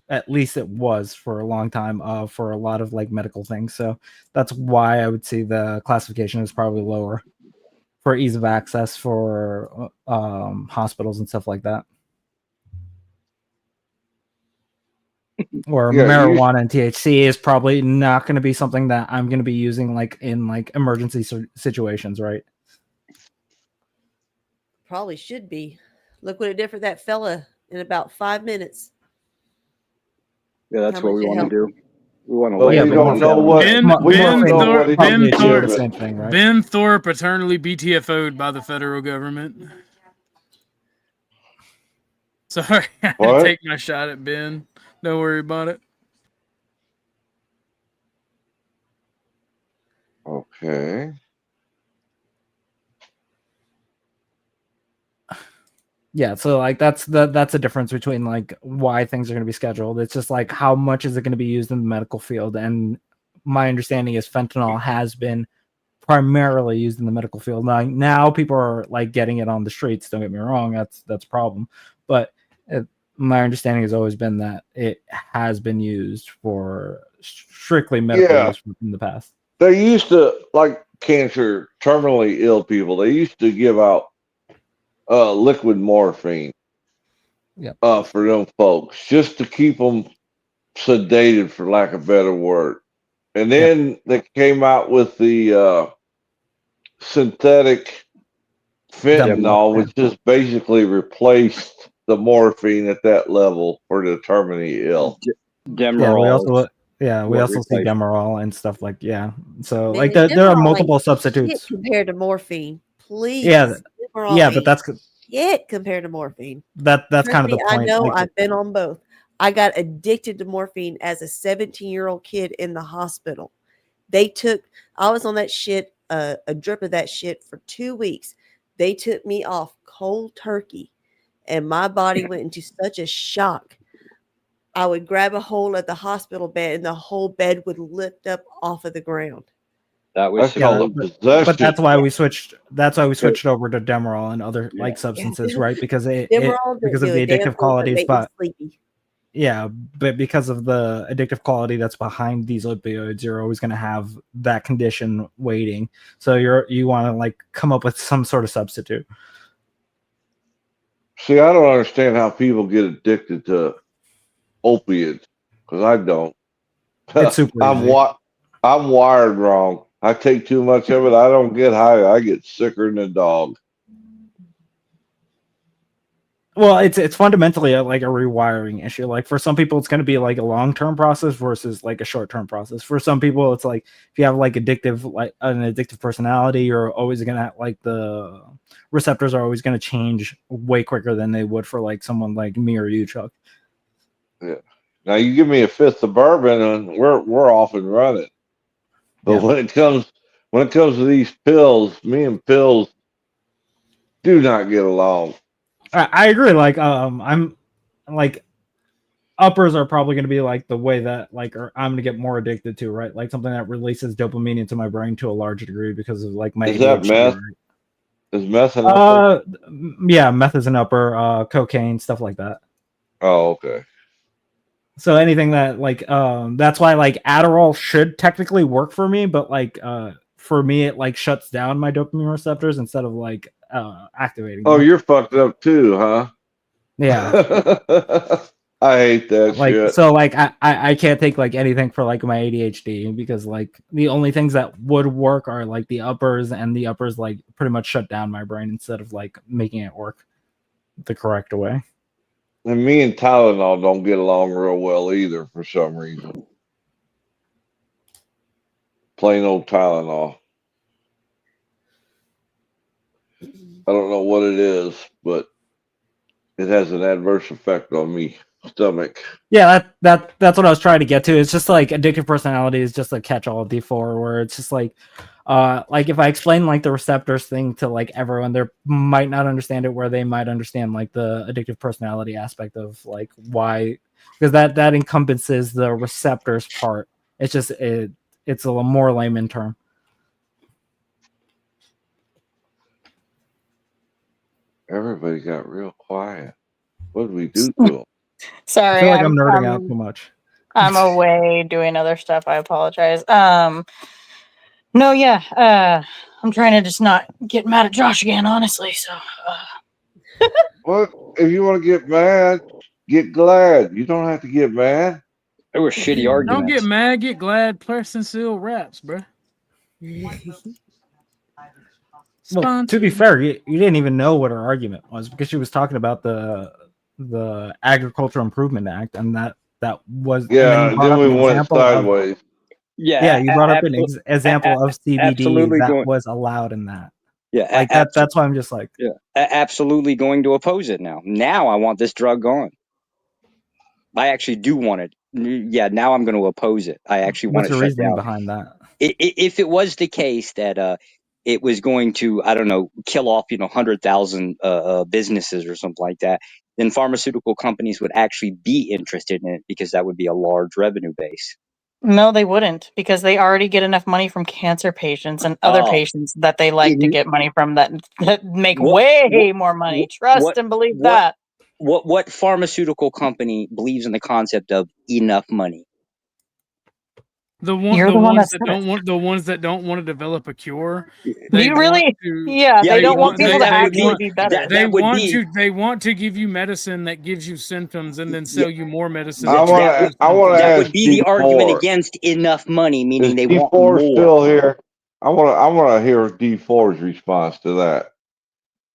Speaker 11: at least it was for a long time for a lot of like medical things. So that's why I would say the classification is probably lower for ease of access for hospitals and stuff like that. Or
Speaker 19: Yeah,
Speaker 11: marijuana and THC is probably not going to be something that I'm going to be using like in like emergency situations, right?
Speaker 3: Probably should be. Look what it did for that fella in about 5 minutes.
Speaker 17: Yeah, that's
Speaker 3: How
Speaker 17: what
Speaker 3: much
Speaker 17: we
Speaker 3: it
Speaker 17: want to
Speaker 3: helped.
Speaker 17: do. We want to
Speaker 19: But
Speaker 17: lay
Speaker 19: we
Speaker 17: it
Speaker 19: don't know
Speaker 17: down.
Speaker 19: what
Speaker 2: Ben
Speaker 19: we don't know what he
Speaker 11: probably
Speaker 19: was
Speaker 11: achieve the
Speaker 19: given.
Speaker 11: same thing, right?
Speaker 2: Ben Thorpe eternally BTFO'd by the federal government. Sorry, I had to
Speaker 19: What?
Speaker 2: take my shot at Ben. Don't worry about it.
Speaker 19: Okay.
Speaker 11: Yeah, so like that's a difference between like why things are going to be scheduled. It's just like how much is it going to be used in the medical field, and my understanding is fentanyl has been primarily used in the medical field. Now people are like getting it on the streets. Don't get me wrong, that's a problem, but my understanding has always been that it has been used for strictly medical
Speaker 19: Yeah.
Speaker 11: use in the past.
Speaker 19: They used to, like cancer, terminally ill people, they used to give out liquid morphine
Speaker 11: Yep.
Speaker 19: For them folks just to keep them sedated, for lack of better word. And then they came out with the synthetic fentanyl, which just basically replaced the morphine at that level for the terminally ill.
Speaker 17: Demerol.
Speaker 11: We also see Demerol and stuff like So
Speaker 3: Man,
Speaker 11: like there are
Speaker 3: Demerol
Speaker 11: multiple
Speaker 3: ain't
Speaker 11: substitutes.
Speaker 3: shit compared to morphine. Please.
Speaker 11: Yeah,
Speaker 3: Demerol
Speaker 11: yeah, but
Speaker 3: ain't
Speaker 11: that's
Speaker 3: shit compared to morphine.
Speaker 11: that's
Speaker 3: Trust
Speaker 11: kind of
Speaker 3: me,
Speaker 11: the
Speaker 3: I
Speaker 11: point.
Speaker 3: know.
Speaker 11: Like,
Speaker 3: I've been on both. I got addicted to morphine as a 17-year-old kid in the hospital. I was on that shit, a drip of that shit for 2 weeks. They took me off cold turkey, and my body went into such a shock. I would grab a hold of the hospital bed, and the whole bed would lift up off of the ground.
Speaker 17: That was
Speaker 11: but that's why we switched. That's why we switched over to Demerol and other like substances, right? Because
Speaker 3: Demerol
Speaker 11: because
Speaker 3: didn't
Speaker 11: of
Speaker 3: do
Speaker 11: the
Speaker 3: a damn
Speaker 11: addictive
Speaker 3: thing but
Speaker 11: qualities,
Speaker 3: make me
Speaker 11: but
Speaker 3: sleepy.
Speaker 11: yeah, but because of the addictive quality that's behind these opioids, you're always going to have that condition waiting. So you want to like come up with some sort of substitute.
Speaker 19: See, I don't understand how people get addicted to opiates, because I don't.
Speaker 11: It's super easy.
Speaker 19: I'm wired wrong. I take too much of it. I don't get high. I get sicker than a dog.
Speaker 11: Well, it's fundamentally like a rewiring issue. Like for some people, it's going to be like a long-term process versus like a short-term process. For some people, it's like if you have like an addictive personality, you're always going to like the receptors are always going to change way quicker than they would for like someone like me or you, Chuck.
Speaker 19: Yeah. Now you give me a fifth of bourbon, and we're off and running. But when it comes to these pills, me and pills do not get along.
Speaker 11: I agree. Like I'm like uppers are probably going to be like the way that like I'm going to get more addicted to, right? Like something that releases dopamine into my brain to a large degree because of like my
Speaker 19: Is that
Speaker 11: ADHD,
Speaker 19: meth?
Speaker 11: right?
Speaker 19: Is meth an upper?
Speaker 11: Yeah, meth is an upper, cocaine, stuff like that.
Speaker 19: Oh, okay.
Speaker 11: So anything that like that's why like Adderall should technically work for me, but like for me it like shuts down my dopamine receptors instead of like activating them.
Speaker 19: Oh, you're fucked up too, huh?
Speaker 11: Yeah.
Speaker 19: I hate that
Speaker 11: like
Speaker 19: shit.
Speaker 11: so like I can't take like anything for like my ADHD because like the only things that would work are like the uppers, and the uppers like pretty much shut down my brain instead of like making it work the correct way.
Speaker 19: And me and Tylenol don't get along real well either for some reason. Plain old Tylenol. I don't know what it is, but it has an adverse effect on me stomach.
Speaker 11: Yeah, that's what I was trying to get to. It's just like addictive personality is just a catch-all D4 where it's just like if I explain like the receptors thing to like everyone, they might not understand it where they might understand like the addictive personality aspect of like why, because that encompasses the receptors part. It's just it's a more layman term.
Speaker 19: Everybody got real quiet. What did we do to them?
Speaker 10: Sorry,
Speaker 11: I feel like I'm nerding out too much.
Speaker 10: I'm away doing other stuff. I apologize. No, yeah. I'm trying to just not get mad at Josh again, honestly. So.
Speaker 19: Well, if you want to get mad, get glad. You don't have to get mad.
Speaker 17: They were shitty arguments.
Speaker 2: Don't get mad, get glad. Person seal raps, bro.
Speaker 11: Well, to be fair, you didn't even know what her argument was because she was talking about the Agricultural Improvement Act, and that was
Speaker 19: Yeah, and then we went sideways.
Speaker 11: Yeah, you brought up an example of CBD
Speaker 17: absolutely
Speaker 11: that was allowed in that.
Speaker 17: Yeah,
Speaker 11: like that's why I'm just like,
Speaker 17: yeah, absolutely going to oppose it now. Now I want this drug gone. I actually do want it. Yeah, now I'm going to oppose it. I actually want
Speaker 11: what's
Speaker 17: it
Speaker 11: your
Speaker 17: shut
Speaker 11: reasoning
Speaker 17: down.
Speaker 11: behind that?
Speaker 17: If it was the case that it was going to, I don't know, kill off 100,000 businesses or something like that, then pharmaceutical companies would actually be interested in it because that would be a large revenue base.
Speaker 10: No, they wouldn't, because they already get enough money from cancer patients and other patients that they like to get money from that make way more money. Trust and believe that.
Speaker 17: What pharmaceutical company believes in the concept of enough money?
Speaker 2: The
Speaker 10: You're the one
Speaker 2: ones
Speaker 10: that
Speaker 2: that don't want to develop a cure.
Speaker 10: Do you really? They don't want people to actually be better.
Speaker 2: They want to give you medicine that gives you symptoms and then sell you more medicine.
Speaker 19: I want to
Speaker 17: that
Speaker 19: ask
Speaker 17: would be the
Speaker 19: D4.
Speaker 17: argument against enough money, meaning
Speaker 19: Is
Speaker 17: they want
Speaker 19: D4
Speaker 17: more.
Speaker 19: still here? I want to hear D4's response to that.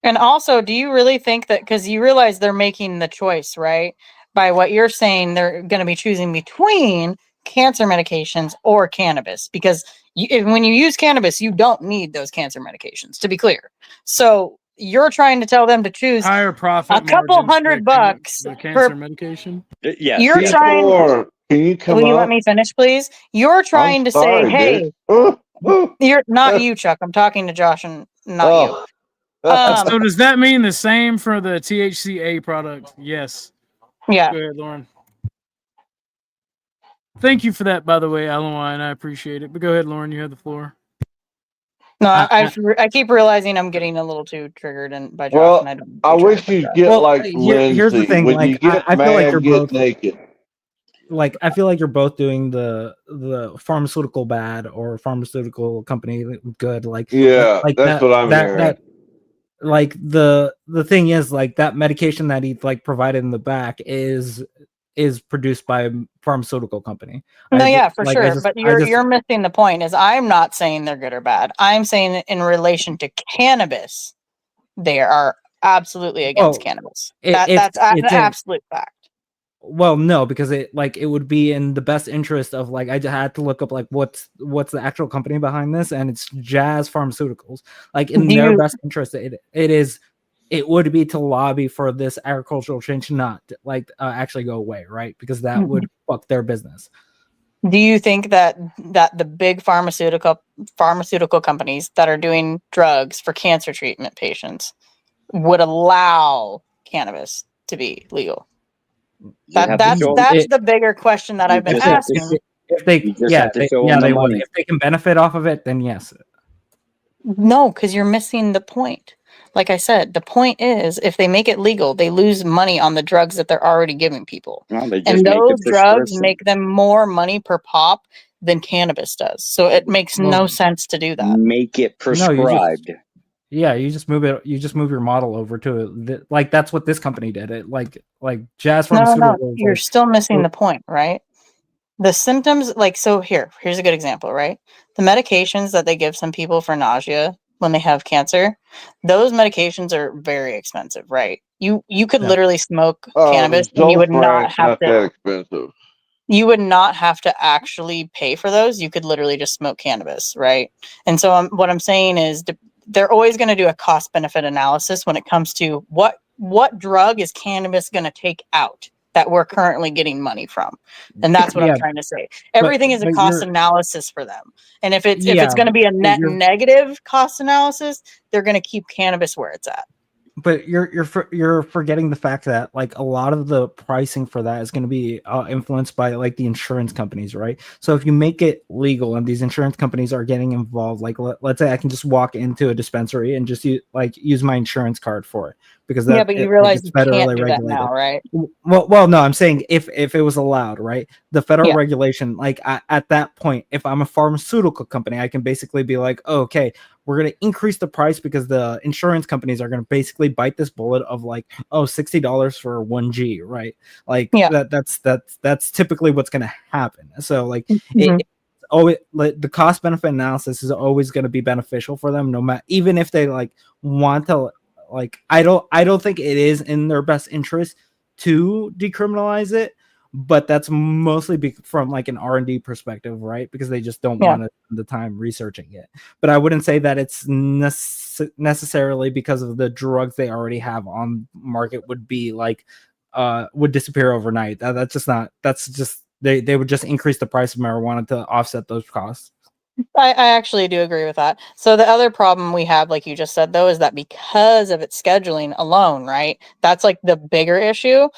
Speaker 10: And also, do you really think that, because you realize they're making the choice, right? By what you're saying, they're going to be choosing between cancer medications or cannabis, because when you use cannabis, you don't need those cancer medications, to be clear. So you're trying to tell them to choose
Speaker 2: higher profit
Speaker 10: a couple $100
Speaker 2: the cancer
Speaker 10: per
Speaker 2: medication.
Speaker 17: Yeah,
Speaker 10: You're trying.
Speaker 19: Can you come
Speaker 10: Will you
Speaker 19: up?
Speaker 10: let me finish, please? You're trying to say, hey, you're not you, Chuck. I'm talking to Josh and not you.
Speaker 2: So does that mean the same for the THCA product? Yes.
Speaker 10: Yeah.
Speaker 2: Go ahead, Lauren. Thank you for that, by the way, Alan Wine. I appreciate it. But go ahead, Lauren. You have the floor.
Speaker 10: No, I keep realizing I'm getting a little too triggered by Josh, and I don't.
Speaker 19: I wish you'd get like Lindsay.
Speaker 11: Here's the thing,
Speaker 19: when
Speaker 11: like,
Speaker 19: you get
Speaker 11: I feel
Speaker 19: mad,
Speaker 11: like you're
Speaker 19: get
Speaker 11: both
Speaker 19: naked.
Speaker 11: Like, I feel like you're both doing the pharmaceutical bad or pharmaceutical company good. Like,
Speaker 19: Yeah,
Speaker 11: like
Speaker 19: that's what I'm hearing.
Speaker 11: Like the thing is, like, that medication that he like provided in the back is produced by a pharmaceutical company.
Speaker 10: No, yeah, for sure. But you're missing the point. Is I'm not saying they're good or bad. I'm saying in relation to cannabis, they are absolutely against cannabis. That's an absolute fact.
Speaker 11: Well, no, because it would be in the best interest of, like, I had to look up like what's the actual company behind this, and it's Jazz Pharmaceuticals. Like, in their best interest, it would be to lobby for this agricultural change to not actually go away, right? Because that would fuck their business.
Speaker 10: Do you think that the big pharmaceutical companies that are doing drugs for cancer treatment patients would allow cannabis to be legal? That's the bigger question that I've been asking.
Speaker 11: If they would. If they can benefit off of it, then yes.
Speaker 10: No, because you're missing the point. Like I said, the point is, if they make it legal, they lose money on the drugs that they're already giving people. And those drugs make them more money per pop than cannabis does. So it makes no sense to do that.
Speaker 17: Make it prescribed.
Speaker 11: You just move it. You just move your model over to it. Like, that's what this company did. It like Jazz Pharmaceuticals.
Speaker 10: No. You're still missing the point, right? The symptoms, here's a good example, right? The medications that they give some people for nausea when they have cancer, those medications are very expensive, right? You could
Speaker 4: Yeah.
Speaker 10: literally smoke cannabis and you would not have
Speaker 19: not
Speaker 10: to.
Speaker 19: that expensive.
Speaker 10: You would not have to actually pay for those. You could literally just smoke cannabis, right? And so what I'm saying is they're always going to do a cost benefit analysis when it comes to what drug is cannabis going to take out that we're currently getting money from. And that's what I'm trying to say. Everything is a cost analysis for them. And if it's going to be a net negative cost analysis, they're going to keep cannabis where it's at.
Speaker 11: But you're forgetting the fact that like a lot of the pricing for that is going to be influenced by like the insurance companies, right? So if you make it legal and these insurance companies are getting involved, like let's say I can just walk into a dispensary and just use my insurance card for it because that
Speaker 10: but you realize
Speaker 11: it's
Speaker 10: you can't
Speaker 11: federally
Speaker 10: do that
Speaker 11: regulated
Speaker 10: now, right?
Speaker 11: Well, no, I'm saying if it was allowed, right? The federal regulation, like at that point, if I'm a pharmaceutical company, I can basically be like, oh, okay, we're going to increase the price because the insurance companies are going to basically bite this bullet of like, oh, $60 for 1G, right? Like that's typically what's going to happen. So like the cost benefit analysis is always going to be beneficial for them, no matter, even if they like want to, like, I don't think it is in their best interest to decriminalize it, but that's mostly from like an R&D perspective, right? Because they just don't want to spend the time researching it. But I wouldn't say that it's necessarily because of the drugs they already have on market would be like would disappear overnight. That's just they would just increase the price of marijuana to offset those costs.
Speaker 10: I actually do agree with that. So the other problem we have, like you just said, though, is that because of its scheduling alone, right? That's like the bigger issue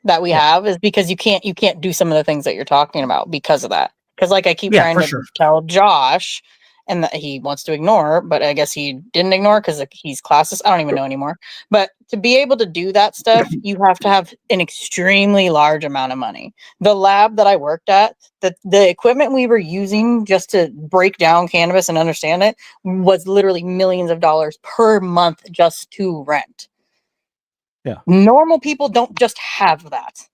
Speaker 10: that we have is because you can't do some of the things that you're talking about because of that. Because like I keep trying to tell Josh, and that he wants to ignore, but I guess he didn't ignore because he's classist. I don't even know anymore. But to be able to do that stuff, you have to have an extremely large amount of money. The lab that I worked at, the equipment we were using just to break down cannabis and understand it was literally millions of dollars per month just to rent.
Speaker 11: Yeah.
Speaker 10: Normal people don't just have that.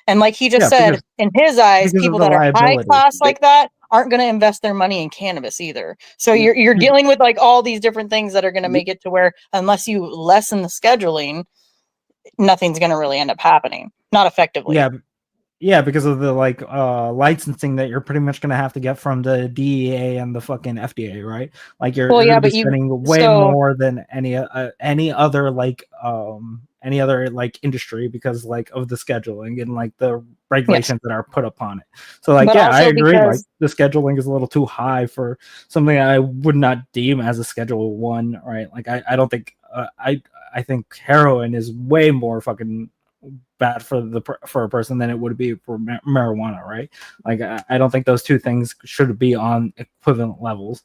Speaker 10: And like he just said, in his eyes, people that are high class like that aren't going to invest their money in cannabis either. So you're dealing with like all these different things that are going to make it to where unless you lessen the scheduling, nothing's going to really end up happening. Not effectively.
Speaker 11: Yeah, because of the like licensing that you're pretty much gonna have to get from the DEA and the fucking FDA, right? Like you're gonna be spending way more than any other like industry because like of the scheduling and like the regulations that are put upon it. So like I agree, like the scheduling is a little too high for something I would not deem as a Schedule 1, right? Like I don't think I think heroin is way more fucking bad for a person than it would be for marijuana, right? Like I don't think those two things should be on equivalent levels.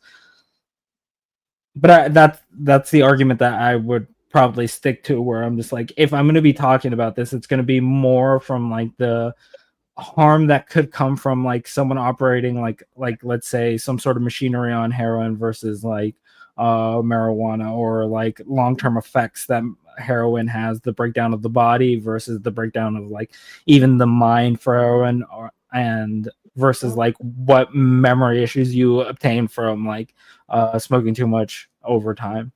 Speaker 11: But that's the argument that I would probably stick to, where I'm just like, if I'm going to be talking about this, it's going to be more from like the harm that could come from like someone operating like let's say some sort of machinery on heroin versus like marijuana, or like long-term effects that heroin has, the breakdown of the body versus the breakdown of like even the mind for heroin, and versus like what memory issues you obtain from like smoking too much over time.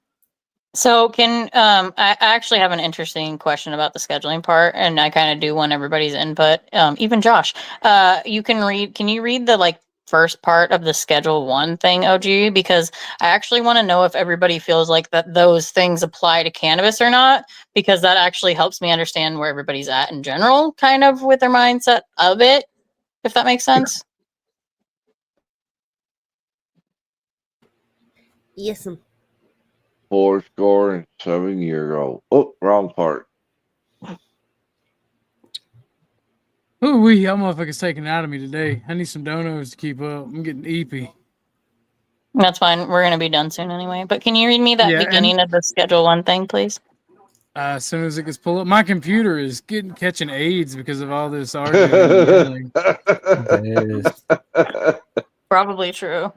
Speaker 10: So I actually have an interesting question about the scheduling part, and I kind of do want everybody's input. Even Josh, can you read the like first part of the Schedule 1 thing, OG? Because I actually want to know if everybody feels like that those things apply to cannabis or not, because that actually helps me understand where everybody's at in general, kind of with their mindset of it, if that makes sense.
Speaker 3: Yes.
Speaker 19: 4.7 years old. Oh, wrong part.
Speaker 2: Ooh wee, y'all motherfuckers taking it out of me today. I need some donos to keep up. I'm getting eepy.
Speaker 10: That's fine. We're gonna be done soon anyway. But can you read me that beginning of the Schedule 1 thing, please?
Speaker 2: As soon as it gets pulled up, my computer is catching AIDS because of all this arguing.
Speaker 10: Probably true.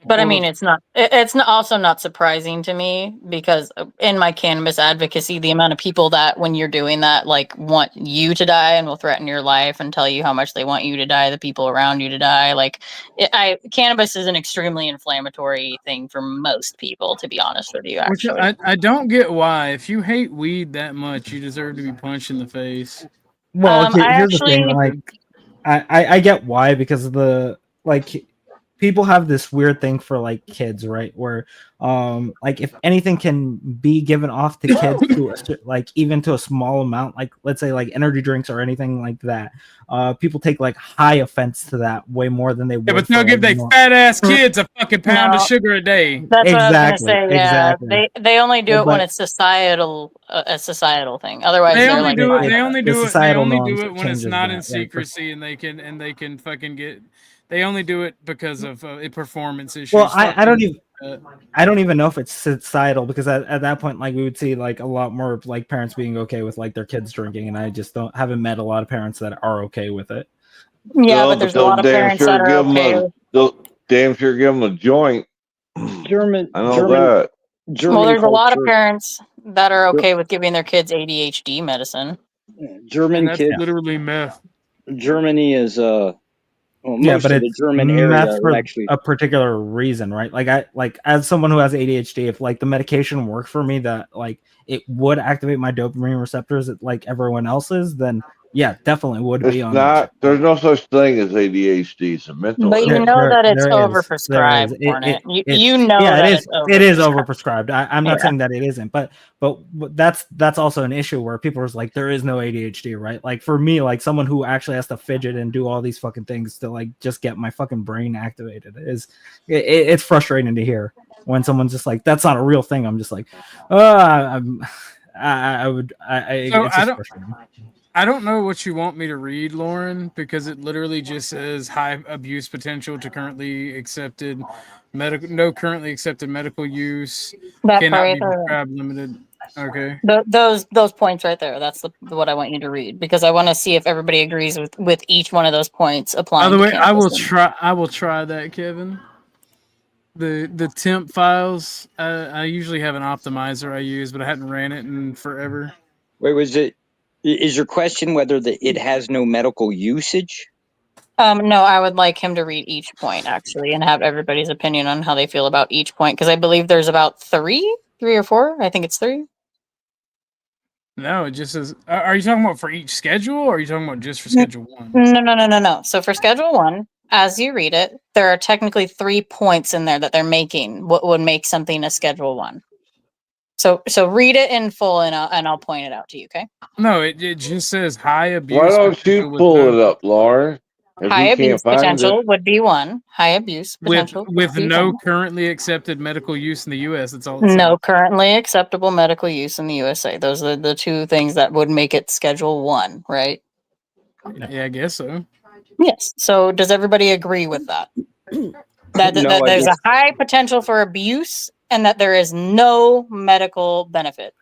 Speaker 10: But I mean, it's not also not surprising to me because in my cannabis advocacy, the amount of people that when you're doing that, like want you to die and will threaten your life and tell you how much they want you to die, the people around you to die. Like cannabis is an extremely inflammatory thing for most people, to be honest with you,
Speaker 2: Which
Speaker 10: actually.
Speaker 2: I don't get why. If you hate weed that much, you deserve to be punched in the face.
Speaker 11: Well,
Speaker 10: I
Speaker 11: here's the thing.
Speaker 10: actually,
Speaker 11: Like, I get why, because of the people have this weird thing for like kids, right? Where like if anything can be given off to kids to like even to a small amount, like let's say like energy drinks or anything like that, people take like high offense to that way more than they would.
Speaker 2: Yeah, but they'll give they fat ass kids a fucking pound of
Speaker 10: No.
Speaker 2: sugar a day.
Speaker 10: That's what I was gonna say. Yeah,
Speaker 11: exactly.
Speaker 10: they only do
Speaker 11: Yeah,
Speaker 10: it when
Speaker 11: but-
Speaker 10: it's societal a societal thing. Otherwise,
Speaker 2: They
Speaker 10: they're
Speaker 2: only
Speaker 10: like
Speaker 2: do it.
Speaker 10: fine.
Speaker 2: They only
Speaker 11: The
Speaker 2: do it. They
Speaker 11: societal
Speaker 2: only
Speaker 11: norms
Speaker 2: do it when it's
Speaker 11: changes
Speaker 2: not
Speaker 11: that,
Speaker 2: in
Speaker 11: right?
Speaker 2: secrecy, and they can fucking get. They only do it because of performance issues.
Speaker 11: Well, I don't even.
Speaker 2: uh,
Speaker 11: I don't even know if it's societal, because at that point, like we would see like a lot more like parents being okay with like their kids drinking, and I just haven't met a lot of parents that are okay with it.
Speaker 10: Yeah,
Speaker 19: No,
Speaker 10: but there's a
Speaker 19: they'll
Speaker 10: lot of
Speaker 19: damn
Speaker 10: parents
Speaker 19: sure
Speaker 10: that are
Speaker 19: give 'em
Speaker 10: okay.
Speaker 19: they'll damn sure give them a joint.
Speaker 5: German.
Speaker 19: I know that.
Speaker 10: Well, there's a lot of
Speaker 5: culture-
Speaker 10: parents that are okay with giving their kids ADHD medicine.
Speaker 5: German
Speaker 2: and that's
Speaker 5: kids.
Speaker 2: literally meth.
Speaker 5: Germany is well,
Speaker 11: Yeah,
Speaker 5: most
Speaker 11: but
Speaker 5: of the
Speaker 11: it's
Speaker 5: German area
Speaker 11: meth for
Speaker 5: are actually.
Speaker 11: a particular reason, right? Like as someone who has ADHD, if like the medication worked for me that like it would activate my dopamine receptors like everyone else's, then yeah, definitely would be
Speaker 19: It's
Speaker 11: on
Speaker 19: not. There's no such thing as ADHD. It's a mental
Speaker 10: But you
Speaker 19: illness.
Speaker 10: know that it's
Speaker 11: there is.
Speaker 10: overprescribed,
Speaker 11: It-
Speaker 10: Hornet.
Speaker 11: it's-
Speaker 10: You know
Speaker 11: yeah,
Speaker 10: that
Speaker 11: it
Speaker 10: it's
Speaker 11: is. It is
Speaker 10: overprescribed.
Speaker 11: overprescribed. I'm not
Speaker 10: Yeah.
Speaker 11: saying that it isn't, but that's also an issue where people are like, there is no ADHD, right? Like for me, like someone who actually has to fidget and do all these fucking things to like just get my fucking brain activated it's frustrating to hear when someone's just like, that's not a real thing. I'm just like,
Speaker 2: I don't know what you want me to read, Lauren, because it literally just says high abuse potential to currently accepted no currently accepted medical use,
Speaker 10: That
Speaker 2: cannot
Speaker 10: part
Speaker 2: be
Speaker 10: right there.
Speaker 2: prescribed limited. Okay.
Speaker 10: Those points right there. That's what I want you to read, because I want to see if everybody agrees with each one of those points applying.
Speaker 2: By the way,
Speaker 10: to
Speaker 2: I will
Speaker 10: cannabis.
Speaker 2: try. I will try that, Kevin. The temp files. I usually have an optimizer I use, but I hadn't ran it in forever.
Speaker 17: Wait, is your question whether it has no medical usage?
Speaker 10: No, I would like him to read each point actually and have everybody's opinion on how they feel about each point, because I believe there's about three or four. I think it's three.
Speaker 2: No, it just says. Are you talking about for each schedule, or are you talking about just for schedule one?
Speaker 10: No. So for schedule one, as you read it, there are technically 3 points in there that they're making. What would make something a schedule one? So read it in full, and I'll point it out to you. Okay.
Speaker 2: No, it just says high abuse.
Speaker 19: Why don't you
Speaker 2: potential with
Speaker 19: pull
Speaker 2: no-
Speaker 19: it up, Lauren? If
Speaker 10: High
Speaker 19: you
Speaker 10: abuse
Speaker 19: can't find
Speaker 10: potential
Speaker 19: it,
Speaker 10: would be one. High abuse
Speaker 2: with
Speaker 10: potential would be
Speaker 2: no
Speaker 10: one.
Speaker 2: currently accepted medical use in the U.S. That's all. It
Speaker 10: No
Speaker 2: says.
Speaker 10: currently acceptable medical use in the USA. Those are the two things that would make it Schedule 1, right?
Speaker 2: Yeah, I guess so.
Speaker 10: Yes. So does everybody agree with that? That
Speaker 17: No, I
Speaker 10: there's a
Speaker 17: guess-
Speaker 10: high potential for abuse and that there is no medical benefit.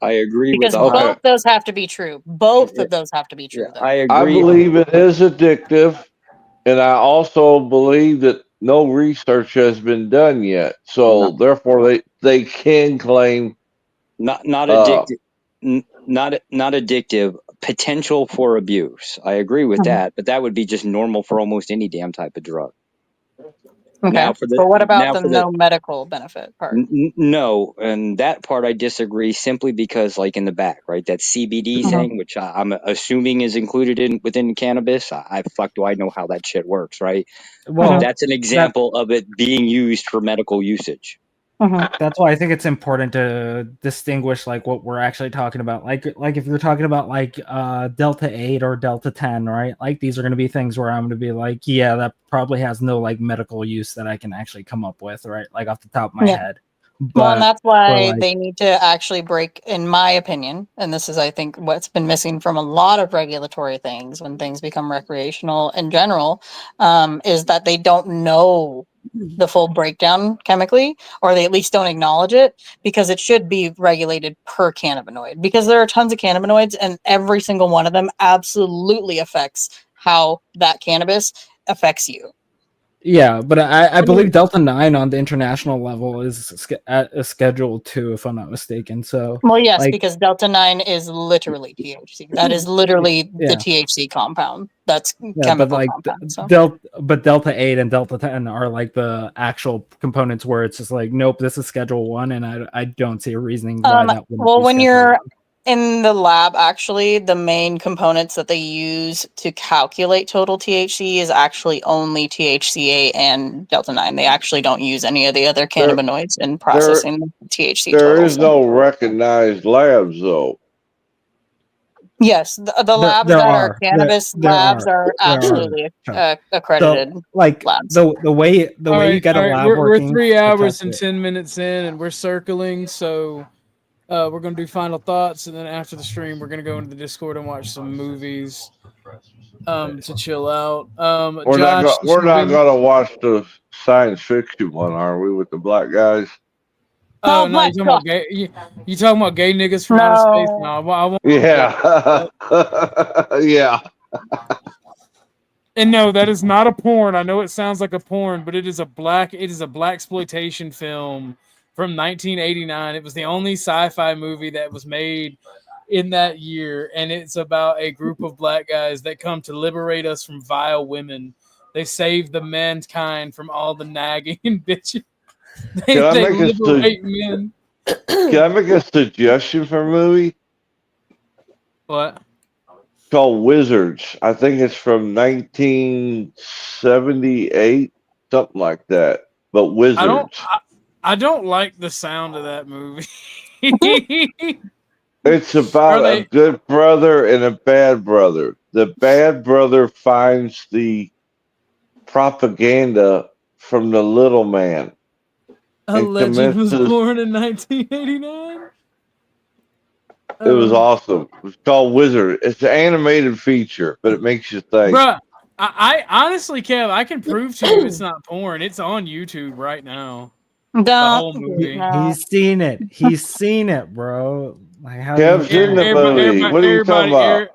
Speaker 17: I agree
Speaker 10: Because
Speaker 17: with
Speaker 10: both those have to be true. Both of those have to be true.
Speaker 17: I agree.
Speaker 19: I believe it is addictive, and I also believe that no research has been done yet. So therefore, they can claim
Speaker 17: not addictive, not addictive. Potential for abuse. I agree with that, but that would be just normal for almost any damn type of drug.
Speaker 10: Okay.
Speaker 17: Now for the-
Speaker 10: but what about
Speaker 17: now
Speaker 10: the
Speaker 17: for the-
Speaker 10: no medical benefit part?
Speaker 17: No, and that part I disagree simply because, like in the back, right, that CBD thing, which I'm assuming is included within cannabis. I fuck do I know how that shit works, right?
Speaker 11: Well,
Speaker 17: That's an example of it being used for medical usage.
Speaker 11: That's why I think it's important to distinguish like what we're actually talking about. Like if you're talking about like Delta 8 or Delta 10, right? Like these are going to be things where I'm going to be like, yeah, that probably has no like medical use that I can actually come up with, right? Like off the top of my head.
Speaker 10: Well, and that's why
Speaker 11: like-
Speaker 10: they need to actually break, in my opinion, and this is, I think, what's been missing from a lot of regulatory things when things become recreational in general, is that they don't know the full breakdown chemically, or they at least don't acknowledge it, because it should be regulated per cannabinoid, because there are tons of cannabinoids and every single one of them absolutely affects how that cannabis affects you.
Speaker 11: Yeah, but I believe Delta 9 on the international level is at a Schedule 2, if I'm not mistaken. So,
Speaker 10: Well, yes,
Speaker 11: like,
Speaker 10: because Delta 9 is literally THC. That is literally the
Speaker 11: yeah.
Speaker 10: THC compound. That's
Speaker 11: Yeah, but
Speaker 10: chemical
Speaker 11: like
Speaker 10: compound. So.
Speaker 11: Delta 8 and Delta 10 are like the actual components where it's just like, nope, this is Schedule 1, and I don't see a reasoning why that wouldn't
Speaker 10: Well,
Speaker 11: be
Speaker 10: when
Speaker 11: Schedule
Speaker 10: you're
Speaker 11: 1.
Speaker 10: in the lab, actually, the main components that they use to calculate total THC is actually only THCA and Delta 9. They actually don't use any of the other cannabinoids in processing the THC
Speaker 19: There
Speaker 10: total.
Speaker 19: is no recognized labs, though.
Speaker 10: Yes, the labs
Speaker 11: There
Speaker 10: that are
Speaker 11: are.
Speaker 10: cannabis
Speaker 11: There
Speaker 10: labs are
Speaker 11: are.
Speaker 10: absolutely
Speaker 11: So,
Speaker 10: accredited
Speaker 11: like
Speaker 10: labs.
Speaker 11: the way
Speaker 2: All
Speaker 11: you
Speaker 2: right,
Speaker 11: get a lab
Speaker 2: we're
Speaker 11: working.
Speaker 2: 3
Speaker 11: to
Speaker 2: hours
Speaker 11: test
Speaker 2: and
Speaker 11: it.
Speaker 2: 10 minutes in, and we're circling. So we're gonna do final thoughts, and then after the stream, we're gonna go into the Discord and watch some movies to chill out.
Speaker 19: We're
Speaker 2: Josh,
Speaker 19: not
Speaker 2: this will
Speaker 19: going
Speaker 2: be.
Speaker 19: to watch the science fiction one, are we, with the black guys?
Speaker 2: Oh
Speaker 10: Oh
Speaker 2: no,
Speaker 10: my
Speaker 2: you talking about gay? You talking about gay niggas from outer space? No, I won't.
Speaker 19: Yeah, yeah.
Speaker 2: And no, that is not a porn. I know it sounds like a porn, but it is a black exploitation film from 1989. It was the only sci-fi movie that was made in that year, and it's about a group of black guys that come to liberate us from vile women. They save the mankind from all the nagging and bitching. They liberate men.
Speaker 19: Can I make a suggestion for a movie?
Speaker 2: What?
Speaker 19: Called Wizards. I think it's from 1978, something like that. But Wizards.
Speaker 2: I don't like the sound of that movie.
Speaker 19: It's about a good brother and a bad brother. The bad brother finds the propaganda from the little man.
Speaker 2: A
Speaker 19: and
Speaker 2: legend was
Speaker 19: commences-
Speaker 2: born in 1989.
Speaker 19: It was awesome. It's called Wizard. It's an animated feature, but it makes you think.
Speaker 2: Bruh, I honestly, Kev, I can prove to you it's not porn. It's on YouTube right now. The whole movie.
Speaker 11: He's seen it. He's seen it, bro. Like how
Speaker 19: Kev's in the movie. What are you talking about?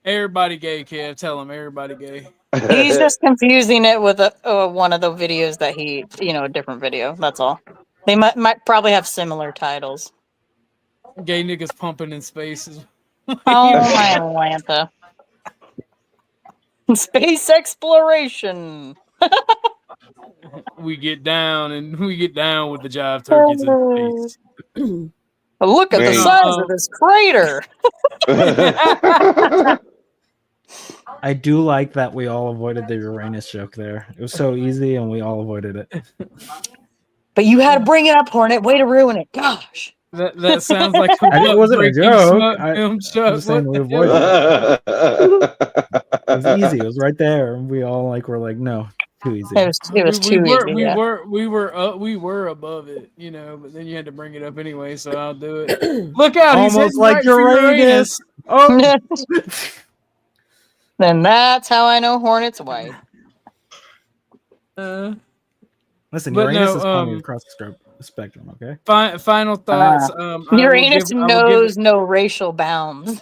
Speaker 2: Everybody gay, Kev. Tell him everybody gay.
Speaker 10: He's just confusing it with one of the videos that he, a different video. That's all. They might probably have similar titles.
Speaker 2: Gay niggas pumping in spaces.
Speaker 10: Oh my Atlanta. Space exploration.
Speaker 2: We get down with the jive turkeys in space.
Speaker 10: Look at the size of this crater.
Speaker 11: I do like that we all avoided the Uranus joke there. It was so easy, and we all avoided it.
Speaker 10: But you had to bring it up, Hornet. Way to ruin it. Gosh.
Speaker 2: That sounds like
Speaker 11: it wasn't a joke. I'm
Speaker 2: just
Speaker 11: saying we avoided it. It was easy. It was right there, and we all were like, no, too easy.
Speaker 10: It was too easy.
Speaker 2: We were above it, but then you had to bring it up anyway, so I'll do it. Look out!
Speaker 11: Almost like Uranus. Oh.
Speaker 10: Then that's how I know Hornet's white.
Speaker 11: Listen,
Speaker 2: but
Speaker 11: Uranus
Speaker 2: no,
Speaker 11: is funny across the spectrum. Okay.
Speaker 2: Final thoughts.
Speaker 10: Uranus knows no racial bounds.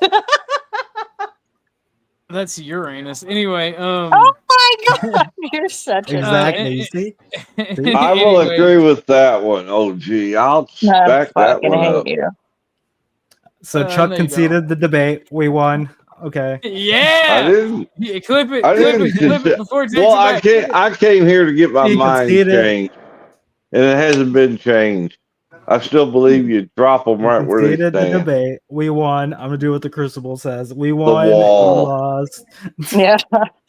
Speaker 2: That's Uranus. Anyway.
Speaker 10: Oh my God! You're such
Speaker 11: exactly. See?
Speaker 19: I will agree with that one. OG, I'll back that one up.
Speaker 11: So Chuck conceded the debate. We won. Okay.
Speaker 2: Yeah.
Speaker 19: I didn't.
Speaker 2: Yeah, clip it before it takes
Speaker 19: Well,
Speaker 2: it back.
Speaker 19: I came here to get my mind
Speaker 11: conceded.
Speaker 19: changed, and it hasn't been changed. I still believe you drop them right where they
Speaker 11: Conceded the
Speaker 19: stand.
Speaker 11: debate. We won. I'm gonna do what the Crucible says. We won.
Speaker 19: The wall.
Speaker 11: We lost.
Speaker 10: Yeah.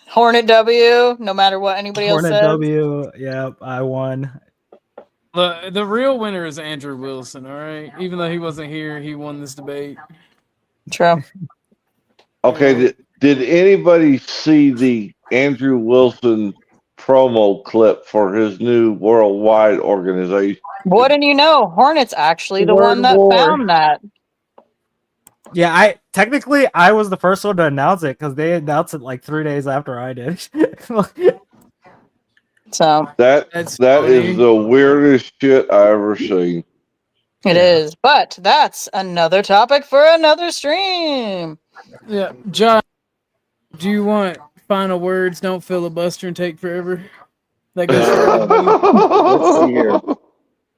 Speaker 10: Hornet W. No matter what anybody else
Speaker 11: Hornet
Speaker 10: says.
Speaker 11: W. Yep, I won.
Speaker 2: The real winner is Andrew Wilson. All right, even though he wasn't here, he won this debate.
Speaker 10: True.
Speaker 19: Okay, did anybody see the Andrew Wilson promo clip for his new worldwide organization?
Speaker 10: Wouldn't you know? Hornet's actually the one that found that.
Speaker 11: Yeah, I was the first one to announce it because they announced it like 3 days after I did.
Speaker 10: So
Speaker 19: that is the weirdest shit I ever seen.
Speaker 10: It is, but that's another topic for another stream.
Speaker 2: Yeah, John, do you want final words? Don't filibuster and take forever. That goes for everybody.
Speaker 17: Let's see here.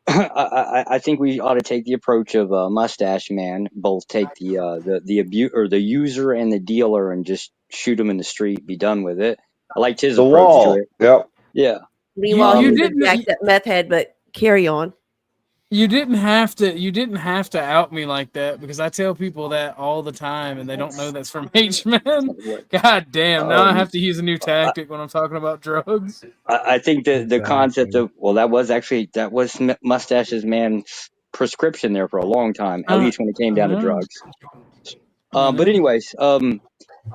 Speaker 17: I think we ought to take the approach of Mustache Man. Both take the user and the dealer and just shoot them in the street. Be done with it. I liked his
Speaker 19: The
Speaker 17: approach to
Speaker 19: wall.
Speaker 17: it.
Speaker 19: Yep.
Speaker 17: Yeah.
Speaker 3: Meanwhile,
Speaker 2: You
Speaker 3: he's a
Speaker 2: didn't.
Speaker 3: jacked up meth head, but carry on.
Speaker 2: You didn't have to out me like that, because I tell people that all the time and they don't know that's from H-Man. God damn, now I have to use a new tactic when I'm talking about drugs.
Speaker 17: I think the concept of that was Mustache's man's prescription there for a long time, at least when it came
Speaker 2: I
Speaker 17: down to
Speaker 2: know.
Speaker 17: drugs.
Speaker 2: I
Speaker 17: But
Speaker 2: know.
Speaker 17: anyways,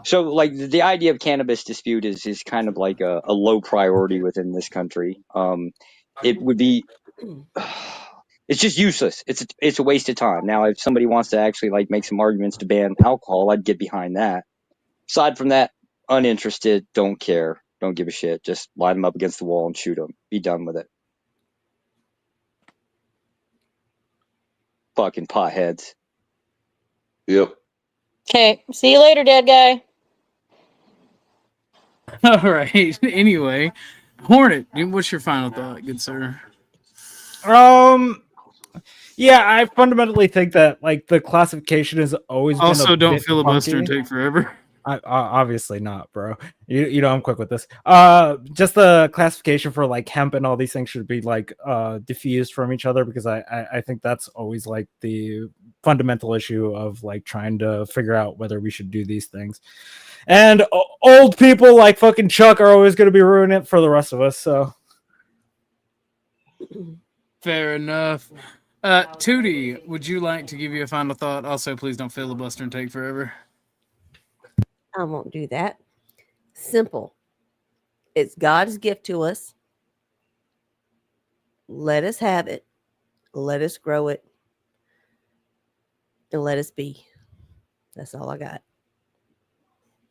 Speaker 17: so like the idea of cannabis dispute is kind of like a low priority within this country. It would be it's just useless. It's a waste of time. Now, if somebody wants to actually like make some arguments to ban alcohol, I'd get behind that. Aside from that, uninterested, don't care, don't give a shit. Just line them up against the wall and shoot them. Be done with it. Fucking potheads.
Speaker 19: Yep.
Speaker 10: Okay, see you later, dead guy.
Speaker 2: All right. Anyway, Hornet, what's your final thought, good sir?
Speaker 11: Yeah, I fundamentally think that like the classification has always
Speaker 2: Also,
Speaker 11: been a
Speaker 2: don't
Speaker 11: bit
Speaker 2: filibuster and
Speaker 11: funky.
Speaker 2: take forever.
Speaker 11: Obviously not, bro. You know I'm quick with this. Just the classification for like hemp and all these things should be like diffused from each other, because I think that's always like the fundamental issue of like trying to figure out whether we should do these things. And old people like fucking Chuck are always going to be ruining it for the rest of us. So
Speaker 2: Fair enough. Tootie, would you like to give you a final thought? Also, please don't filibuster and take forever.
Speaker 3: I won't do that. Simple. It's God's gift to us. Let us have it. Let us grow it. And let us be. That's all I got.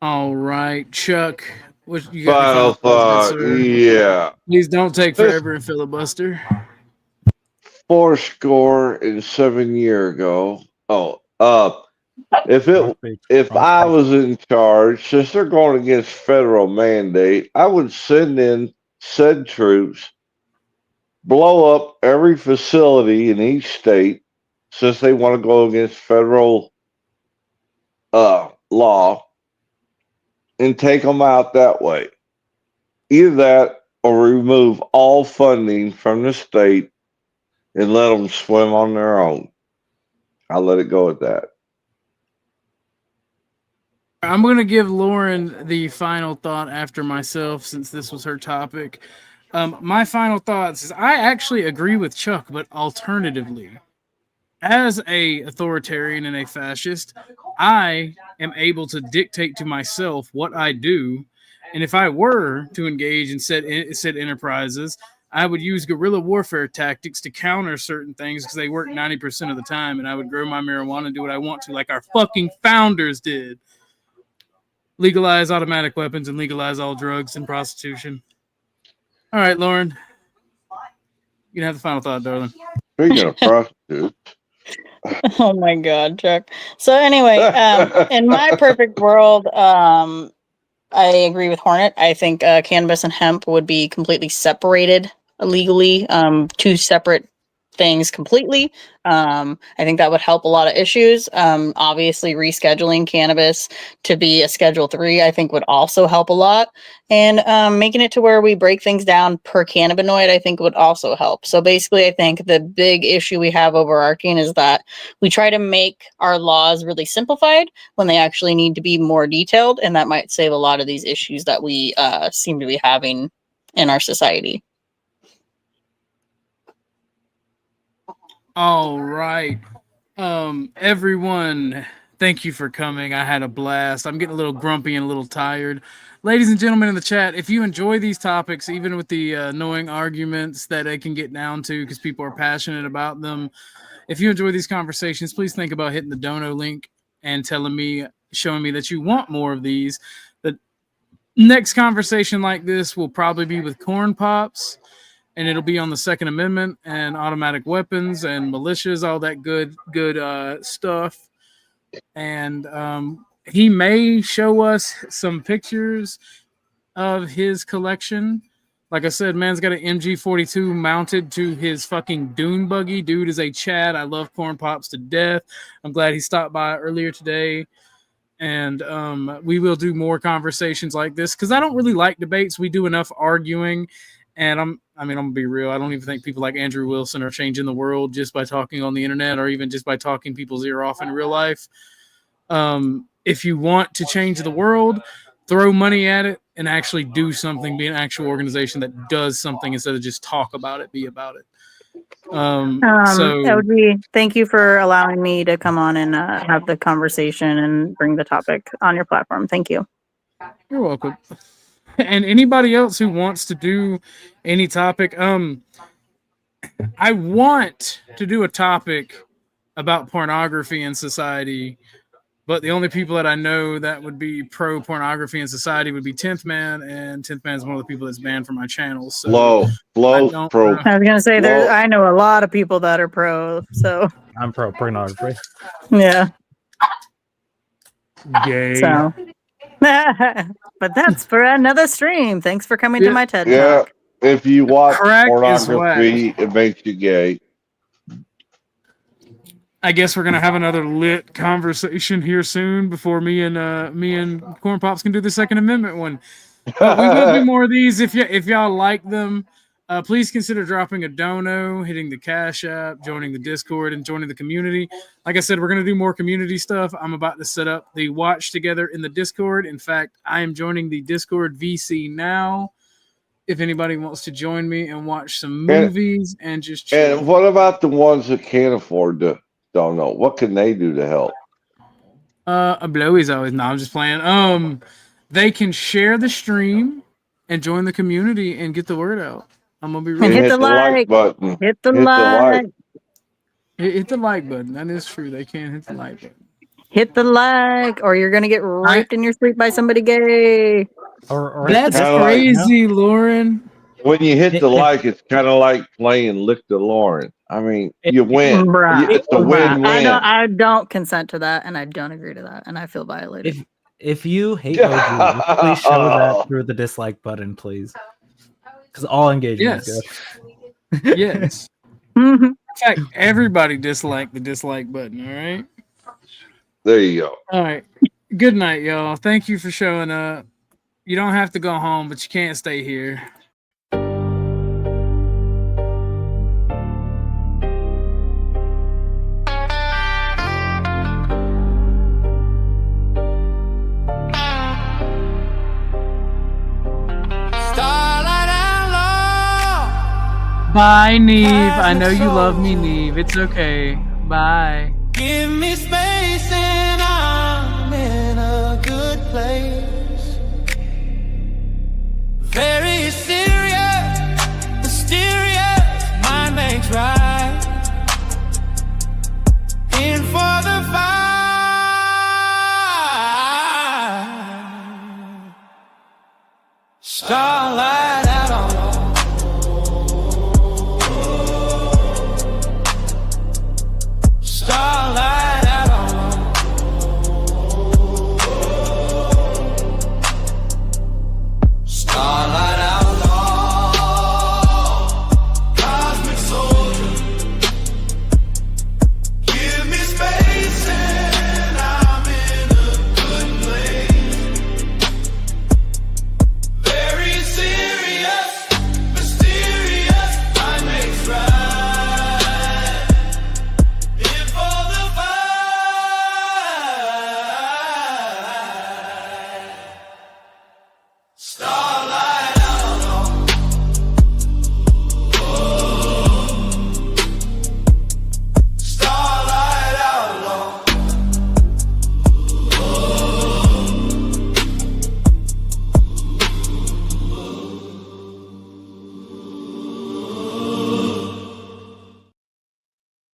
Speaker 2: All right, Chuck, what you got?
Speaker 19: Final thought. Yeah.
Speaker 2: Please don't take forever and filibuster.
Speaker 19: 7 years ago. If I was in charge, since they're going against federal mandate, I would send in said troops, blow up every facility in each state, since they want to go against federal law, and take them out that way. Either that or remove all funding from the state and let them swim on their own. I'll let it go at that.
Speaker 2: I'm going to give Lauren the final thought after myself, since this was her topic. My final thoughts is I actually agree with Chuck, but alternatively. As a authoritarian and a fascist, I am able to dictate to myself what I do. And if I were to engage in said enterprises, I would use guerrilla warfare tactics to counter certain things, because they work 90% of the time, and I would grow my marijuana and do what I want to, like our fucking founders did. Legalize automatic weapons and legalize all drugs and prostitution. All right, Lauren. You can have the final thought, darling.
Speaker 19: Speaking of prostitutes.
Speaker 10: Oh my god, Chuck. So anyway, in my perfect world, I agree with Hornet. I think cannabis and hemp would be completely separated legally, two separate things completely. I think that would help a lot of issues. Obviously, rescheduling cannabis to be a Schedule 3, I think, would also help a lot. And making it to where we break things down per cannabinoid, I think, would also help. So basically, I think the big issue we have overarching is that we try to make our laws really simplified when they actually need to be more detailed. And that might save a lot of these issues that we seem to be having in our society.
Speaker 2: All right. Everyone, thank you for coming. I had a blast. I'm getting a little grumpy and a little tired. Ladies and gentlemen in the chat, if you enjoy these topics, even with the annoying arguments that they can get down to because people are passionate about them, if you enjoy these conversations, please think about hitting the dono link and showing me that you want more of these. The next conversation like this will probably be with Corn Pops, and it'll be on the Second Amendment and automatic weapons and militias, all that good stuff. And he may show us some pictures of his collection. Like I said, man's got an MG42 mounted to his fucking dune buggy. Dude is a Chad. I love Corn Pops to death. I'm glad he stopped by earlier today. And we will do more conversations like this because I don't really like debates. We do enough arguing. And I'm gonna be real. I don't even think people like Andrew Wilson are changing the world just by talking on the internet or even just by talking people's ear off in real life. If you want to change the world, throw money at it and actually do something. Be an actual organization that does something instead of just talk about it. Be about it.
Speaker 10: LG, thank you for allowing me to come on and have the conversation and bring the topic on your platform. Thank you.
Speaker 2: You're welcome. And anybody else who wants to do any topic, I want to do a topic about pornography in society, but the only people that I know that would be pro pornography in society would be 10th Man, and 10th Man is one of the people that's banned from my channel. So
Speaker 19: Low pro.
Speaker 10: I was gonna say I know a lot of people that are pro, so
Speaker 11: I'm pro pornography.
Speaker 10: Yeah.
Speaker 2: Gay.
Speaker 10: So but that's for another stream. Thanks for coming to my TED Talk.
Speaker 19: If you watch
Speaker 2: Crack is
Speaker 19: pornography, it makes you gay.
Speaker 2: I guess we're gonna have another lit conversation here soon before me and Corn Pops can do the Second Amendment one. But we will do more of these if y'all like them. Please consider dropping a dono, hitting the Cash App, joining the Discord, and joining the community. Like I said, we're gonna do more community stuff. I'm about to set up the watch together in the Discord. In fact, I am joining the Discord VC now. If anybody wants to join me and watch some movies and just chill.
Speaker 19: And what about the ones that can't afford to dono? What can they do to help?
Speaker 2: A blowy's always no. I'm just playing. They can share the stream and join the community and get the word out. I'm gonna be real.
Speaker 10: And hit the like button. Hit the like.
Speaker 2: Hit the like button. That is true. They can hit the like button.
Speaker 10: Hit the like, or you're gonna get raped in your sleep by somebody gay.
Speaker 11: Or
Speaker 2: that's crazy, Lauren.
Speaker 19: When you hit the like, it's kind of like playing Lick the Lauren. I mean, you win. It's a win-win.
Speaker 10: I don't consent to that, and I don't agree to that, and I feel violated.
Speaker 11: If you hate OG, please show that through the dislike button, please. Because all engagement is good.
Speaker 2: Yes. In fact, everybody dislike the dislike button. All right.
Speaker 19: There you go.
Speaker 2: All right. Good night, y'all. Thank you for showing up. You don't have to go home, but you can't stay here. Bye, Neve. I know you love me, Neve. It's okay. Bye.
Speaker 12: Give me space and I'm in a good place. Very serious, mysterious, mind makes right.